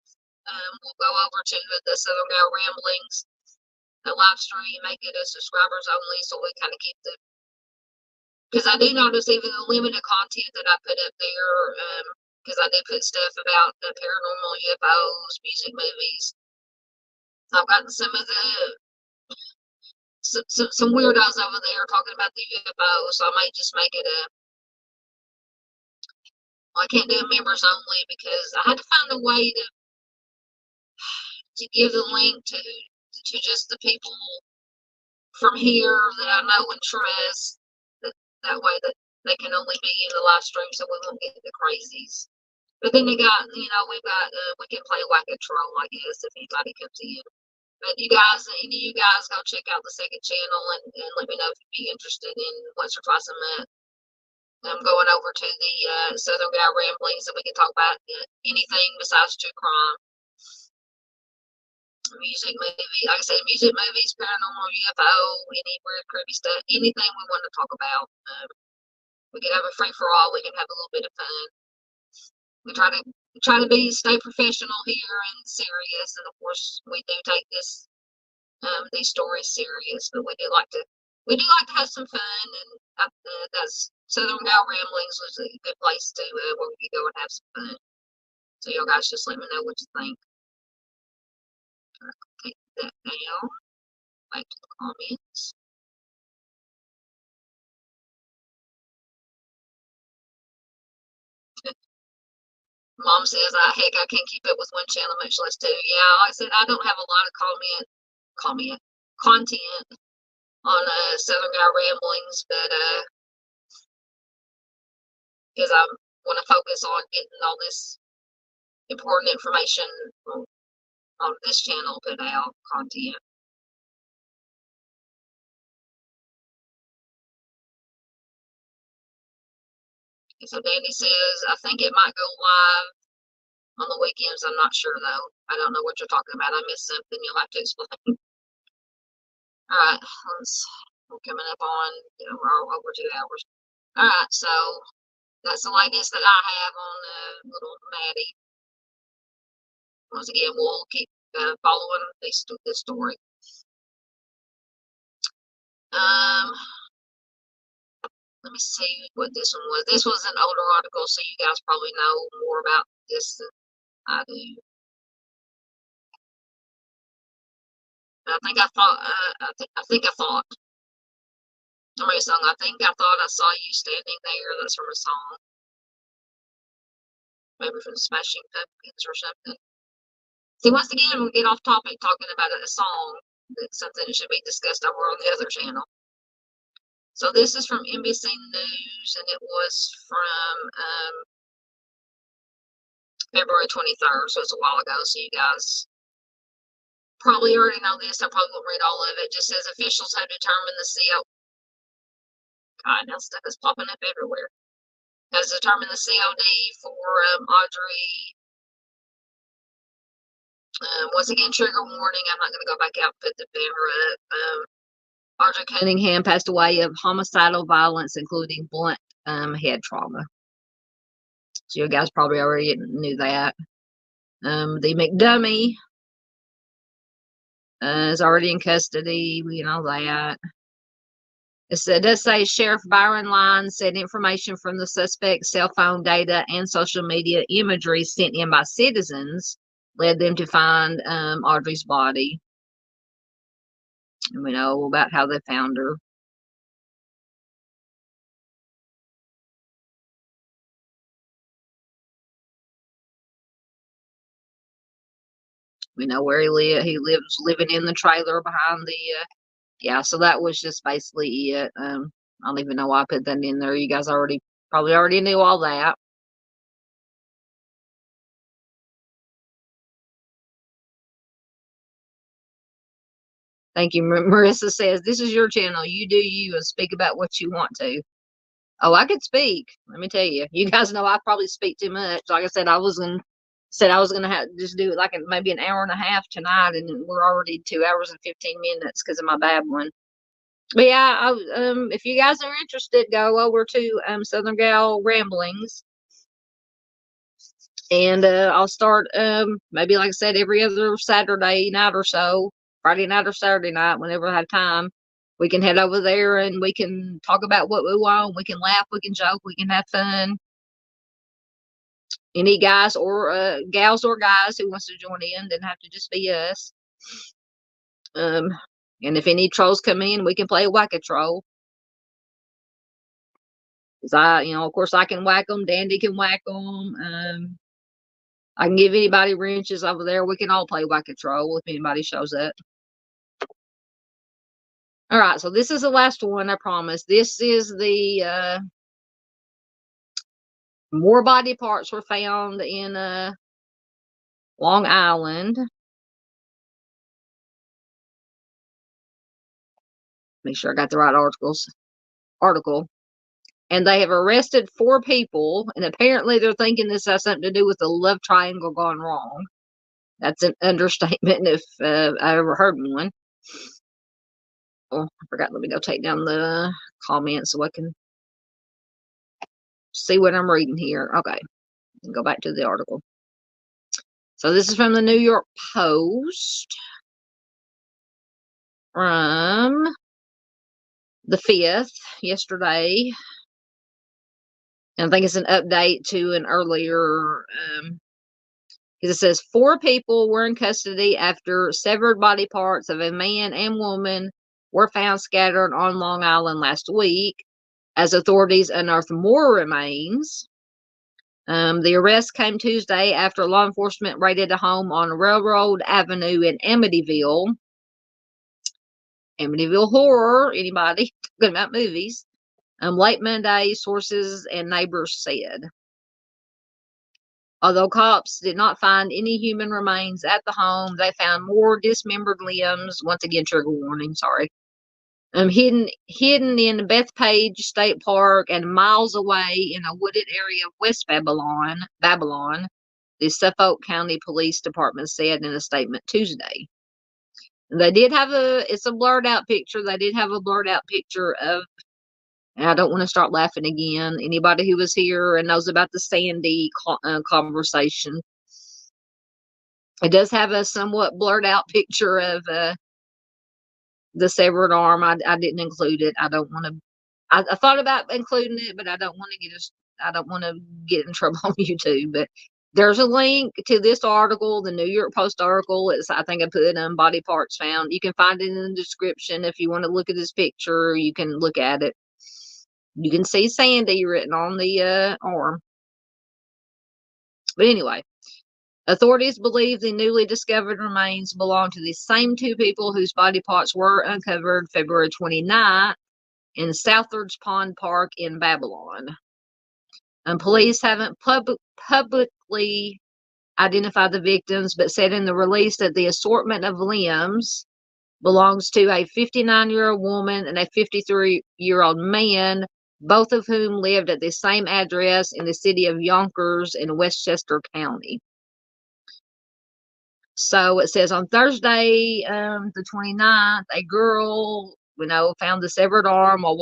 we'll go over to the Southern Gal Ramblings, the live stream, make it a subscribers only, so we kind of keep the, because I do notice even the limited content that I put up there, because I do put stuff about the paranormal, UFOs, music, movies. I've gotten some of the some weirdos over there talking about the UFOs, so I might just make it a. Well, I can't do members only because I had to find a way to give the link to just the people from here that I know and trust. That way that they can only be in the live stream, so we won't get the crazies. But then we've got we can play like a troll, I guess, if anybody comes in. But any of you guys, go check out the second channel and let me know if you'd be interested in once or twice a month. I'm going over to the Southern Gal Ramblings, so we can talk about anything besides true crime, music, movie. Like I said, music, movies, paranormal, UFO, any weird, creepy stuff, anything we want to talk about. We can have a free for all. We can have a little bit of fun. We try to stay professional here and serious, and of course we do take these stories serious, but we do like to have some fun, and that's Southern Gal Ramblings was a good place to where we could go and have some fun. So y'all guys just let me know what you think. Take that down. Back to the comments. Mom says, heck, I can't keep up with one channel, much less two. Yeah, like I said, I don't have a lot of content on Southern Gal Ramblings, but because I want to focus on getting all this important information on this channel put out content. So Danny says, I think it might go live on the weekends. I'm not sure though. I don't know what you're talking about. I missed something. You'll have to explain. All right, we're coming up on we're over 2 hours. All right, so that's the latest that I have on little Maddie. Once again, we'll keep following this story. Let me see what this one was. This was an older article, so you guys probably know more about this than I do. I think I thought. Somebody sung, I think I thought I saw you standing there. That's from a song. Maybe from the Smashing Pumpkins or something. See, once again, we get off topic talking about a song. That's something that should be discussed over on the other channel. So this is from NBC News, and it was from February 23rd, so it's a while ago. So you guys probably already know this. I probably won't read all of it. It just says officials have determined the CO. God, now stuff is popping up everywhere. Has determined the COD for Audrii. Once again, trigger warning. I'm not going to go back out and put the banner up. Audrii Cunningham passed away of homicidal violence, including blunt head trauma. So you guys probably already knew that. The McDummy is already in custody. We know that. It does say Sheriff Byron Lyons said information from the suspect's cell phone data and social media imagery sent in by citizens led them to find Audrii's body. And we know about how they found her. We know where he lived. He lives living in the trailer behind the yeah, so that was just basically it. I don't even know why I put that in there. You guys probably already knew all that. Thank you. Marissa says, this is your channel. You do you and speak about what you want to. Oh, I could speak. Let me tell you. You guys know I probably speak too much. Like I said, I was gonna have just do it like maybe an hour and a half tonight, and we're already 2 hours and 15 minutes because of my babbling. But yeah, if you guys are interested, go over to Southern Gal Ramblings. And I'll start, maybe like I said, every other Saturday night or so, Friday night or Saturday night, whenever I have time. We can head over there and we can talk about what we want. We can laugh, we can joke, we can have fun. Any guys or gals or guys who wants to join in, doesn't have to just be us. And if any trolls come in, we can play a whack a troll. Cause of course, I can whack them. Dandy can whack them. I can give anybody wrenches over there. We can all play whack a troll if anybody shows up. All right, so this is the last one, I promise. This is the more body parts were found in Long Island. Make sure I got the right article. And they have arrested 4 people, and apparently they're thinking this has something to do with the love triangle gone wrong. That's an understatement if I ever heard one. Oh, I forgot. Let me go take down the comments so I can see what I'm reading here. Okay, go back to the article. So this is from the New York Post from the 5th, yesterday. And I think it's an update to an earlier, because it says 4 people were in custody after severed body parts of a man and woman were found scattered on Long Island last week as authorities unearthed more remains. The arrest came Tuesday after law enforcement raided a home on Railroad Avenue in Amityville. Amityville Horror, anybody talking about movies? Late Monday, sources and neighbors said. Although cops did not find any human remains at the home, they found more dismembered limbs. Once again, trigger warning, sorry. Hidden in Bethpage State Park and miles away in a wooded area of West Babylon, the Suffolk County Police Department said in a statement Tuesday. They did have it's a blurred out picture. They did have a blurred out picture of, and I don't want to start laughing again. Anybody who was here and knows about the Sandy conversation, it does have a somewhat blurred out picture of the severed arm. I didn't include it. I don't want to. I thought about including it, but I don't want to get in trouble on YouTube. But there's a link to this article, the New York Post article. I think I put body parts found. You can find it in the description if you want to look at this picture. You can look at it. You can see Sandy written on the arm. But anyway, authorities believe the newly discovered remains belong to the same 2 people whose body parts were uncovered February 29th in Southard's Pond Park in Babylon. And police haven't publicly identified the victims, but said in the release that the assortment of limbs belongs to a 59-year-old woman and a 53-year-old man, both of whom lived at the same address in the city of Yonkers in Westchester County. So it says on Thursday, the 29th, a girl, found the severed arm while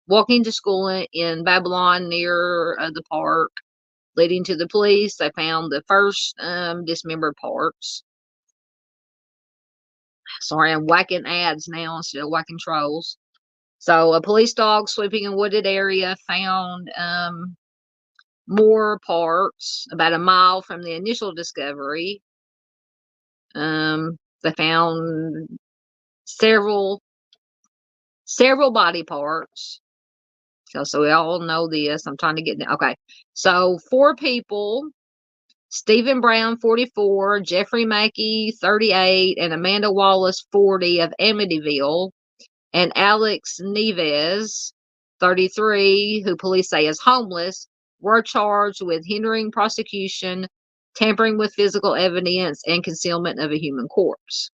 walking to school in Babylon near the park. Leading to the police, they found the first dismembered parts. Sorry, I'm whacking ads now instead of whacking trolls. So a police dog sweeping a wooded area found more parts about a mile from the initial discovery. They found several body parts. So we all know this. I'm trying to get okay. So 4 people: Stephen Brown, 44, Jeffrey Mackey, 38, and Amanda Wallace, 40, of Amityville, and Alex Neves, 33, who police say is homeless, were charged with hindering prosecution, tampering with physical evidence, and concealment of a human corpse.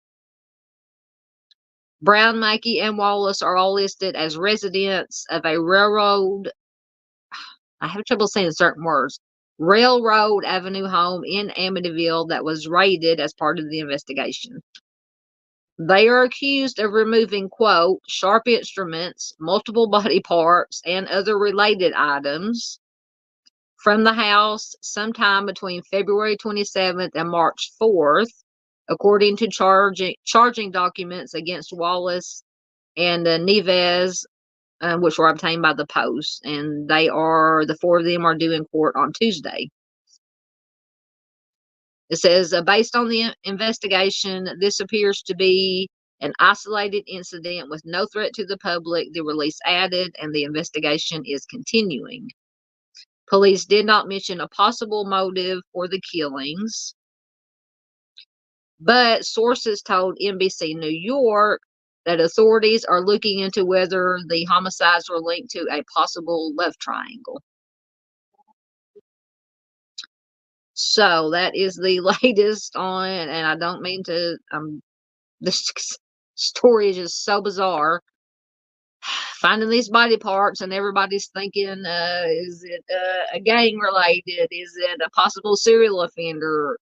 Brown, Mackey, and Wallace are all listed as residents of a railroad. I have trouble saying certain words. Railroad Avenue home in Amityville that was raided as part of the investigation. They are accused of removing, quote, sharp instruments, multiple body parts, and other related items from the house sometime between February 27th and March 4th, according to charging documents against Wallace and Neves, which were obtained by the Post. And the four of them are due in court on Tuesday. It says, based on the investigation, this appears to be an isolated incident with no threat to the public. The release added, and the investigation is continuing. Police did not mention a possible motive for the killings, but sources told NBC New York that authorities are looking into whether the homicides were linked to a possible love triangle. So that is the latest on, and I don't mean to, this story is just so bizarre. Finding these body parts, and everybody's thinking, is it a gang related? Is it a possible serial offender?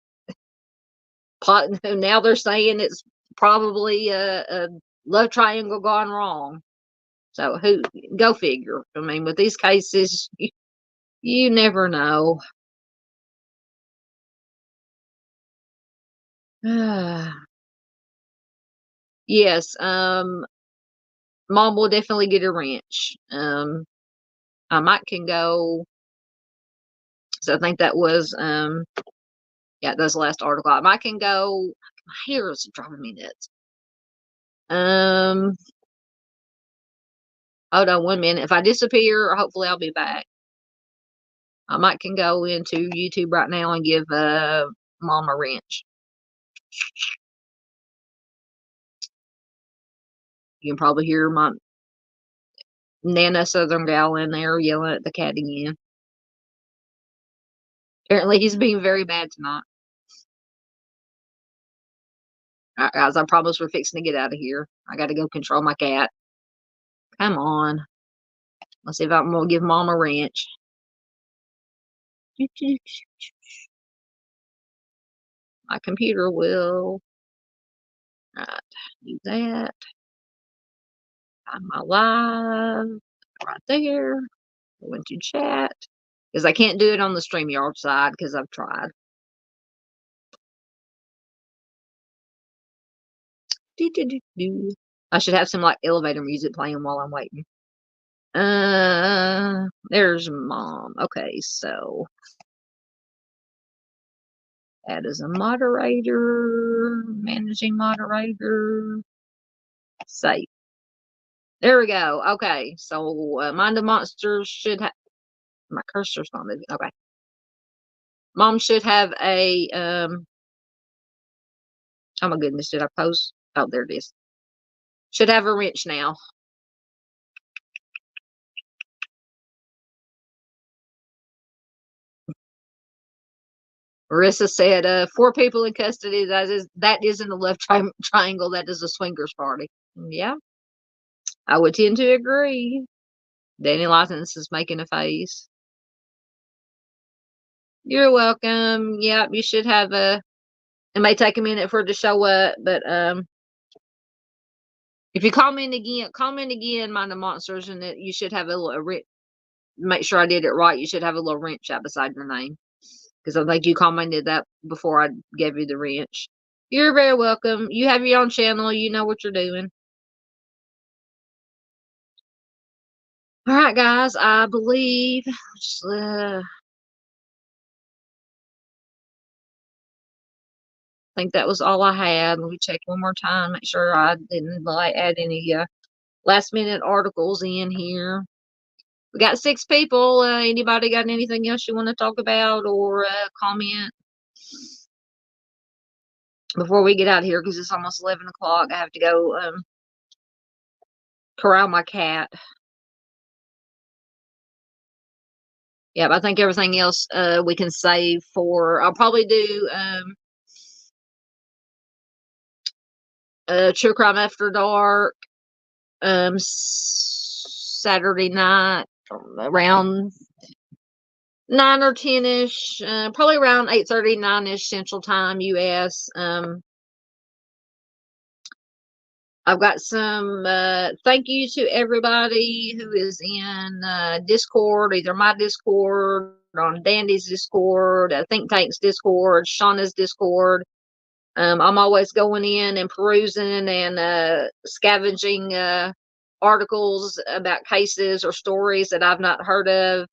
Now they're saying it's probably a love triangle gone wrong. So go figure. I mean, with these cases, you never know. Yes, Mom will definitely get a wrench. I might can go. So I think that was yeah, that's the last article. I might can go. My hair is driving me nuts. Hold on 1 minute. If I disappear, hopefully I'll be back. I might can go into YouTube right now and give Mom a wrench. You can probably hear my Nana Southern gal in there yelling at the cat again. Apparently he's being very bad tonight. Alright, guys, I promise we're fixing to get out of here. I gotta go control my cat. Come on. Let's see if I'm gonna give Mom a wrench. My computer will. Alright, do that. Find my live right there. Go into chat. Because I can't do it on the StreamYard side because I've tried. I should have some like elevator music playing while I'm waiting. There's Mom. Okay, so add as a moderator, managing moderator, save. There we go. Okay, so Mind the Monsters should have. My cursor's not moving. Okay, Mom should have a oh my goodness, did I post? Oh, there it is. Should have a wrench now. Marissa said, 4 people in custody. That isn't a love triangle. That is a swingers party. Yeah, I would tend to agree. Danny License is making a face. You're welcome. Yep, you should have a. It may take a minute for it to show up, but if you comment again, Mind the Monsters, and you should have a little. Make sure I did it right. You should have a little wrench out beside your name. Because I think you commented that before I gave you the wrench. You're very welcome. You have your own channel. You know what you're doing. All right, guys. I believe. I think that was all I had. Let me check one more time. Make sure I didn't add any last minute articles in here. We got 6 people. Anybody got anything else you want to talk about or comment? Before we get out of here, because it's almost 11 o'clock, I have to go corral my cat. Yeah, I think everything else we can save for. I'll probably do True Crime After Dark Saturday night around 9 or 10-ish, probably around 8:30, 9-ish Central Time, US. I've got some thank you to everybody who is in Discord, either my Discord on Dandy's Discord, Think Tank's Discord, Shauna's Discord. I'm always going in and perusing and scavenging articles about cases or stories that I've not heard of.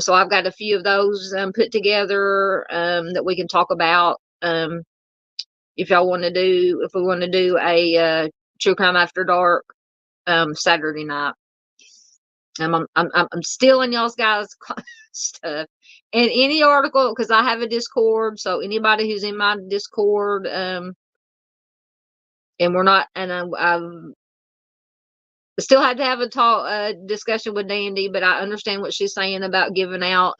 So I've got a few of those put together that we can talk about. If y'all want to do, if we want to do a True Crime After Dark Saturday night. I'm stealing y'all's guys' stuff. And any article, because I have a Discord, so anybody who's in my Discord, and we're not, and I've still had to have a discussion with Dandy, but I understand what she's saying about giving out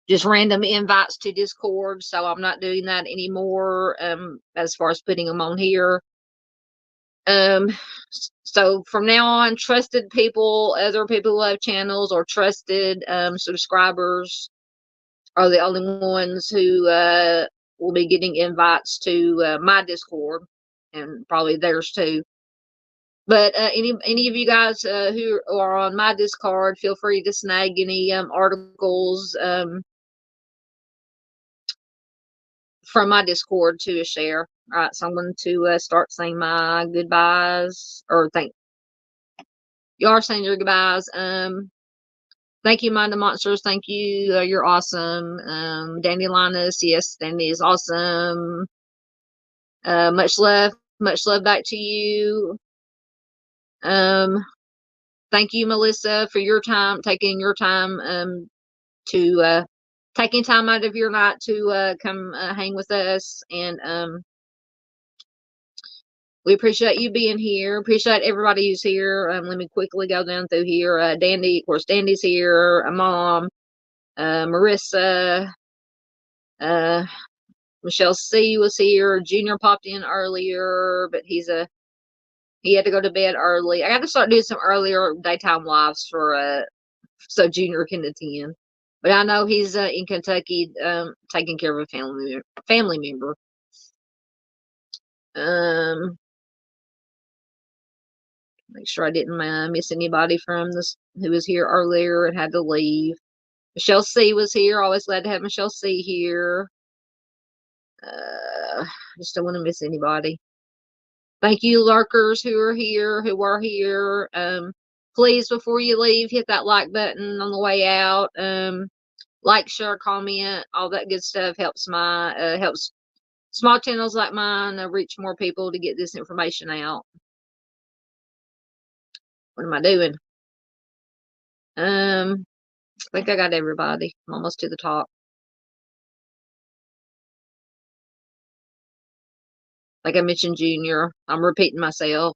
just random invites to Discord, so I'm not doing that anymore as far as putting them on here. So from now on, trusted people, other people who have channels or trusted subscribers are the only ones who will be getting invites to my Discord, and probably theirs too. But any of you guys who are on my Discord, feel free to snag any articles from my Discord to share. All right, so I'm going to start saying my goodbyes, or you are saying your goodbyes. Thank you, Mind the Monsters. Thank you. You're awesome. Dandy Linus, yes, Dandy is awesome. Much love back to you. Thank you, Melissa, for your time, taking your time to taking time out of your night to come hang with us, and we appreciate you being here. Appreciate everybody who's here. Let me quickly go down through here. Dandy, of course, Dandy's here. Mom, Marissa, Michelle C was here. Junior popped in earlier, but he had to go to bed early. I got to start doing some earlier daytime lives for so Junior can attend. But I know he's in Kentucky taking care of a family member. Make sure I didn't miss anybody from this who was here earlier and had to leave. Michelle C was here. Always glad to have Michelle C here. Just don't want to miss anybody. Thank you, lurkers who are here. Please, before you leave, hit that like button on the way out. Like, share, comment, all that good stuff helps helps small channels like mine reach more people to get this information out. What am I doing? I think I got everybody. I'm almost to the top. Like I mentioned, Junior. I'm repeating myself.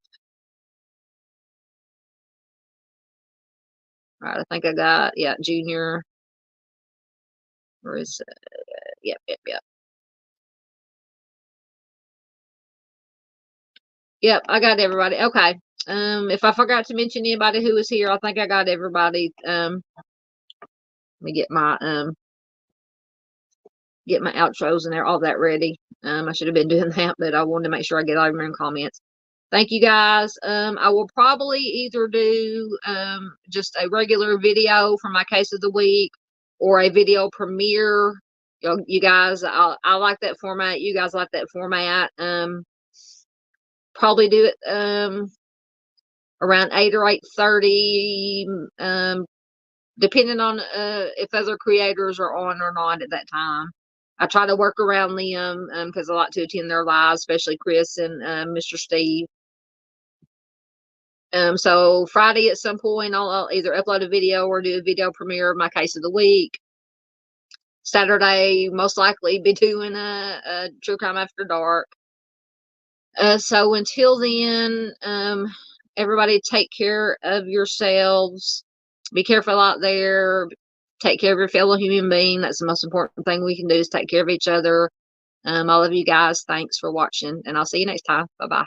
All right, I think I got, yeah, Junior. Where is it? Yep. Yep, I got everybody. Okay. If I forgot to mention anybody who was here, I think I got everybody. Let me get my outros and all that ready. I should have been doing that, but I wanted to make sure I get all your comments. Thank you guys. I will probably either do just a regular video for my case of the week or a video premiere. You guys, I like that format. You guys like that format. Probably do it around 8 or 8:30, depending on if other creators are on or not at that time. I try to work around them because I like to attend their lives, especially Chris and Mr. Steve. So Friday at some point, I'll either upload a video or do a video premiere of my case of the week. Saturday, most likely be doing a True Crime After Dark. So until then, everybody take care of yourselves. Be careful out there. Take care of your fellow human being. That's the most important thing we can do, is take care of each other. I love you guys. Thanks for watching, and I'll see you next time. Bye-bye.